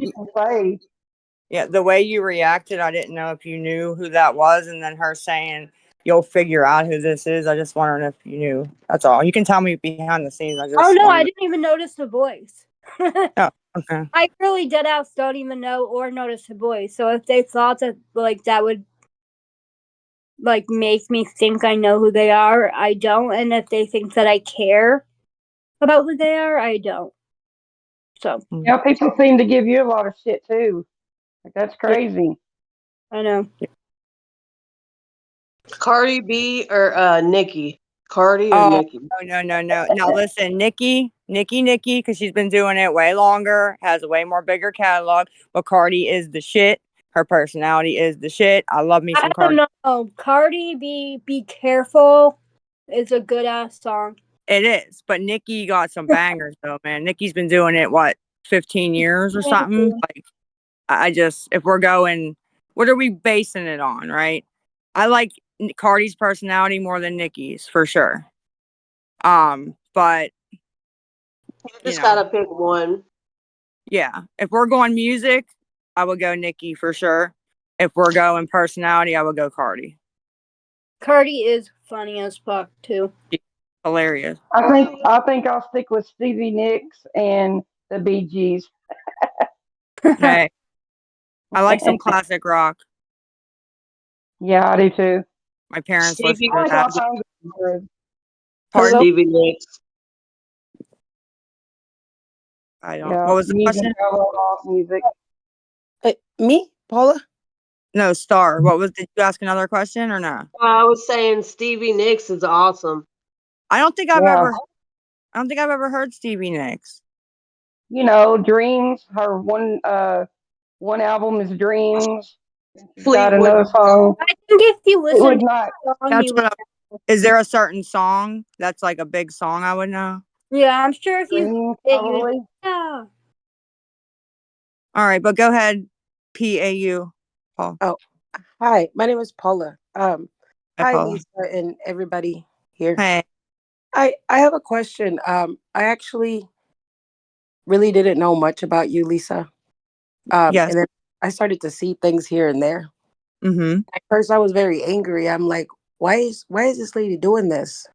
the way you reacted, I didn't know if you knew who that was, and then her saying you'll figure out who this is. I just wondering if you knew. That's all. You can tell me behind the scenes. I just Oh no, I wanted didn't even notice the voice. Oh, okay. I really dead ass don't even know or notice the voice. So if they thought that like that would like make me think I know who they are, I don't. And if they think that I care about who they are, I don't. So Yeah, people seem to give you a lot of shit too. Like, that's crazy. I know. Cardi B or Nicki? Cardi or Oh, Nicki? no. Now listen, Nikki, because she's been doing it way longer, has a way more bigger catalog. But Cardi is the shit. Her personality is the shit. I love me some I Cardi. don't know. Cardi B, Be Careful is a good ass song. It is, but Nikki got some bangers though, man. Nikki's been doing it what 15 years or something. Like, I just if we're going, what are we basing it on, right? I like Cardi's personality more than Nikki's for sure. But You just gotta pick one. yeah, if we're going music, I would go Nikki for sure. If we're going personality, I would go Cardi. Cardi is funny as fuck too. Hilarious. I think I'll stick with Stevie Nicks and the Bee Gees. Hey, I like some classic rock. Yeah, I do too. My parents listen Stevie, to I like that. all kinds of good. Pardon? Stevie Nicks. I don't. Yeah, What was the music. question? I love all music. Me, Paula? No, Star. What was? Did you ask another question or no? I was saying Stevie Nicks is awesome. I don't think I've Yeah. ever. I don't think I've ever heard Stevie Nicks. You know, Dreams. Her one album is Dreams. She's got Fleetwood. another song. I think if you listen Fleetwood to Mac. the song, That's you what. Is there a certain song that's like a big song I would know? yeah, I'm sure if you Dreams, it, probably. yeah. All right, but go ahead. PAU. Paul. Oh, hi. My name is Paula. Hi, Hi, Paula. Lisa, and everybody here. Hey. I have a question. I actually really didn't know much about you, Lisa. Yes. And then I started to see things here and there. Mm-hmm. At first, I was very angry. I'm like, why is this lady doing this?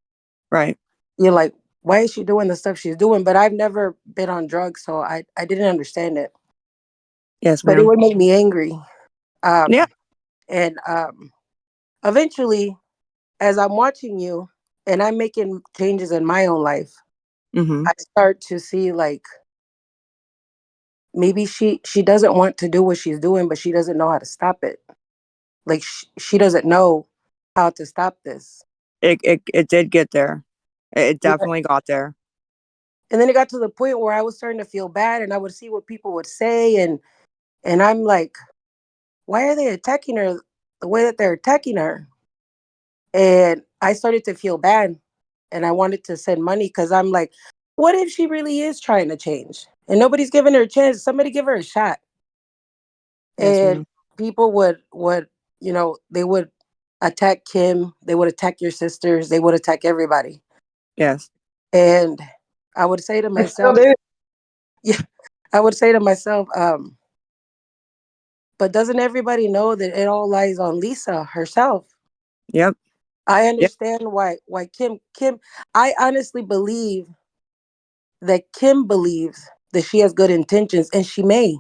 Right. You're like, why is she doing the stuff she's doing? But I've never been on drugs, so I didn't understand it. Yes, But it ma'am. would make me angry. Yeah. And eventually, as I'm watching you and I'm making changes in my own life, Mm-hmm. I start to see like maybe she doesn't want to do what she's doing, but she doesn't know how to stop it. Like she doesn't know how to stop this. It did get there. It Yeah. definitely got there. And then it got to the point where I was starting to feel bad, and I would see what people would say, and I'm like, why are they attacking her the way that they're attacking her? And I started to feel bad, and I wanted to send money because I'm like, what if she really is trying to change and nobody's giving her a chance? Somebody give her a shot. Yes, And ma'am. people would they would attack Kim, they would attack your sisters, they would attack everybody. Yes. And I would say to I still myself, do. yeah, I would say to myself, but doesn't everybody know that it all lies on Lisa herself? Yep. I Yep. understand why Kim I honestly believe that Kim believes that she has good intentions, and she may.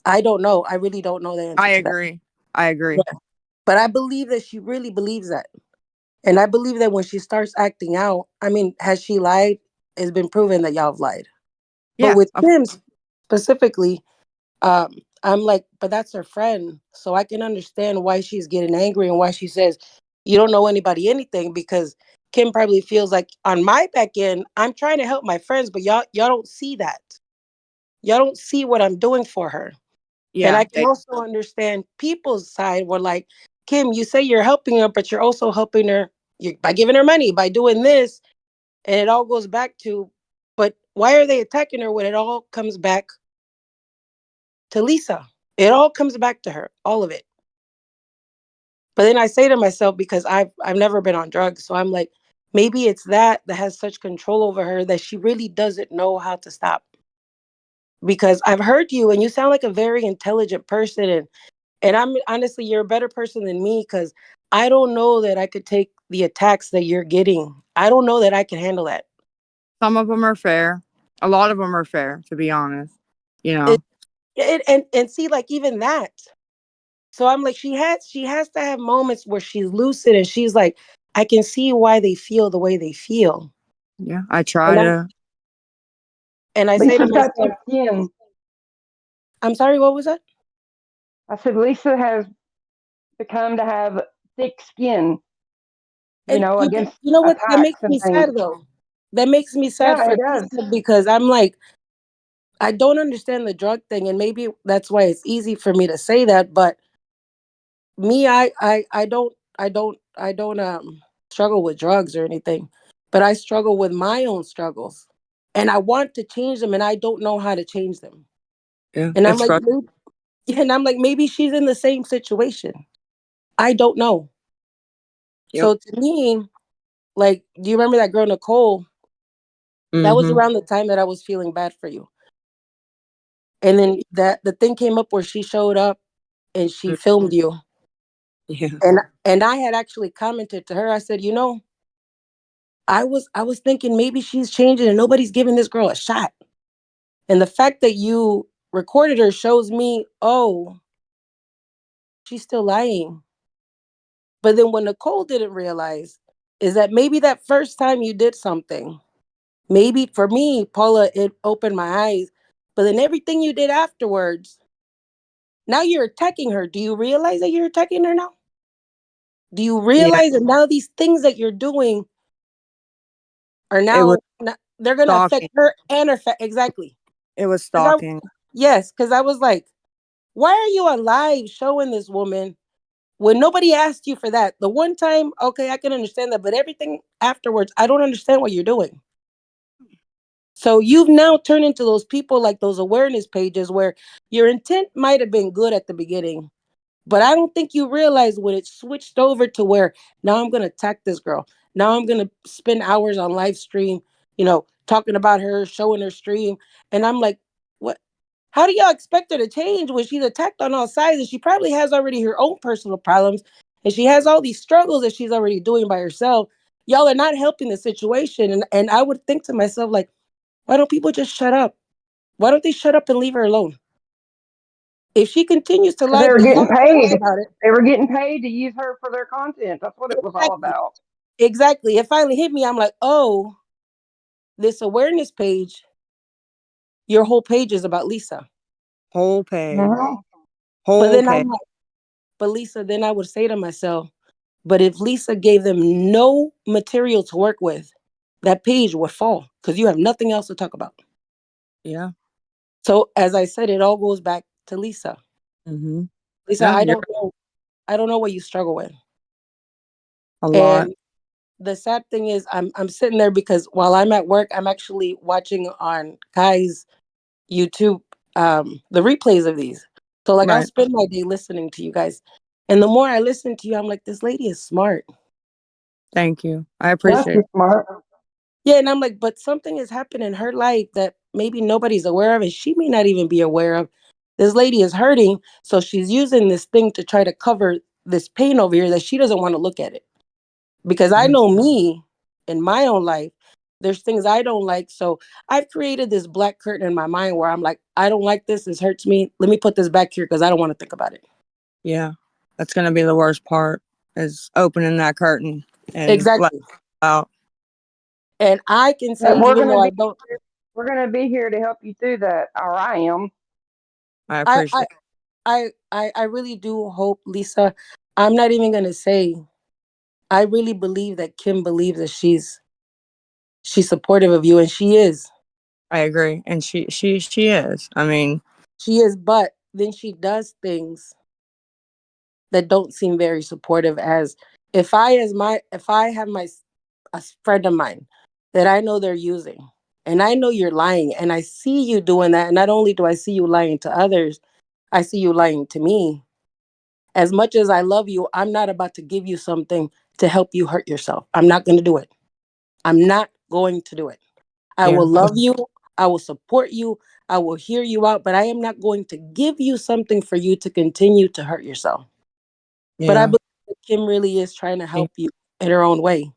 I don't know. I really don't know the answer I to that. agree. I agree. Yeah. But I believe that she really believes that. And I believe that when she starts acting out, I mean, has she lied? It's been proven that y'all have lied. But Yeah. with Kim specifically, I'm like, but that's her friend. So I can understand why she's getting angry and why she says, you don't know anybody anything, because Kim probably feels like on my back end, I'm trying to help my friends, but y'all don't see that. Y'all don't see what I'm doing for her. And Yeah. I can also understand people's side where like, Kim, you say you're helping her, but you're also helping her by giving her money, by doing this. And it all goes back to, but why are they attacking her when it all comes back to Lisa? It all comes back to her, all of it. But then I say to myself, because I've never been on drugs, so I'm like, maybe it's that has such control over her that she really doesn't know how to stop. Because I've heard you and you sound like a very intelligent person, And I'm honestly, you're a better person than me because I don't know that I could take the attacks that you're getting. I don't know that I can handle that. Some of them are fair. A lot of them are fair, to be honest. You know. And see, like even that. So I'm like, she has to have moments where she's lucid and she's like, I can see why they feel the way they feel. Yeah, I try to. And I say to Lisa's got myself, thick skin. I'm sorry, what was that? I said Lisa has become to have thick skin. You And know, you against know what? That makes attacks and me things. sad though. That makes me sad Yeah, for it does. Lisa because I'm like, I don't understand the drug thing, and maybe that's why it's easy for me to say that. But me, I don't struggle with drugs or anything, but I struggle with my own struggles, and I want to change them, and I don't know how to change them. Yeah, And I'm it's like, maybe she's in the same situation. I don't know. Yep. So to me, like, do you remember that girl Nicole? That was around the time that I was feeling bad for you. And then the thing came up where she showed up and she filmed you. Yeah. And I had actually commented to her. I said, you know, I was thinking maybe she's changing and nobody's giving this girl a shot. And the fact that you recorded her shows me, oh, she's still lying. But then what Nicole didn't realize is that maybe that first time you did something, maybe for me, Paula, it opened my eyes. But then everything you did afterwards, now you're attacking her. Do you realize that you're attacking her now? Do you realize that now these things that you're doing are now they're going to affect her and her exactly. It was stalking. Yes, because I was like, why are you alive showing this woman when nobody asked you for that? The one time, okay, I can understand that, but everything afterwards, I don't understand what you're doing. So you've now turned into those people like those awareness pages where your intent might have been good at the beginning, but I don't think you realize when it switched over to where now I'm going to attack this girl. Now I'm going to spend hours on live stream, you know, talking about her, showing her stream. And I'm like, what? How do y'all expect her to change when she's attacked on all sides and she probably has already her own personal problems and she has all these struggles that she's already doing by herself? Y'all are not helping the situation. And I would think to myself, like, why don't people just shut up? Why don't they shut up and leave her alone? If she continues to lie, They were but getting y'all paid. about it. They were getting paid to use her for their content. That's what it was all about. Exactly. It finally hit me. I'm like, oh, this awareness page, your whole page is about Lisa. Whole page. But then I'm like, but Lisa, then I would say to myself, but if Lisa gave them no material to work with, that page would fall because you have nothing else to talk about. Yeah. So as I said, it all goes back to Lisa. Mm-hmm. Lisa, Yeah, I don't know. I don't know what you struggle with. A lot. And the sad thing is I'm sitting there because while I'm at work, I'm actually watching on Kai's YouTube the replays of these. So like I'll spend my day listening to you guys. And the more I listen to you, I'm like, this lady is smart. Thank you. I appreciate it. Smart. Yeah, and I'm like, but something has happened in her life that maybe nobody's aware of, and she may not even be aware of. This lady is hurting, so she's using this thing to try to cover this pain over here that she doesn't want to look at it. Because I know me in my own life, there's things I don't like. So I've created this black curtain in my mind where I'm like, I don't like this. This hurts me. Let me put this back here because I don't want to think about it. Yeah. That's going to be the worst part is opening that curtain and exactly out. And I can say, even though I don't, we're going to be here to help you through that. Or I am. I appreciate I really do hope, Lisa. I'm not even going to say, I really believe that Kim believes that she's supportive of you, and she is. I agree. And she is. I mean, she is, but then she does things that don't seem very supportive. As if I have a friend of mine that I know they're using, and I know you're lying, and I see you doing that, and not only do I see you lying to others, I see you lying to me. As much as I love you, I'm not about to give you something to help you hurt yourself. I'm not going to do it. I'm not going to do it. I will love you. I will support you. I will hear you out, but I am not going to give you something for you to continue to hurt yourself. But I Yeah. believe that Kim really is trying to help you in her own way.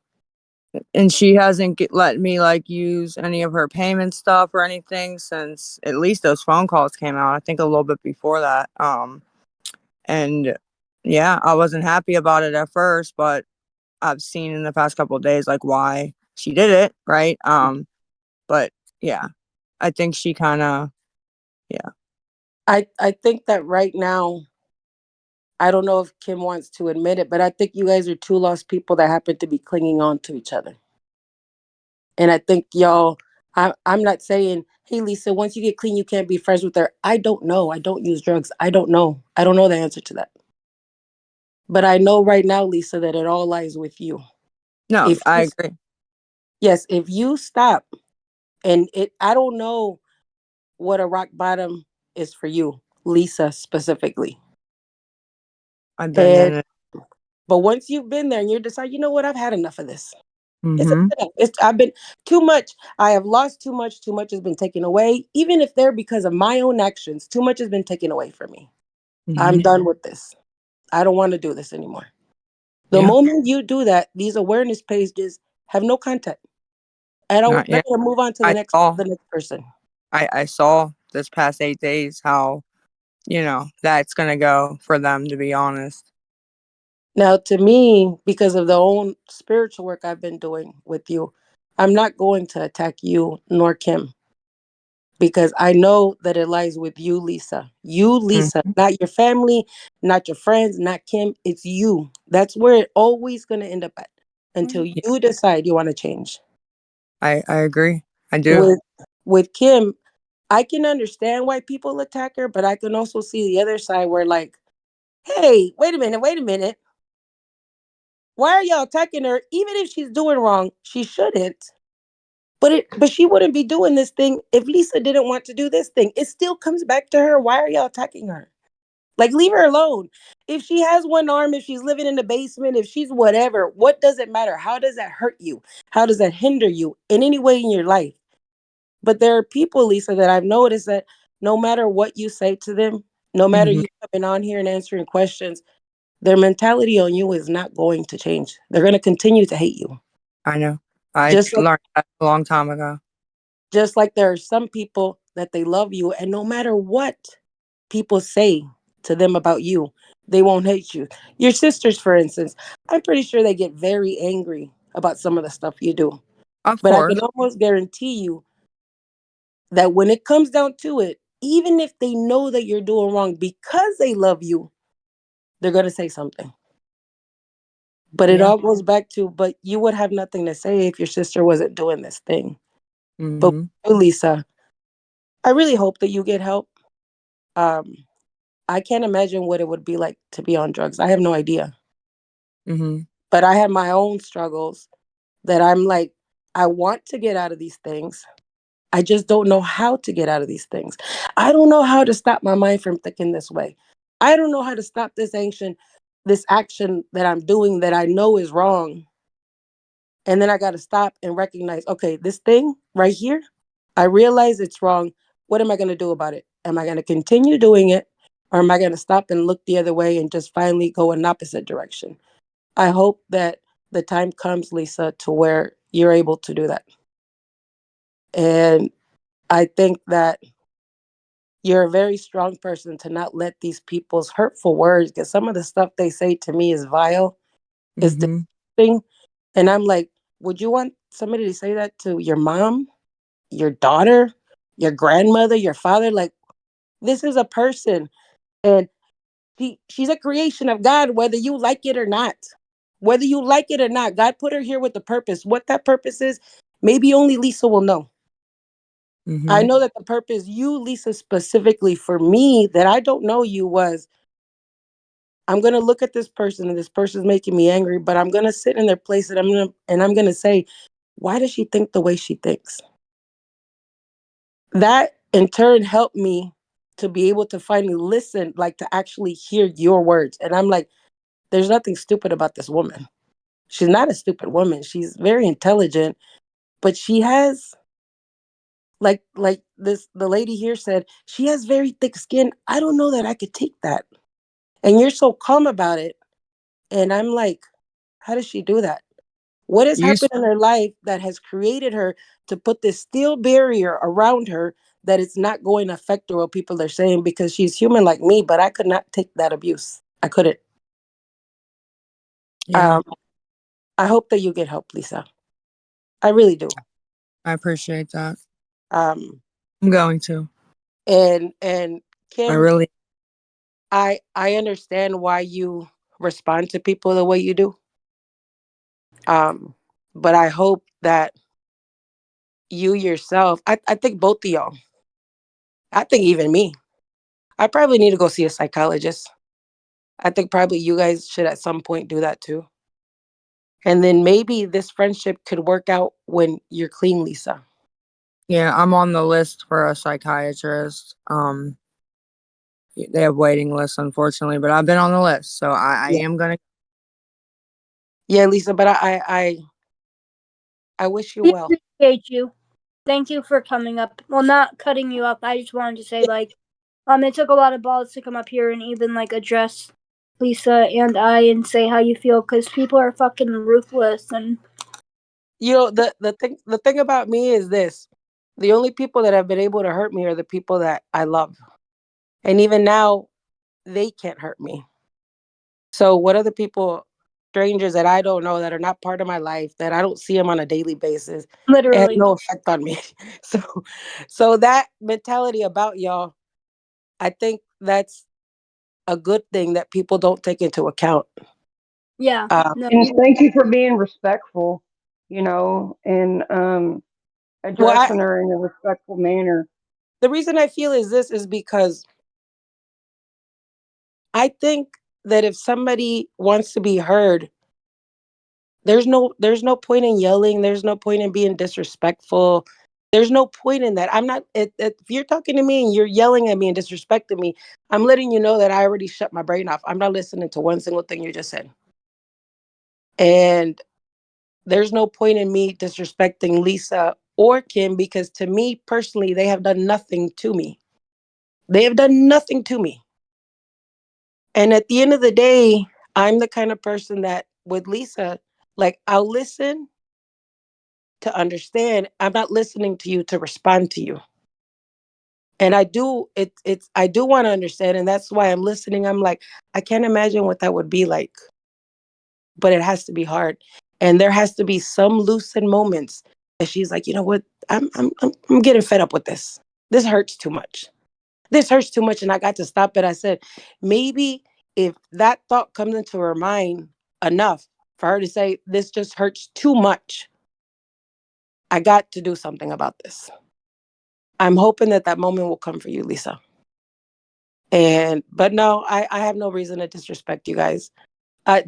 And she hasn't let me like use any of her payment stuff or anything since at least those phone calls came out. I think a little bit before that. And yeah, I wasn't happy about it at first, but I've seen in the past couple of days like why she did it, right? But yeah, I think she kind of, yeah. I think that right now, I don't know if Kim wants to admit it, but I think you guys are two lost people that happen to be clinging on to each other. And I think y'all, I'm not saying, hey, Lisa, once you get clean, you can't be friends with her. I don't know. I don't use drugs. I don't know. I don't know the answer to that. But I know right now, Lisa, that it all lies with you. No, If I you, agree. yes, if you stop, and I don't know what a rock bottom is for you, Lisa specifically. I've been in it. But once you've been there and you decide, you know what, I've had enough of this. Mm-hmm. I've been too much. I have lost too much. Too much has been taken away. Even if they're because of my own actions, too much has been taken away from me. I'm done with this. I don't want to do this anymore. The moment you do that, these awareness pages have no content. And Not they're yet. gonna move on to the next person. I saw this past 8 days how, that's gonna go for them, to be honest. Now, to me, because of the own spiritual work I've been doing with you, I'm not going to attack you nor Kim. Because I know that it lies with you, Lisa. You, Lisa, not your family, not your friends, not Kim. It's you. That's where it always going to end up at until you decide you want to change. I agree. I do. With Kim, I can understand why people attack her, but I can also see the other side where, like, hey, wait a minute. Why are y'all attacking her? Even if she's doing wrong, she shouldn't. But she wouldn't be doing this thing if Lisa didn't want to do this thing. It still comes back to her. Why are y'all attacking her? Like, leave her alone. If she has one arm, if she's living in the basement, if she's whatever, what does it matter? How does that hurt you? How does that hinder you in any way in your life? But there are people, Lisa, that I've noticed that no matter what you say to them, no matter you coming on here and answering questions, their mentality on you is not going to change. They're going to continue to hate you. I know. I learned that a long time ago. Just like there are some people that they love you, and no matter what people say to them about you, they won't hate you. Your sisters, for instance, I'm pretty sure they get very angry about some of the stuff you do. Of but course. I can almost guarantee you that when it comes down to it, even if they know that you're doing wrong because they love you, they're going to say something. But it all goes back to, but you would have nothing to say if your sister wasn't doing this thing. But Lisa, I really hope that you get help. I can't imagine what it would be like to be on drugs. I have no idea. But I have my own struggles that I'm like, I want to get out of these things. I just don't know how to get out of these things. I don't know how to stop my mind from thinking this way. I don't know how to stop this action that I'm doing that I know is wrong. And then I got to stop and recognize, okay, this thing right here, I realize it's wrong. What am I going to do about it? Am I going to continue doing it? Or am I going to stop and look the other way and just finally go in opposite direction? I hope that the time comes, Lisa, to where you're able to do that. And I think that you're a very strong person to not let these people's hurtful words, because some of the stuff they say to me is vile, is disgusting. And I'm like, would you want somebody to say that to your mom, your daughter, your grandmother, your father? Like, this is a person, and she's a creation of God, whether you like it or not. Whether you like it or not, God put her here with a purpose. What that purpose is, maybe only Lisa will know. I know that the purpose you, Lisa, specifically for me, that I don't know you, was I'm going to look at this person and this person's making me angry, but I'm going to sit in their place and I'm going to say, why does she think the way she thinks? That in turn helped me to be able to finally listen, like to actually hear your words. And I'm like, there's nothing stupid about this woman. She's not a stupid woman. She's very intelligent, but she has like the lady here said, she has very thick skin. I don't know that I could take that. And you're so calm about it. And I'm like, how does she do that? What has happened in her life that has created her to put this steel barrier around her that it's not going to affect her, what people are saying, because she's human like me, but I could not take that abuse. I couldn't. Yeah. I hope that you get help, Lisa. I really do. I appreciate that. I'm going to. And Kim, I really. I understand why you respond to people the way you do. But I hope that you yourself, I think both of y'all, I think even me, I probably need to go see a psychologist. I think probably you guys should at some point do that too. And then maybe this friendship could work out when you're clean, Lisa. Yeah, I'm on the list for a psychiatrist. They have waiting lists, unfortunately, but I've been on the list, so I am gonna. Yeah, Lisa, but I wish you We well. appreciate you. Thank you for coming up. Well, not cutting you up. I just wanted to say, like, it took a lot of balls to come up here and even like address Lisa and I and say how you feel, because people are fucking ruthless. And you know, the thing about me is this: the only people that have been able to hurt me are the people that I love, and even now, they can't hurt me. So what other people, strangers that I don't know, that are not part of my life, that I don't see them on a daily basis, it has literally, no effect on me. So that mentality about y'all, I think that's a good thing that people don't take into account. yeah. No. And thank you for being respectful, and addressing her in a respectful manner. The reason I feel is this is because I think that if somebody wants to be heard, there's no point in yelling. There's no point in being disrespectful. There's no point in that. I'm not. If you're talking to me and you're yelling at me and disrespecting me, I'm letting you know that I already shut my brain off. I'm not listening to one single thing you just said. And there's no point in me disrespecting Lisa or Kim, because to me personally, they have done nothing to me. They have done nothing to me. And at the end of the day, I'm the kind of person that with Lisa, like, I'll listen to understand. I'm not listening to you to respond to you. And I do I do want to understand, and that's why I'm listening. I'm like, I can't imagine what that would be like. But it has to be hard. And there has to be some lucid moments that she's like, you know what? I'm getting fed up with this. This hurts too much. This hurts too much. And I got to stop it. I said, maybe if that thought comes into her mind enough for her to say, this just hurts too much, I got to do something about this. I'm hoping that that moment will come for you, Lisa. But no, I have no reason to disrespect you guys.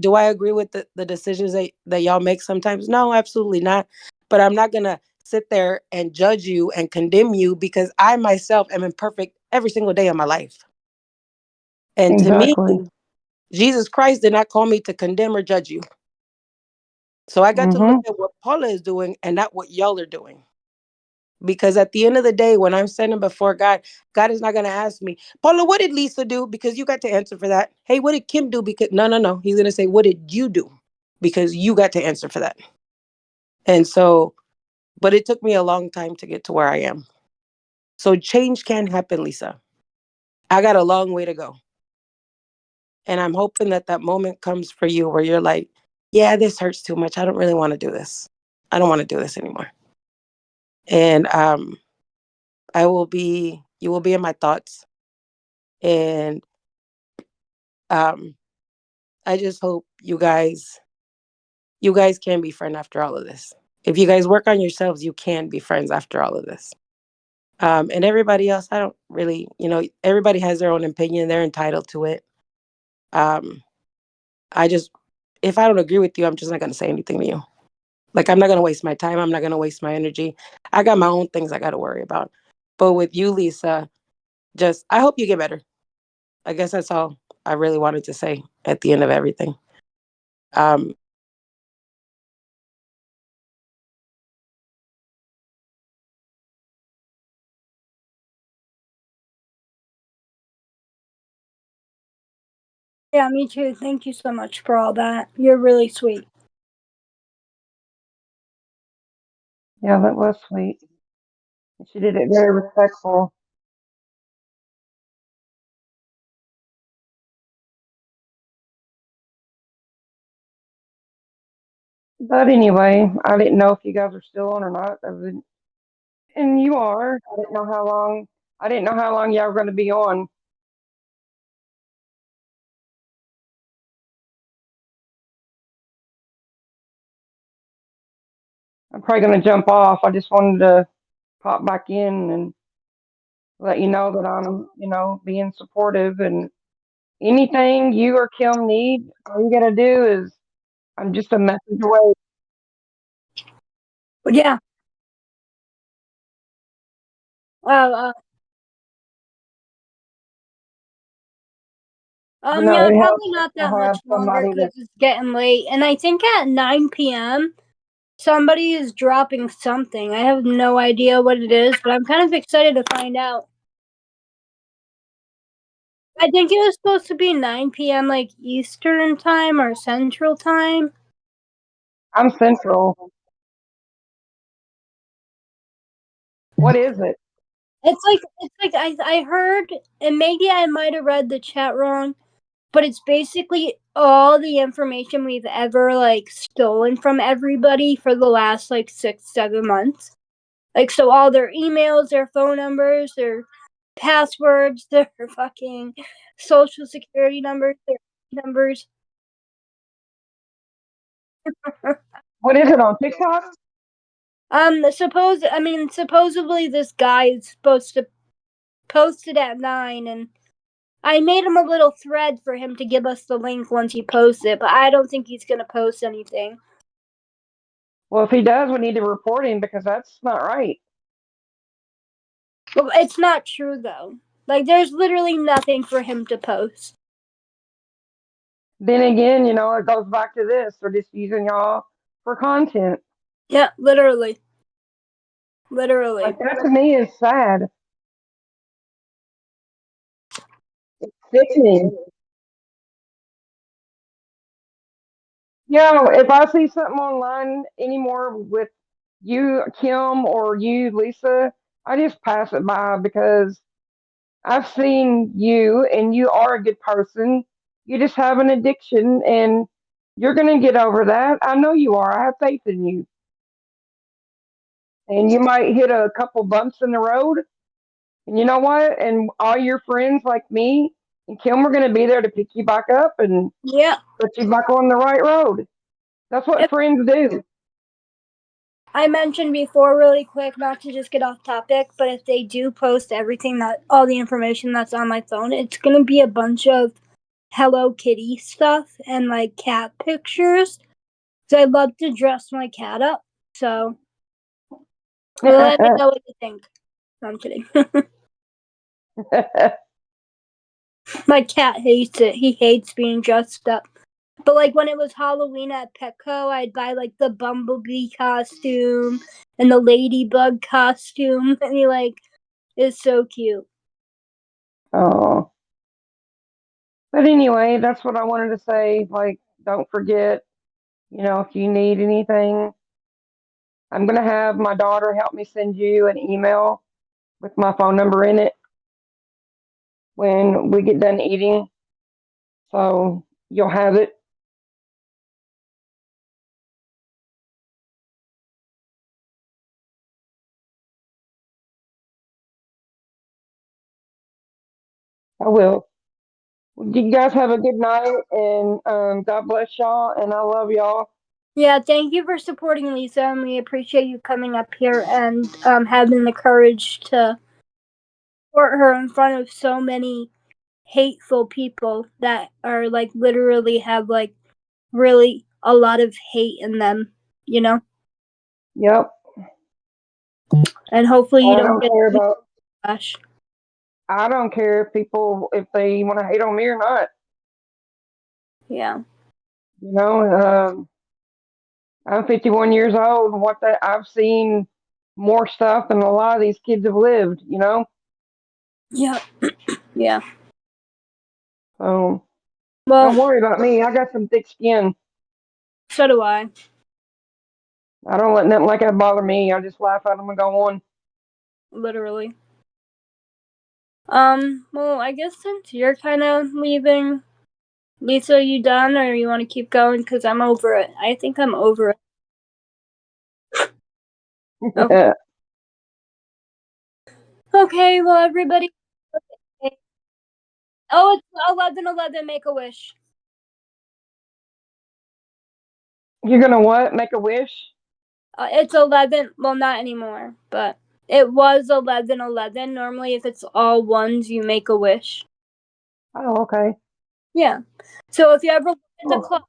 Do I agree with the decisions that y'all make sometimes? No, absolutely not. But I'm not going to sit there and judge you and condemn you, because I myself am imperfect every single day of my life. And exactly. To me, Jesus Christ did not call me to condemn or judge you. So I got to look at what Paula is doing and not what y'all are doing. Because at the end of the day, when I'm standing before God, God is not going to ask me, Paula, what did Lisa do? Because you got to answer for that. Hey, what did Kim do? Because no. He's going to say, what did you do? Because you got to answer for that. And so, but it took me a long time to get to where I am. So change can happen, Lisa. I got a long way to go. And I'm hoping that that moment comes for you where you're like, yeah, this hurts too much. I don't really want to do this. I don't want to do this anymore. And you will be in my thoughts. And I just hope you guys can be friends after all of this. If you guys work on yourselves, you can be friends after all of this. And everybody else, I don't really, everybody has their own opinion. They're entitled to it. I just, if I don't agree with you, I'm just not going to say anything to you. Like, I'm not going to waste my time. I'm not going to waste my energy. I got my own things I got to worry about. But with you, Lisa, I hope you get better. I guess that's all I really wanted to say at the end of everything. Yeah, me too. Thank you so much for all that. You're really sweet. Yeah, that was sweet. She did it very respectful. But anyway, I didn't know if you guys are still on or not. And you are. I didn't know how long. I didn't know how long y'all were going to be on. I'm probably going to jump off. I just wanted to pop back in and let you know that I'm, being supportive, and anything you or Kim need, all you got to do is I'm just a message away. Yeah. Yeah, It probably helps not to that have much longer somebody because that it's getting late. And I think at 9 p.m., somebody is dropping something. I have no idea what it is, but I'm kind of excited to find out. I think it was supposed to be 9 p.m. like Eastern time or Central time. I'm Central. What is it? It's like I heard, and maybe I might have read the chat wrong, but it's basically all the information we've ever like stolen from everybody for the last like 6-7 months. Like, so all their emails, their phone numbers, their passwords, their fucking social security numbers, their numbers. What is it on TikTok? Supposedly this guy is supposed to post it at 9, and I made him a little thread for him to give us the link once he posts it, but I don't think he's gonna post anything. Well, if he does, we need to report him because that's not right. Well, it's not true though. Like, there's literally nothing for him to post. Then again, it goes back to this. They're just using y'all for content. Yeah, literally. Literally. Like, that to me is sad. It's sickening. If I see something online anymore with you, Kim, or you, Lisa, I just pass it by because I've seen you and you are a good person. You just have an addiction and you're going to get over that. I know you are. I have faith in you. And you might hit a couple bumps in the road. And you know what? And all your friends like me and Kim are going to be there to pick you back up and put you back on the right road. That's what friends do. I mentioned before, really quick, not to just get off topic, but if they do post all the information that's on my phone, it's going to be a bunch of Hello Kitty stuff and like cat pictures. So I'd love to dress my cat up. So let me know what you think. No, I'm kidding. My cat hates it. He hates being dressed up. But like when it was Halloween at Petco, I'd buy like the bumblebee costume and the ladybug costume, and he like is so cute. Oh. But anyway, that's what I wanted to say. Like, don't forget, if you need anything, I'm going to have my daughter help me send you an email with my phone number in it when we get done eating. So you'll have it. I will. You guys have a good night, and God bless y'all, and I love y'all. Yeah, thank you for supporting Lisa, and we appreciate you coming up here and having the courage to support her in front of so many hateful people that are like literally have like really a lot of hate in them, Yep. And hopefully you I don't get care about. backlash. I don't care if they want to hate on me or not. Yeah. I'm 51 years old. I've seen more stuff than a lot of these kids have lived. Yeah. Yeah. So Well, Don't worry about me. I got some thick skin. so do I. I don't let nothing like that bother me. I just laugh at them and go on. Literally. Well, I guess since you're kind of leaving, Lisa, you done, or you want to keep going? Because I'm over it. I think I'm over it. Okay. Okay, well, everybody. Okay. Oh, it's 11:11. Make a wish. You're gonna what? Make a wish? It's 11. Well, not anymore, but it was 11:11. Normally, if it's all ones, you make a wish. Oh, okay. Yeah. So if you ever look at the clock,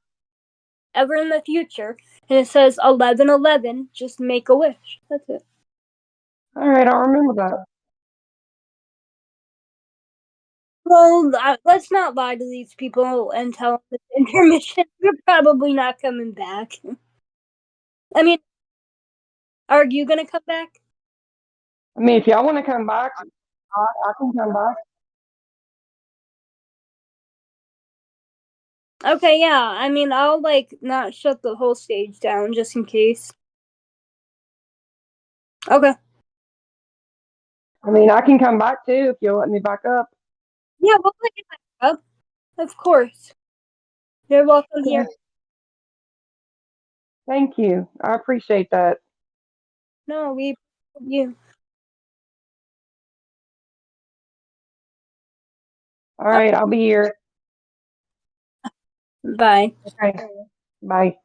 ever in the future, and it says 11:11, just make a wish. That's it. All right, I'll remember that. Well, let's not lie to these people and tell them it's intermission. You're probably not coming back. I mean, are you gonna come back? I mean, if y'all want to come back, I can come back. Okay, yeah. I mean, I'll not shut the whole stage down just in case. Okay. I mean, I can come back too if you'll let me back up. Yeah, we'll let you back up. Of course. You're welcome here. Thank you. I appreciate that. No, we appreciate you. All right, I'll be here. Bye. Okay. Bye.